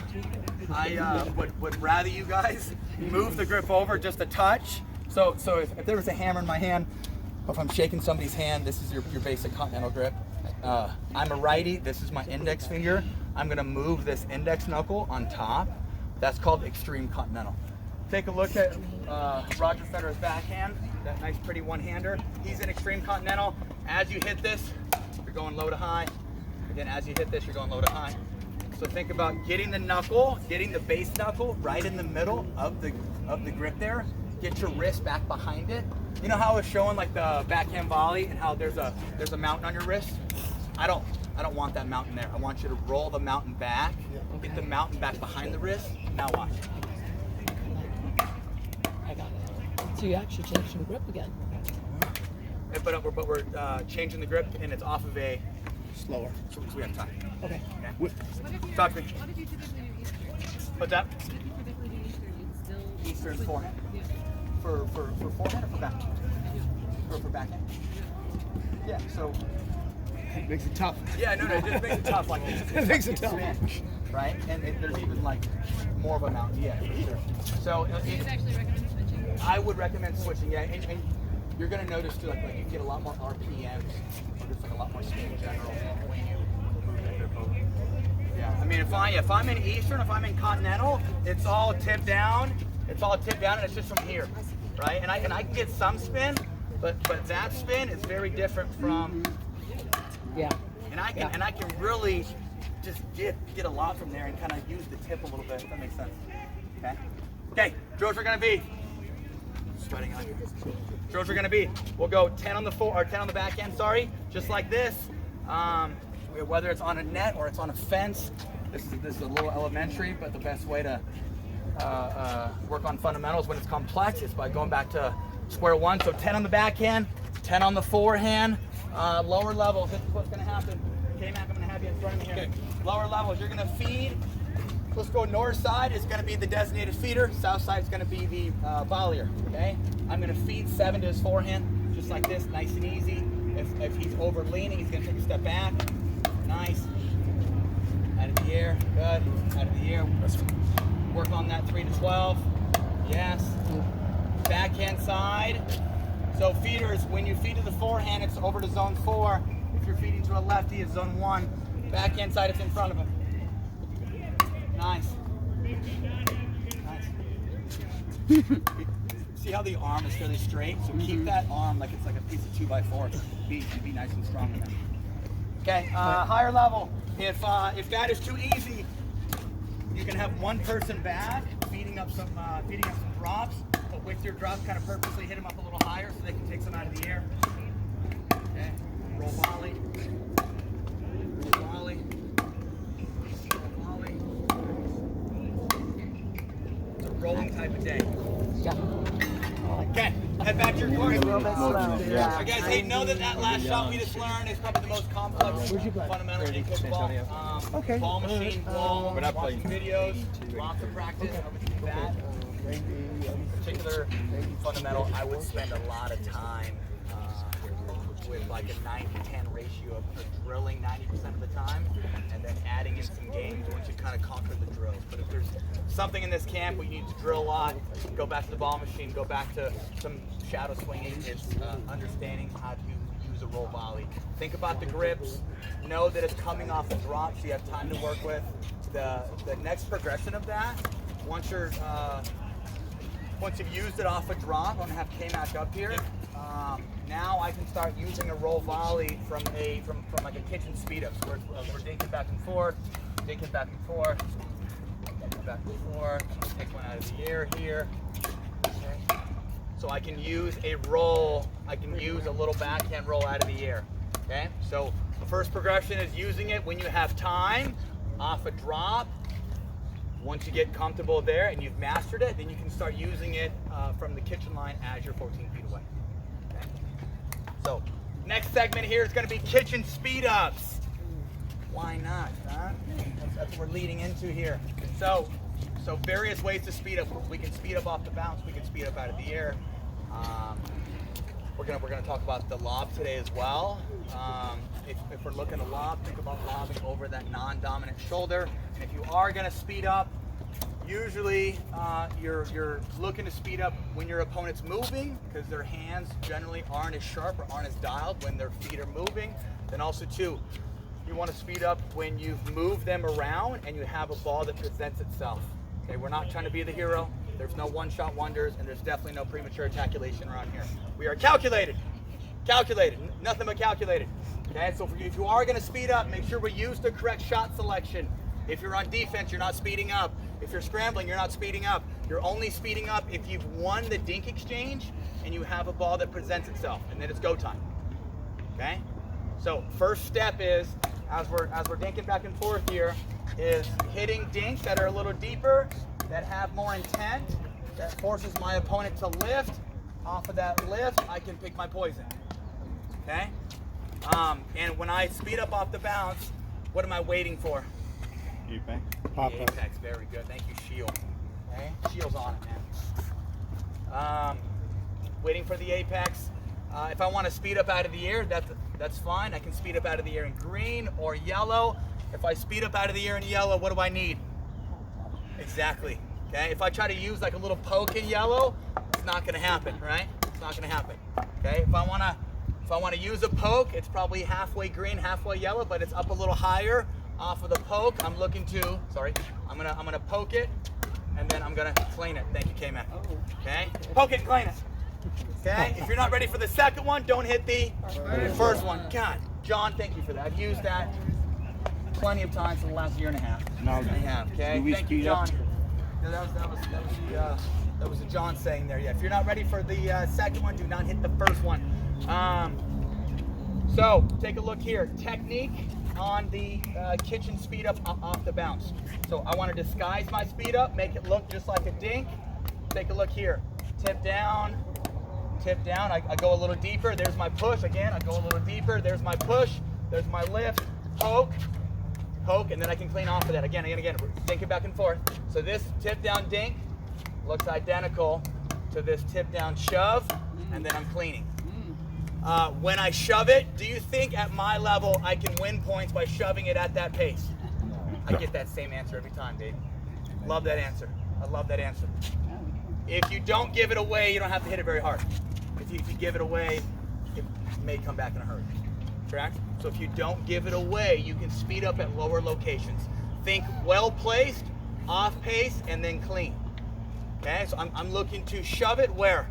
A: would rather you guys move the grip over just a touch. So if there was a hammer in my hand, or if I'm shaking somebody's hand, this is your basic continental grip. I'm a righty. This is my index finger. I'm gonna move this index knuckle on top. That's called extreme continental. Take a look at Roger Federer's backhand. That nice, pretty one-hander. He's in extreme continental. As you hit this, you're going low to high. Again, as you hit this, you're going low to high. So think about getting the knuckle, getting the base knuckle right in the middle of the grip there. Get your wrist back behind it. You know how I was showing like the backhand volley and how there's a mountain on your wrist? I don't want that mountain there. I want you to roll the mountain back, get the mountain back behind the wrist. Now watch.
J: I got it. So you actually changed your grip again.
A: But we're changing the grip and it's off of a slower, so we have time.
J: Okay.
A: Talk to me.
E: What did you typically do Eastern?
A: What's that?
E: What did you typically do Eastern? You'd still
A: Eastern forehand.
E: Yeah.
A: For forehand or for backhand? For backhand? Yeah, so.
D: It makes it tough.
A: Yeah, no, it just makes it tough. Like,
D: It makes it tough.
A: Right? And there's even like more of a mountain. Yeah, for sure. So
E: You'd actually recommend switching?
A: I would recommend switching, yeah. And you're gonna notice too, like you get a lot more RPMs, or just like a lot more speed in general when you move that grip over. Yeah, I mean, if I'm in Eastern, if I'm in Continental, it's all tip down. It's all tip down, and it's just from here, right? And I can get some spin, but that spin is very different from.
J: Yeah.
A: And I can really just get a lot from there and kind of use the tip a little bit. If that makes sense. Okay. Okay. Drills are gonna be. Starting out here. Drills are gonna be. We'll go 10 on the or 10 on the back end. Sorry, just like this. Whether it's on a net or it's on a fence. This is a little elementary, but the best way to work on fundamentals when it's complex is by going back to square one. So 10 on the backhand, 10 on the forehand. Lower levels, this is what's going to happen. K-Mac, I'm going to have you in front of me here. Lower levels, you're going to feed. Let's go north side is going to be the designated feeder. South side is going to be the volleyer, okay? I'm going to feed 7 to his forehand, just like this, nice and easy. If he's over leaning, he's going to take a step back. Nice. Out of the air, good. Out of the air. Let's work on that 3 to 12. Yes. Backhand side. So feeders, when you feed to the forehand, it's over to zone 4. If you're feeding to a lefty, it's zone 1. Backhand side, it's in front of him. Nice. Nice. See how the arm is fairly straight? So keep that arm like it's like a piece of 2x4. Be nice and strong in there. Okay, higher level. If that is too easy, you can have one person back feeding up some drops. But with your drops, kind of purposely hit them up a little higher so they can take some out of the air. Okay, roll volley. Roll volley. Roll volley. It's a rolling type of day. Okay, head back to your course. Guys, hey, know that last shot we just learned is probably the most complex fundamental in pickleball. Ball machine, ball, watching videos, lots of practice. I would do that. Particular fundamental, I would spend a lot of time with like a 90-10 ratio of drilling 90% of the time, and then adding in some games once you kind of conquer the drills. But if there's something in this camp where you need to drill a lot, go back to the ball machine, go back to some shadow swinging, it's understanding how to use a roll volley. Think about the grips, know that it's coming off a drop so you have time to work with. The next progression of that, once you've used it off a drop, I'm gonna have K-Mac up here. Now I can start using a roll volley from like a kitchen speed up. So we're dinking back and forth, dinking back and forth, dinking back and forth. Take one out of the air here. Okay. So I can use a roll. I can use a little backhand roll out of the air. Okay. So the first progression is using it when you have time, off a drop. Once you get comfortable there and you've mastered it, then you can start using it from the kitchen line as you're 14 feet away. Okay. So next segment here is going to be kitchen speed ups. Why not? Huh? That's what we're leading into here. So various ways to speed up. We can speed up off the bounce. We can speed up out of the air. We're gonna talk about the lob today as well. If we're looking to lob, think about lobbing over that non-dominant shoulder. And if you are gonna speed up, usually you're looking to speed up when your opponent's moving, because their hands generally aren't as sharp or aren't as dialed when their feet are moving. Then also too, you want to speed up when you've moved them around and you have a ball that presents itself. Okay, we're not trying to be the hero. There's no one-shot wonders, and there's definitely no premature ejaculation around here. We are calculated, nothing but calculated. Okay, so if you are going to speed up, make sure we use the correct shot selection. If you're on defense, you're not speeding up. If you're scrambling, you're not speeding up. You're only speeding up if you've won the dink exchange and you have a ball that presents itself, and then it's go time. Okay, so first step is, as we're dinking back and forth here, is hitting dinks that are a little deeper, that have more intent, that forces my opponent to lift. Off of that lift, I can pick my poison. Okay? And when I speed up off the bounce, what am I waiting for?
K: Apex.
I: Pop up.
A: Apex, very good. Thank you, Shield. Okay? Shield's on it, man. Waiting for the apex. If I want to speed up out of the air, that's fine. I can speed up out of the air in green or yellow. If I speed up out of the air in yellow, what do I need? Exactly. Okay? If I try to use like a little poke in yellow, it's not going to happen, right? It's not going to happen. Okay? If I want to use a poke, it's probably halfway green, halfway yellow, but it's up a little higher off of the poke. I'm looking to, I'm gonna poke it, and then I'm gonna clean it. Thank you, K-Mac. Okay? Poke it and clean it. Okay? If you're not ready for the second one, don't hit the first one. God, John, thank you for that. I've used that plenty of times in the last year and a half.
K: Now,
A: I have, okay?
K: do we
A: Thank you,
K: speed up?
A: John. That was a John saying there. Yeah, if you're not ready for the second one, do not hit the first one. So take a look here. Technique on the kitchen speed up off the bounce. So I want to disguise my speed up, make it look just like a dink. Take a look here. Tip down, I go a little deeper. There's my push. Again, I go a little deeper. There's my push. There's my lift. Poke, and then I can clean off of that. Again. We're dinking back and forth. So this tip down dink looks identical to this tip down shove, and then I'm cleaning. When I shove it, do you think at my level I can win points by shoving it at that pace? I get that same answer every time, baby. Love that answer. I love that answer. If you don't give it away, you don't have to hit it very hard. If you give it away, it may come back in a hurry. Correct? So if you don't give it away, you can speed up at lower locations. Think well placed, off pace, and then clean. Okay, so I'm looking to shove it where?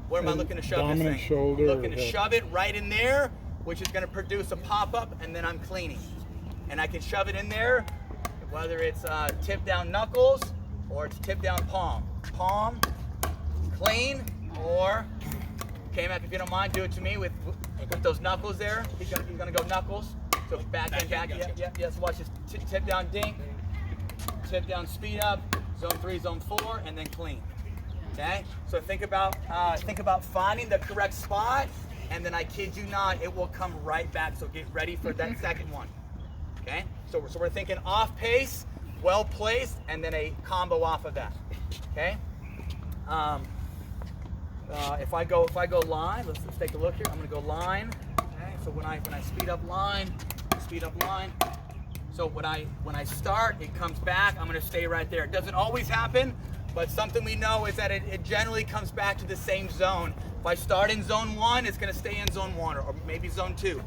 A: Where am I looking to shove this
I: Dominant
A: thing?
I: shoulder.
A: I'm looking to shove it right in there, which is going to produce a pop-up, and then I'm cleaning. And I can shove it in there, whether it's tip down knuckles or it's tip down palm. Palm, clean, or, K-Mac, if you don't mind, do it to me with those knuckles there. He's gonna go knuckles. So back in. Yes, watch this. Tip down dink, tip down speed up, zone 3, zone 4, and then clean. Okay? So think about finding the correct spot, and then I kid you not, it will come right back. So get ready for that second one. Okay? So we're thinking off pace, well placed, and then a combo off of that. Okay? If I go line, let's take a look here. I'm gonna go line. Okay? So when I speed up line, So when I start, it comes back. I'm gonna stay right there. It doesn't always happen, but something we know is that it generally comes back to the same zone. If I start in zone 1, it's gonna stay in zone 1 or maybe zone 2.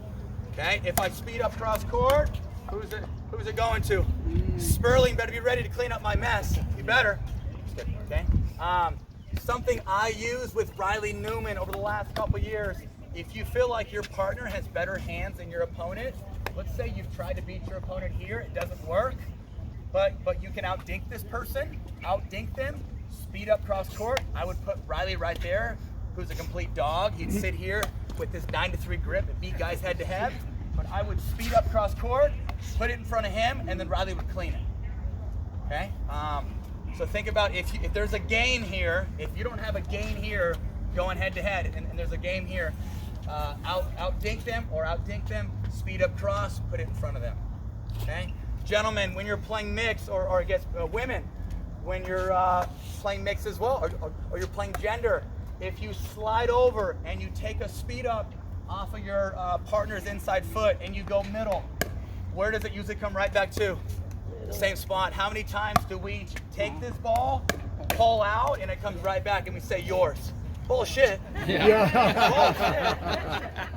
A: Okay, if I speed up cross court, who's it going to? Sperling better be ready to clean up my mess. You better. Okay. Something I use with Riley Newman over the last couple years, if you feel like your partner has better hands than your opponent, let's say you've tried to beat your opponent here, it doesn't work, but you can out-dink this person, out-dink them, speed up cross court. I would put Riley right there, who's a complete dog. He'd sit here with this 9-3 grip and beat guys head to head, but I would speed up cross court, put it in front of him, and then Riley would clean it. Okay? So think about if there's a gain here, if you don't have a gain here going head to head, and there's a game here, out-dink them or out-dink them, speed up cross, put it in front of them. Okay? Gentlemen, when you're playing mix, or I guess women, when you're playing mix as well, or you're playing gender, if you slide over and you take a speed up off of your partner's inside foot and you go middle, where does it usually come right back to? Same spot. How many times do we take this ball, pull out, and it comes right back and we say yours? Bullshit. Yeah.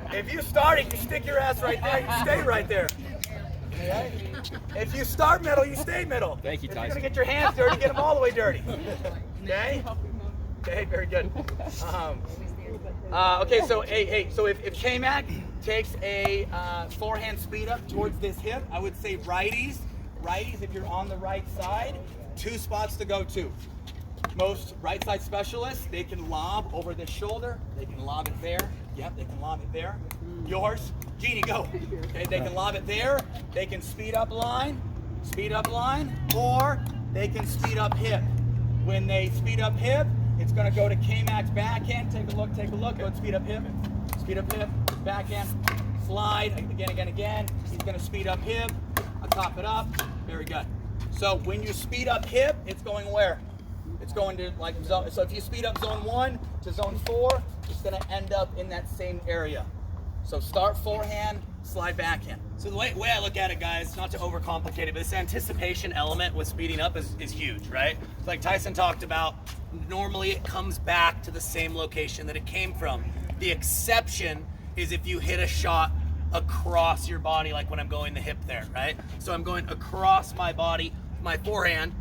A: Bullshit. If you start it, you stick your ass right there, you stay right there. Okay? If you start middle, you stay middle.
G: Thank you, Tyson.
A: If you're gonna get your hands dirty, get them all the way dirty. Okay? Okay, very good. Okay, so so if K-Mac takes a forehand speed up towards this hip, I would say righties, if you're on the right side, 2 spots to go to. Most right side specialists, they can lob over this shoulder, they can lob it there. Yep, they can lob it there. Yours, Jeannie, go. Okay, they can lob it there, they can speed up line, or they can speed up hip. When they speed up hip, it's gonna go to K-Mac's backhand. Take a look, go and speed up hip, backhand, slide, again. He's gonna speed up hip, I'll top it up, very good. So when you speed up hip, it's going where? It's going to like zone, so if you speed up zone 1 to zone 4, it's gonna end up in that same area. So start forehand, slide backhand.
H: So the way I look at it, guys, not to overcomplicate it, but this anticipation element with speeding up is huge, right? Like Tyson talked about, normally it comes back to the same location that it came from. The exception is if you hit a shot across your body, like when I'm going the hip there, right? So I'm going across my body, my forehand.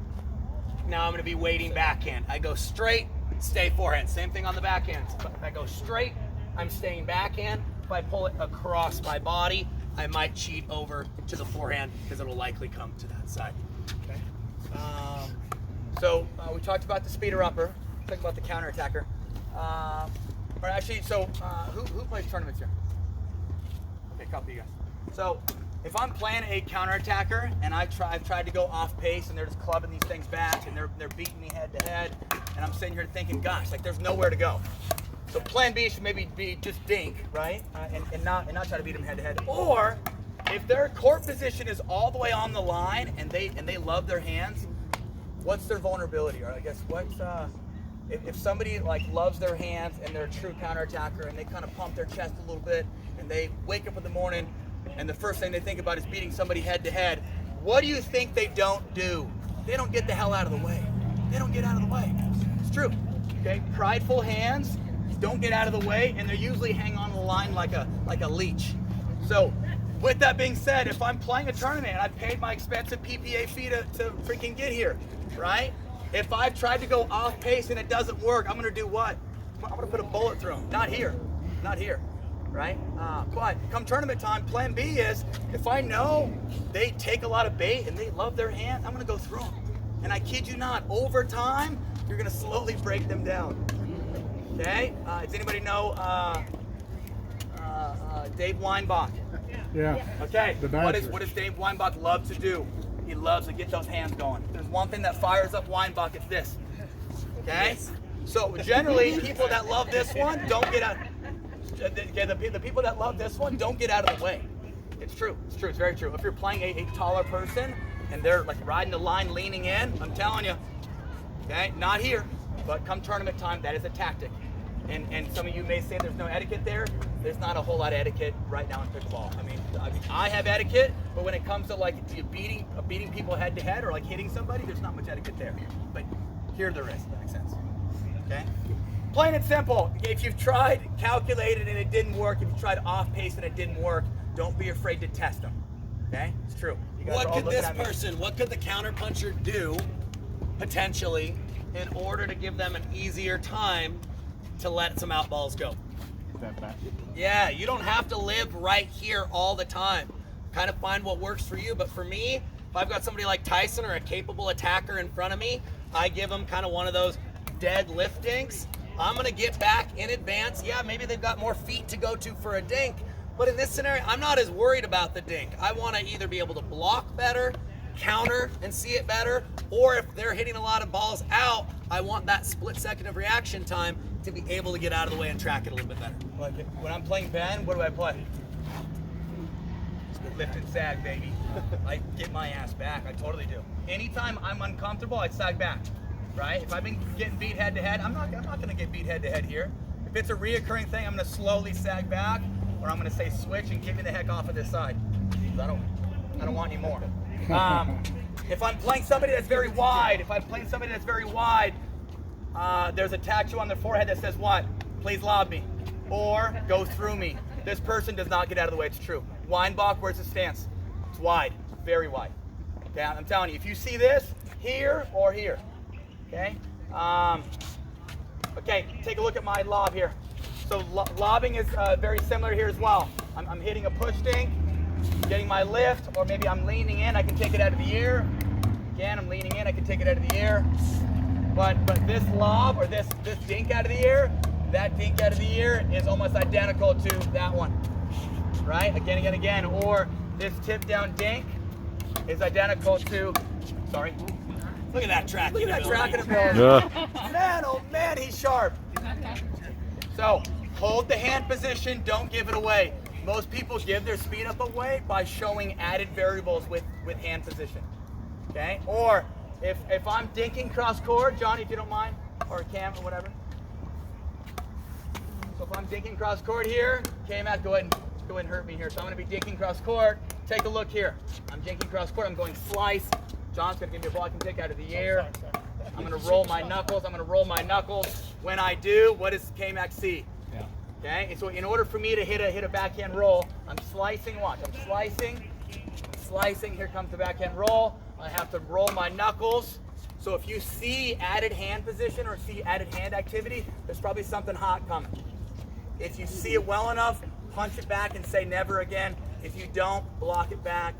H: Now I'm gonna be waiting backhand. I go straight, stay forehand. Same thing on the backhand. If I go straight, I'm staying backhand. If I pull it across my body, I might cheat over to the forehand because it'll likely come to that side. Okay.
A: So we talked about the speeder upper. Talked about the counter attacker. Or actually, so who plays tournaments here? Okay, copy you guys. So if I'm playing a counter attacker and I've tried to go off pace and they're just clubbing these things back and they're beating me head to head, and I'm sitting here thinking, gosh, like there's nowhere to go. So plan B should maybe be just dink, right? And not try to beat them head to head. Or if their court position is all the way on the line and they love their hands, what's their vulnerability? Or I guess what's if somebody like loves their hands and they're a true counter attacker and they kind of pump their chest a little bit and they wake up in the morning and the first thing they think about is beating somebody head to head, what do you think they don't do? They don't get the hell out of the way. They don't get out of the way. It's true. Okay, prideful hands don't get out of the way, and they usually hang on the line like a leech. So, with that being said, if I'm playing a tournament and I paid my expensive PPA fee to freaking get here, right? If I've tried to go off pace and it doesn't work, I'm gonna do what? I'm gonna put a bullet through them. Not here, right? But come tournament time, plan B is if I know they take a lot of bait and they love their hand, I'm gonna go through them. And I kid you not, over time, you're gonna slowly break them down. Okay, does anybody know Dave Weinbach?
I: Yeah.
A: Okay, what does Dave Weinbach love to do? He loves to get those hands going. There's one thing that fires up Weinbach, it's this. Okay? So generally, people that love this one don't get out. The people that love this one don't get out of the way. It's true, it's very true. If you're playing a taller person and they're like riding the line, leaning in, I'm telling you, okay, not here. But come tournament time, that is a tactic. And some of you may say there's no etiquette there. There's not a whole lot of etiquette right now in pickleball. I mean, I have etiquette, but when it comes to like beating people head to head or like hitting somebody, there's not much etiquette there. But here there is. That makes sense. Okay. Plain and simple. If you've tried calculated and it didn't work, if you tried off pace and it didn't work, don't be afraid to test them. Okay, it's true. You guys are
C: What
A: all
C: could
A: looking
C: this
A: at me.
C: person, what could the counterpuncher do, potentially, in order to give them an easier time to let some out balls go?
K: Step back.
C: Yeah, you don't have to live right here all the time. Kind of find what works for you. But for me, if I've got somebody like Tyson or a capable attacker in front of me, I give them kind of one of those dead lift dinks. I'm going to get back in advance. Yeah, maybe they've got more feet to go to for a dink. But in this scenario, I'm not as worried about the dink. I want to either be able to block better, counter and see it better, or if they're hitting a lot of balls out, I want that split second of reaction time to be able to get out of the way and track it a little bit better.
A: Like when I'm playing Ben, what do I play? Lift and sag, baby. I get my ass back. I totally do. Anytime I'm uncomfortable, I sag back. Right? If I've been getting beat head to head, I'm not going to get beat head to head here. If it's a reoccurring thing, I'm going to slowly sag back, or I'm going to say switch and get me the heck off of this side. I don't want any more. If I'm playing somebody that's very wide, there's a tattoo on their forehead that says what? Please lob me, or go through me. This person does not get out of the way. It's true. Weinbach, where's the stance? It's wide, very wide. Okay, I'm telling you, if you see this here or here, okay. Okay, take a look at my lob here. So lobbing is very similar here as well. I'm hitting a push dink, getting my lift, or maybe I'm leaning in. I can take it out of the air. Again, I'm leaning in. I can take it out of the air. But this lob or this dink out of the air, that dink out of the air is almost identical to that one, right? Again. Or this tip down dink is identical to. Sorry.
C: Look at that track.
A: Look at that tracking ability. Man, oh man, he's sharp. So hold the hand position. Don't give it away. Most people give their speed up away by showing added variables with hand position. Okay? Or if I'm dinking cross court, Johnny, if you don't mind, or Cam or whatever. So if I'm dinking cross court here, K-Mac, go ahead and hurt me here. So I'm going to be dinking cross court. Take a look here. I'm dinking cross court. I'm going slice. John's going to give me a ball I can take out of the air. I'm going to roll my knuckles. When I do, what does K-Mac see? Yeah. Okay, and so in order for me to hit a backhand roll, I'm slicing, watch. I'm slicing. Here comes the backhand roll. I have to roll my knuckles. So if you see added hand position or see added hand activity, there's probably something hot coming. If you see it well enough, punch it back and say never again. If you don't, block it back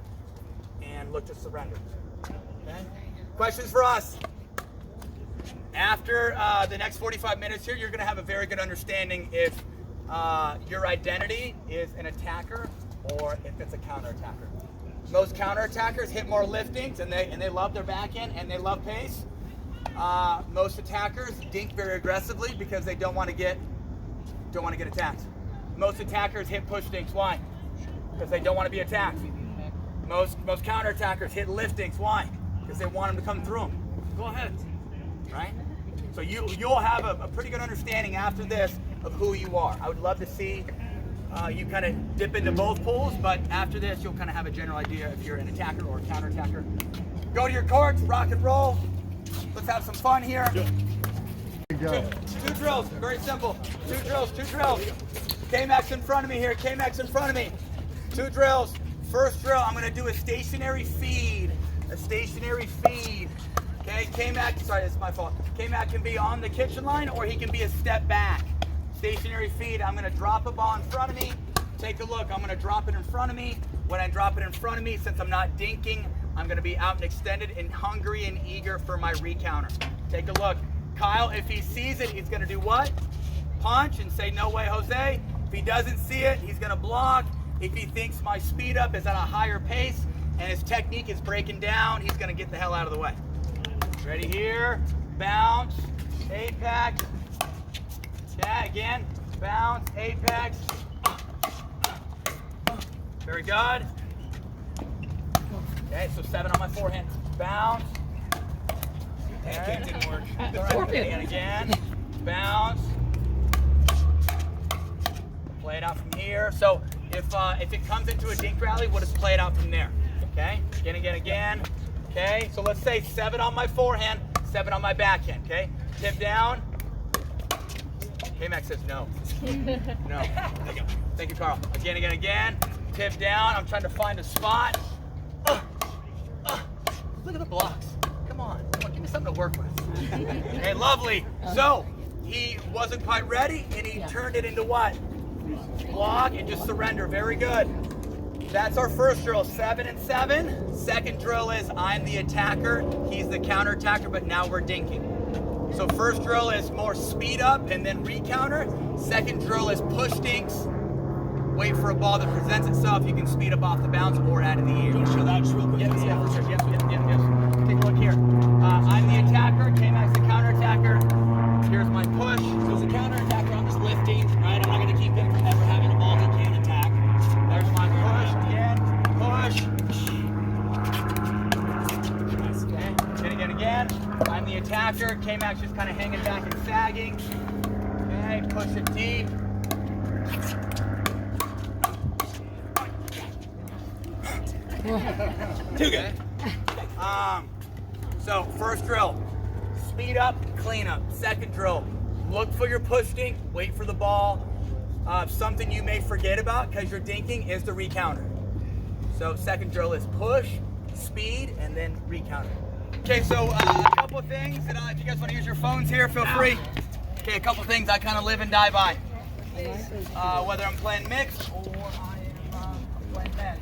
A: and look to surrender. Okay? Questions for us? After the next 45 minutes here, you're going to have a very good understanding if your identity is an attacker or if it's a counter-attacker. Most counter-attackers hit more liftings and they love their backhand and they love pace. Most attackers dink very aggressively because they don't want to get attacked. Most attackers hit push dinks. Why? Because they don't want to be attacked. Most counter-attackers hit liftings. Why? Because they want them to come through them. Go ahead. Right? So you'll have a pretty good understanding after this of who you are. I would love to see you kind of dip into both pools, but after this you'll kind of have a general idea if you're an attacker or a counter-attacker. Go to your courts, rock and roll. Let's have some fun here. Two drills, very simple. Two drills. K-Mac's in front of me here, Two drills. First drill, I'm going to do a stationary feed. Okay, K-Mac, sorry, it's my fault. K-Mac can be on the kitchen line or he can be a step back. Stationary feed, I'm going to drop a ball in front of me. Take a look, I'm going to drop it in front of me. When I drop it in front of me, since I'm not dinking, I'm going to be out and extended and hungry and eager for my recounter. Take a look. Kyle, if he sees it, he's going to do what? Punch and say, no way, Jose. If he doesn't see it, he's going to block. If he thinks my speed up is at a higher pace and his technique is breaking down, he's going to get the hell out of the way. Ready here, bounce, apex. Yeah, again, bounce, apex. Very good. Okay, so 7 on my forehand. Bounce.
C: That kick didn't work.
A: Again. Bounce. play it out from here. So if it comes into a dink rally, we'll just play it out from there. Okay? Again. Okay? So let's say 7 on my forehand, 7 on my backhand. Okay? Tip down. K-Max says no. No. Thank you, Carl. Again. Tip down. I'm trying to find a spot. Look at the blocks. Come on, give me something to work with. Okay, lovely. So he wasn't quite ready, and he turned it into what? Block and just surrender. Very good. That's our first drill, 7 and 7. Second drill is I'm the attacker, he's the counter attacker, but now we're dinking. So first drill is more speed up and then recounter. Second drill is push dinks. Wait for a ball that presents itself. You can speed up off the bounce or out of the air.
H: You want to show that just real quick?
A: Yes, for sure. Yes. Take a look here. I'm the attacker. K-Max the counter attacker. Here's my push.
H: So as a counter attacker, I'm just lifting, right? I'm not going to keep him from ever having a ball he can't attack.
A: There's my push. Again. Push. Again. I'm the attacker. K-Max just kind of hanging back and sagging. Okay, push it deep. Too good. So first drill, speed up, clean up. Second drill, look for your push dink, wait for the ball. Something you may forget about because you're dinking is the recounter. So second drill is push, speed, and then recounter. Okay, so a couple of things, and if you guys want to use your phones here, feel free. Okay, a couple of things I kind of live and die by. Whether I'm playing mixed or I am playing men.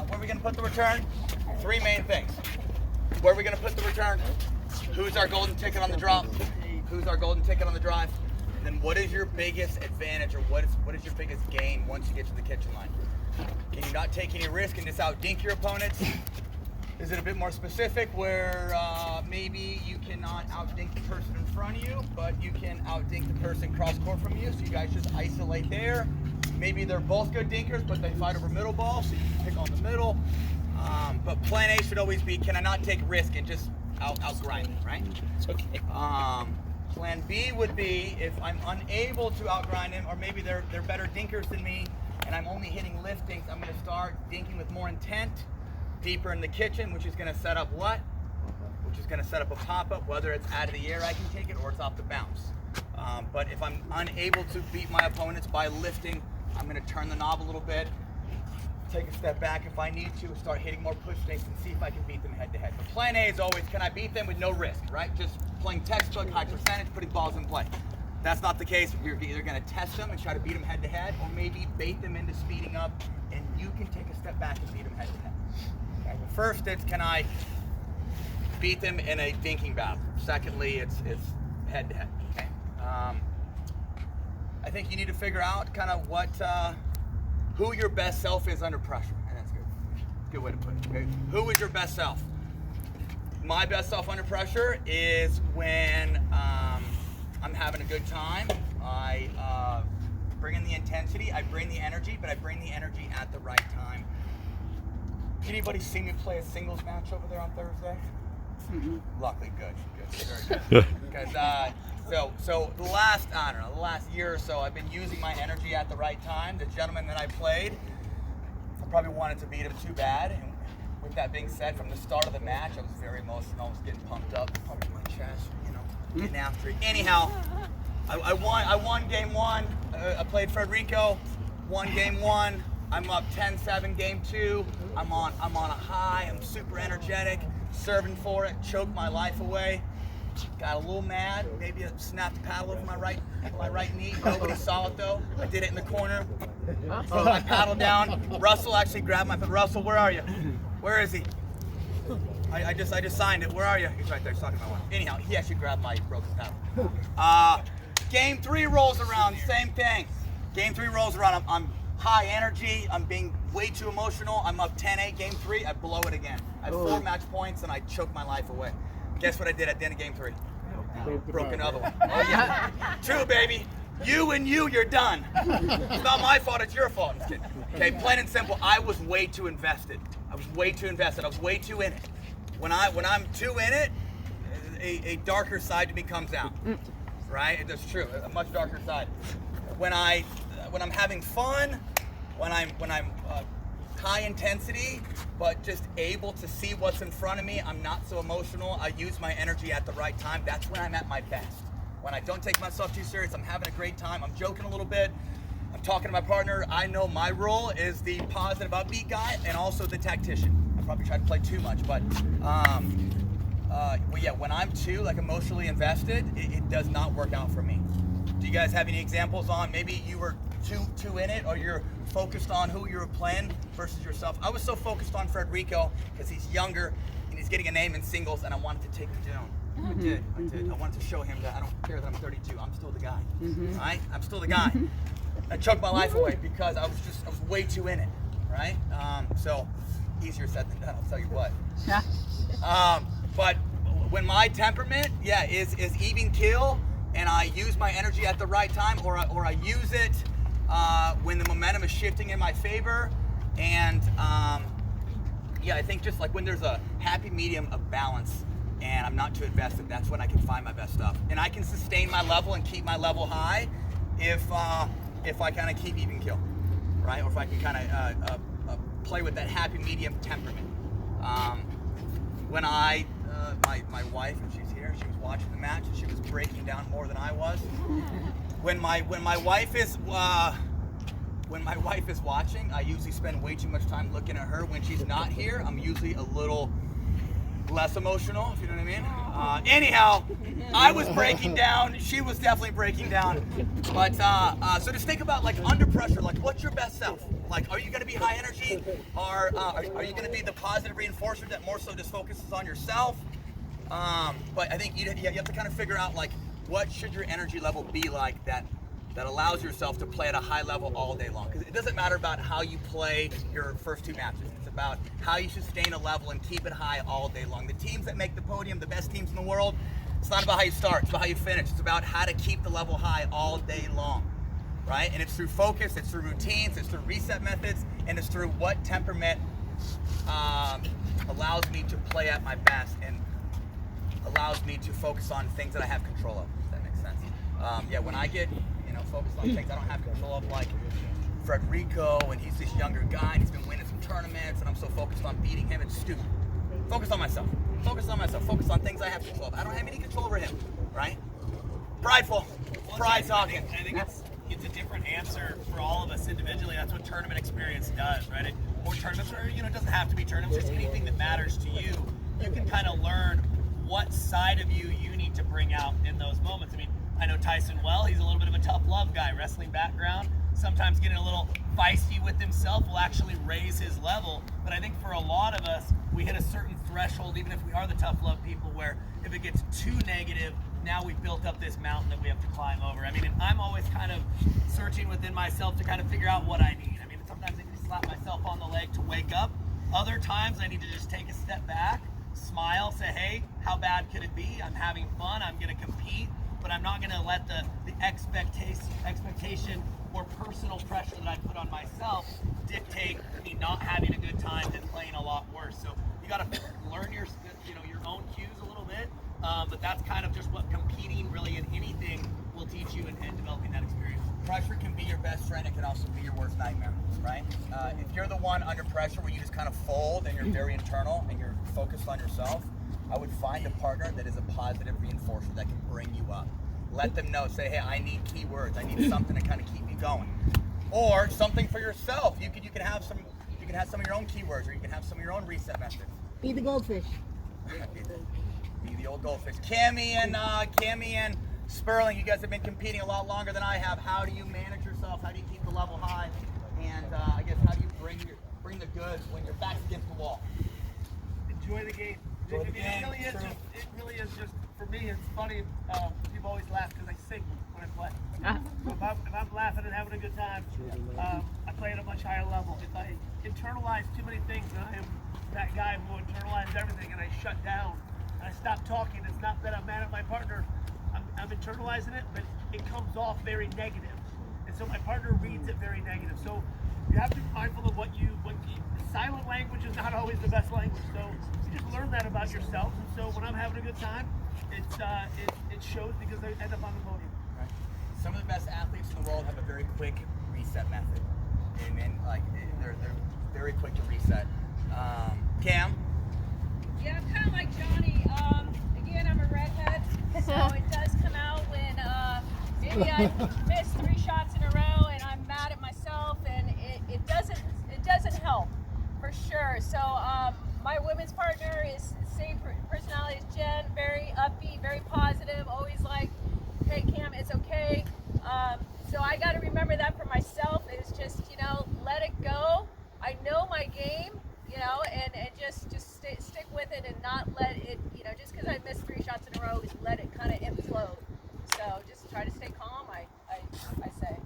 A: Where are we going to put the return? 3 main things. Where are we going to put the return? Who's our golden ticket on the drop? Who's our golden ticket on the drive? And then what is your biggest advantage, or what is your biggest gain once you get to the kitchen line? Can you not take any risk and just out-dink your opponents? Is it a bit more specific where maybe you cannot out-dink the person in front of you, but you can out-dink the person cross-court from you, so you guys just isolate there? Maybe they're both good dinkers, but they fight over middle ball, so you can pick on the middle. But plan A should always be, can I not take risk and just out-grind it, right?
H: Okay.
A: Plan B would be if I'm unable to out-grind him, or maybe they're better dinkers than me, and I'm only hitting liftings, I'm going to start dinking with more intent, deeper in the kitchen, which is going to set up what? Which is going to set up a pop-up, whether it's out of the air I can take it or it's off the bounce. But if I'm unable to beat my opponents by lifting, I'm going to turn the knob a little bit, take a step back if I need to, start hitting more push dinks and see if I can beat them head-to-head. But plan A is always, can I beat them with no risk, right? Just playing textbook, high percentage, putting balls in play. If that's not the case, you're either going to test them and try to beat them head-to-head, or maybe bait them into speeding up, and you can take a step back and beat them head-to-head. Okay, well, first, it's can I beat them in a dinking battle. Secondly, it's head-to-head. Okay. I think you need to figure out kind of what, who your best self is under pressure, and that's good. Good way to put it. Okay. Who is your best self? My best self under pressure is when I'm having a good time. I bring in the intensity, I bring the energy, but I bring the energy at the right time. Anybody see me play a singles match over there on Thursday? Mm-hmm. Luckily, good, very good. Because so the last year or so, I've been using my energy at the right time. The gentleman that I played, I probably wanted to beat him too bad. And with that being said, from the start of the match, I was very emotional. I was getting pumped up, pumping my chest, getting after it. Anyhow, I won game 1. I played Federico, won game 1. I'm up 10-7 game 2. I'm on a high. I'm super energetic, serving for it, choked my life away. Got a little mad, maybe I snapped the paddle over my right knee. Nobody saw it though. I did it in the corner. Put my paddle down. Russell actually grabbed my paddle. Russell, where are you? Where is he? I just signed it. Where are you? He's right there. He's talking to my wife. Anyhow, he actually grabbed my broken paddle. Game 3 rolls around. Same thing. Game 3 rolls around. I'm high energy. I'm being way too emotional. I'm up 10-8. Game 3, I blow it again. I have 4 match points and I choke my life away. Guess what I did at the end of game 3? Broke another one. Oh yeah. 2, baby. You're done. It's not my fault, it's your fault. Just kidding. Okay, plain and simple, I was way too invested. I was way too in it. When I'm too in it, a darker side to me comes out. Right? That's true. A much darker side. When I when I'm having fun, when I'm high intensity, but just able to see what's in front of me. I'm not so emotional. I use my energy at the right time. That's when I'm at my best. When I don't take myself too serious, I'm having a great time. I'm joking a little bit. I'm talking to my partner. I know my role is the positive upbeat guy and also the tactician. I probably try to play too much, but well, yeah, when I'm too like emotionally invested, it does not work out for me. Do you guys have any examples on maybe you were too in it, or you're focused on who you were playing versus yourself? I was so focused on Federico because he's younger and he's getting a name in singles, and I wanted to take him down. I did. I wanted to show him that I don't care that I'm 32. I'm still the guy. Right? I'm still the guy. I choked my life away because I was way too in it. Right? So easier said than done. I'll tell you what.
L: Yeah.
A: But when my temperament, is even keel, and I use my energy at the right time, or I use it when the momentum is shifting in my favor, and I think just like when there's a happy medium of balance, and I'm not too invested, that's when I can find my best stuff, and I can sustain my level and keep my level high if I kind of keep even keel, right? Or if I can kind of play with that happy medium temperament. When my wife, and she's here, she was watching the match and she was breaking down more than I was. When my wife is watching, I usually spend way too much time looking at her. When she's not here, I'm usually a little less emotional, if you know what I mean. Anyhow, I was breaking down. She was definitely breaking down. But so just think about like under pressure, like what's your best self? Like, are you going to be high energy, or are you going to be the positive reinforcer that more so just focuses on yourself? But I think you have to kind of figure out like what should your energy level be like that allows yourself to play at a high level all day long. Because it doesn't matter about how you play your first two matches. It's about how you sustain a level and keep it high all day long. The teams that make the podium, the best teams in the world, it's not about how you start, it's about how you finish. It's about how to keep the level high all day long, right? And it's through focus, it's through routines, it's through reset methods, and it's through what temperament allows me to play at my best and allows me to focus on things that I have control of, if that makes sense. When I get focused on things I don't have control of, like Federico, and he's this younger guy and he's been winning some tournaments, and I'm so focused on beating him, it's stupid. Focus on myself. Focus on things I have control of. I don't have any control over him, right? Prideful. Pride talking.
C: I think it's a different answer for all of us individually. That's what tournament experience does, right? Or tournaments, or it doesn't have to be tournaments, just anything that matters to you. You can kind of learn what side of you need to bring out in those moments. I mean, I know Tyson well. He's a little bit of a tough love guy, wrestling background. Sometimes getting a little feisty with himself will actually raise his level. But I think for a lot of us, we hit a certain threshold, even if we are the tough love people, where if it gets too negative, now we've built up this mountain that we have to climb over. I mean, and I'm always kind of searching within myself to kind of figure out what I need. I mean, sometimes I need to slap myself on the leg to wake up. Other times I need to just take a step back, smile, say, hey, how bad could it be? I'm having fun, I'm gonna compete, but I'm not gonna let the expectation or personal pressure that I put on myself dictate me not having a good time and playing a lot worse. So you gotta learn your own cues a little bit, but that's kind of just what competing really in anything will teach you in developing that experience.
A: Pressure can be your best friend. It can also be your worst nightmare, right? If you're the one under pressure where you just kind of fold and you're very internal and you're focused on yourself, I would find a partner that is a positive reinforcer that can bring you up. Let them know, say, hey, I need keywords. I need something to kind of keep me going. Or something for yourself. You can have some of your own keywords, or you can have some of your own reset methods.
J: Be the goldfish.
A: Be the old goldfish. Cammy and Sperling, you guys have been competing a lot longer than I have. How do you manage yourself? How do you keep the level high? And I guess how do you bring the goods when your back's against the wall?
D: Enjoy the game.
A: Enjoy the game.
D: It really is just for me. It's funny. People always laugh because I sing when I play. So if I'm laughing and having a good time, I play at a much higher level. If I internalize too many things, and I am that guy who internalizes everything, and I shut down and I stop talking, it's not that I'm mad at my partner. I'm internalizing it, but it comes off very negative, and so my partner reads it very negative. So you have to be mindful of what silent language is not always the best language. So you just learn that about yourself. And so when I'm having a good time, it shows because I end up on the podium.
A: Right. Some of the best athletes in the world have a very quick reset method, and like they're very quick to reset. Cam.
F: Yeah, I'm kind of like Johnny. Again, I'm a redhead, so it does come out when maybe I miss 3 shots in a row and I'm mad at myself, and it doesn't help for sure. So my women's partner is the same personality as Jen, very upbeat, very positive, always like, hey Cam, it's okay. So I got to remember that for myself. Is just, you know, let it go. I know my game, you know, and just stick with it and not let it, you know, just because I missed 3 shots in a row, just let it kind of implode. So just try to stay calm, I say.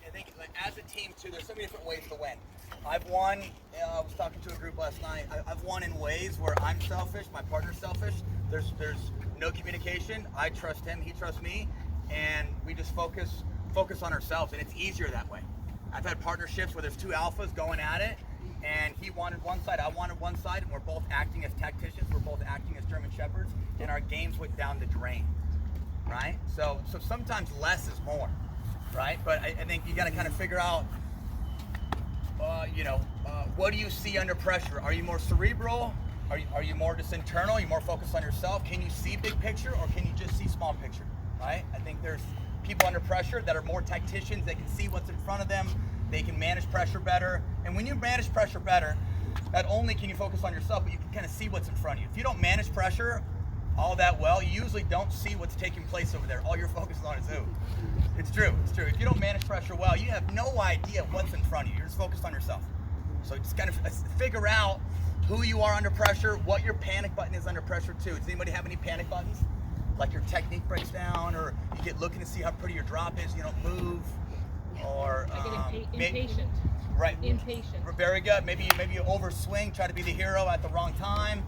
A: I think like, as a team too, there's so many different ways to win. I've won, I was talking to a group last night, I've won in ways where I'm selfish, my partner's selfish, there's no communication, I trust him, he trusts me, and we just focus on ourselves, and it's easier that way. I've had partnerships where there's 2 alphas going at it, and he wanted one side, I wanted one side, and we're both acting as tacticians, we're both acting as German Shepherds, and our games went down the drain, right? So sometimes less is more, right? But I think you got to kind of figure out, what do you see under pressure? Are you more cerebral? Are you more just internal? Are you more focused on yourself? Can you see big picture, or can you just see small picture, right? I think there's people under pressure that are more tacticians. They can see what's in front of them. They can manage pressure better. And when you manage pressure better, not only can you focus on yourself, but you can kind of see what's in front of you. If you don't manage pressure all that well, you usually don't see what's taking place over there. All you're focused on is who. It's true. If you don't manage pressure well, you have no idea what's in front of you. You're just focused on yourself. So just kind of figure out who you are under pressure, what your panic button is under pressure too. Does anybody have any panic buttons? Like your technique breaks down, or you get looking to see how pretty your drop is, you don't move, or
E: I get impatient.
A: Right.
E: Impatient.
A: Very good. Maybe you overswing, try to be the hero at the wrong time.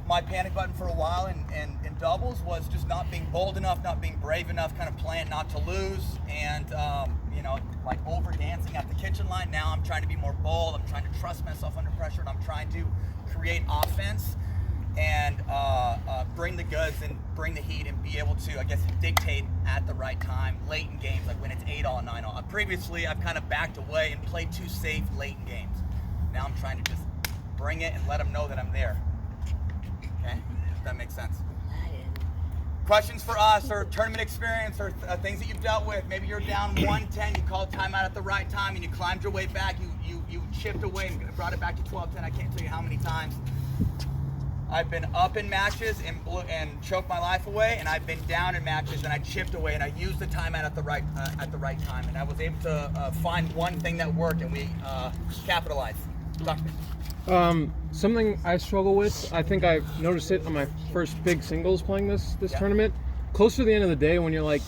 A: My panic button for a while in doubles was just not being bold enough, not being brave enough, kind of playing not to lose, and like over dancing at the kitchen line. Now I'm trying to be more bold. I'm trying to trust myself under pressure, and I'm trying to create offense and bring the goods and bring the heat and be able to, I guess, dictate at the right time late in games, like when it's 8-all, 9-all. Previously, I've kind of backed away and played too safe late in games. Now I'm trying to just bring it and let them know that I'm there. Okay, if that makes sense. Questions for us, or tournament experience, or things that you've dealt with? Maybe you're down 110, you called timeout at the right time, and you climbed your way back. You chipped away and brought it back to 12-10. I can't tell you how many times I've been up in matches and choked my life away, and I've been down in matches and I chipped away, and I used the timeout at the right time, and I was able to find one thing that worked, and we capitalized. Talk to me.
M: Something I struggle with, I think I noticed it on my first big singles playing this tournament. Close to the end of the day, when you're like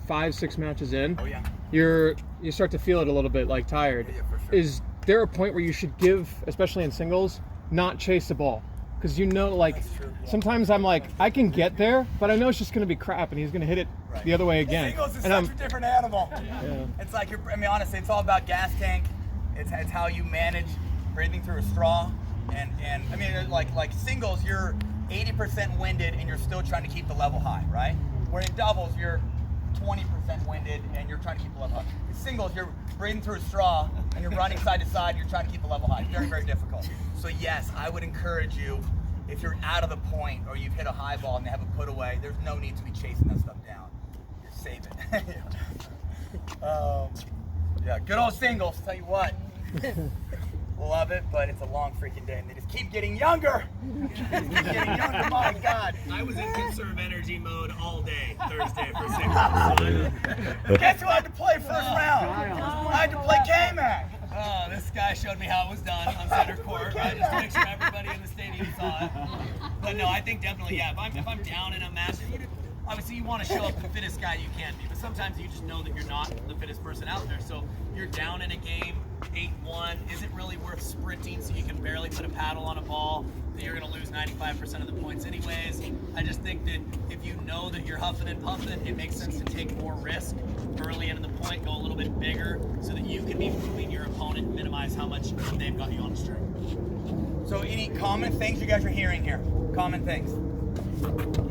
M: 5-6 matches in, you start to feel it a little bit, like tired.
A: Yeah, for sure.
M: Is there a point where you should give, especially in singles, not chase the ball? Because like sometimes I'm like, I can get there, but I know it's just going to be crap, and he's going to hit it the other way again.
A: Singles is
M: and
A: such a different animal.
M: Yeah.
A: It's like honestly, it's all about gas tank. It's how you manage breathing through a straw, and like singles, you're 80% winded and you're still trying to keep the level high, right? Where in doubles, you're 20% winded and you're trying to keep the level high. In singles, you're breathing through a straw and you're running side to side. You're trying to keep the level high. Very, very difficult. So yes, I would encourage you, if you're out of the point or you've hit a high ball and they have a put away, there's no need to be chasing that stuff down. Just save it. Yeah, good old singles. Tell you what. Love it, but it's a long freaking day, and they just keep getting younger. My God.
H: I was in conserve energy mode all day Thursday for singles.
A: Guess who had to play first round? I had to play K-Mac.
H: Oh, this guy showed me how it was done on center court, right? Just to make sure everybody in the stadium saw it. But no, I think definitely, yeah. If I'm down in a match, obviously you want to show up the fittest guy you can be, but sometimes you just know that you're not the fittest person out there. So you're down in a game, 8-1. Is it really worth sprinting so you can barely put a paddle on a ball that you're going to lose 95% of the points anyways? I just think that if you know that you're huffing and puffing, it makes sense to take more risk early into the point, go a little bit bigger so that you can be moving your opponent, minimize how much they've got you on the string.
A: So any common things you guys are hearing here? Common things.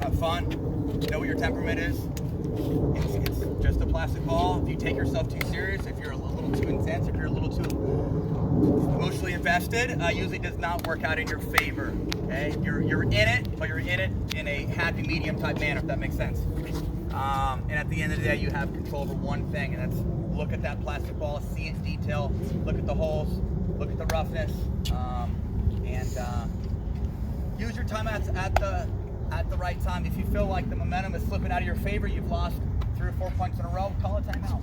A: Have fun. Know what your temperament is. It's just a plastic ball. If you take yourself too serious, if you're a little too intense, if you're a little too emotionally invested, usually does not work out in your favor. Okay, you're in it, but you're in it in a happy medium type manner, if that makes sense. And at the end of the day, you have control over one thing, and that's look at that plastic ball, see its detail, look at the holes, look at the roughness, and use your timeouts at the right time. If you feel like the momentum is slipping out of your favor, you've lost 3 or 4 points in a row, call a timeout.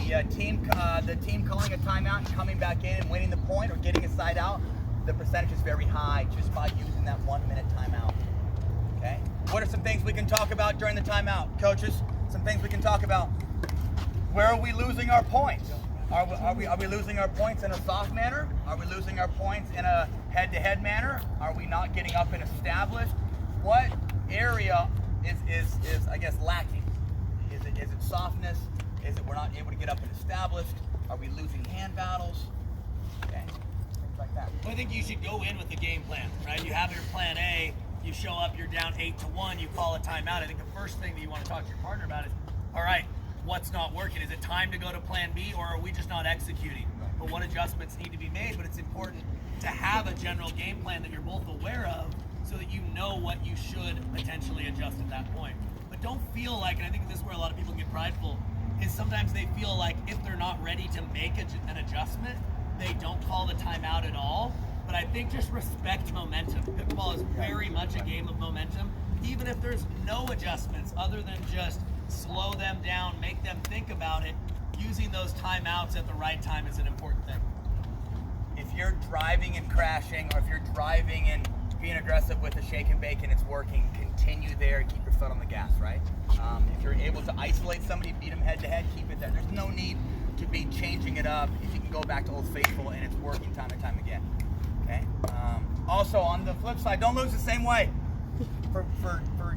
A: The team calling a timeout and coming back in and winning the point or getting a side out, the percentage is very high just by using that 1 minute timeout. Okay. What are some things we can talk about during the timeout, coaches? Some things we can talk about. Where are we losing our points? Are we losing our points in a soft manner? Are we losing our points in a head-to-head manner? Are we not getting up and established? What area is I guess lacking? Is it softness? Is it we're not able to get up and established? Are we losing hand battles? Okay, things like that.
H: Well, I think you should go in with the game plan, right? You have your plan A, you show up, you're down 8-1, you call a timeout. I think the first thing that you want to talk to your partner about is, all right, what's not working? Is it time to go to plan B, or are we just not executing? But what adjustments need to be made? But it's important to have a general game plan that you're both aware of so that you know what you should potentially adjust at that point. But don't feel like, and I think this is where a lot of people get prideful, is sometimes they feel like if they're not ready to make an adjustment, they don't call the timeout at all. But I think just respect momentum. Pickleball is very much a game of momentum. Even if there's no adjustments other than just slow them down, make them think about it, using those timeouts at the right time is an important thing.
A: If you're driving and crashing, or if you're driving and being aggressive with a shake and bake and it's working, continue there and keep your foot on the gas, right? If you're able to isolate somebody, beat them head to head, keep it there. There's no need to be changing it up if you can go back to Old Faithful and it's working time and time again. Okay. Also, on the flip side, don't lose the same way. For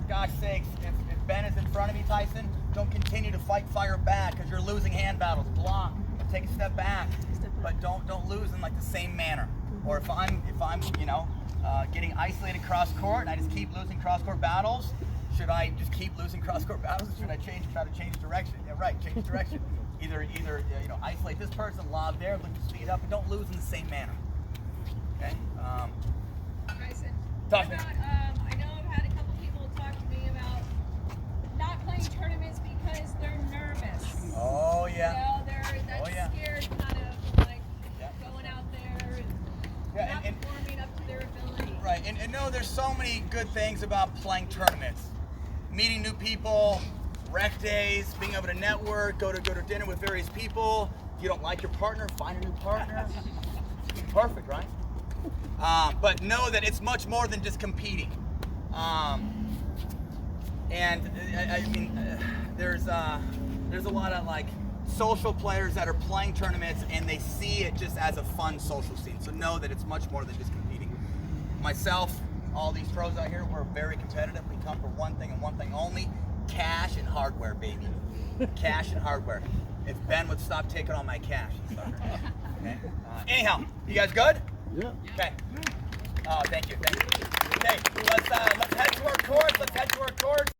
A: gosh sakes, if Ben is in front of me, Tyson, don't continue to fight fire back because you're losing hand battles. Block, take a step back, but don't lose in like the same manner. Or if I'm getting isolated cross court and I just keep losing cross court battles, should I just keep losing cross court battles? Or should I try to change direction? Yeah, right, change direction. Either isolate this person, lob there, look to speed up, and don't lose in the same manner. Okay.
E: Tyson,
A: Talk to me.
E: I know I've had a couple people talk to me about not playing tournaments because they're nervous.
A: Oh yeah.
E: They're scared, kind of like going out there and not performing up to their ability.
A: Right, and no, there's so many good things about playing tournaments. Meeting new people, rec days, being able to network, go to dinner with various people. If you don't like your partner, find a new partner. Perfect, right? But know that it's much more than just competing. There's a lot of like social players that are playing tournaments and they see it just as a fun social scene. So know that it's much more than just competing. Myself, all these pros out here, we're very competitive. We come for one thing and one thing only: cash and hardware, baby. Cash and hardware. If Ben would stop taking all my cash, okay. Anyhow, you guys good?
I: Yeah.
A: Okay. Oh, thank you. Okay, let's head to our course.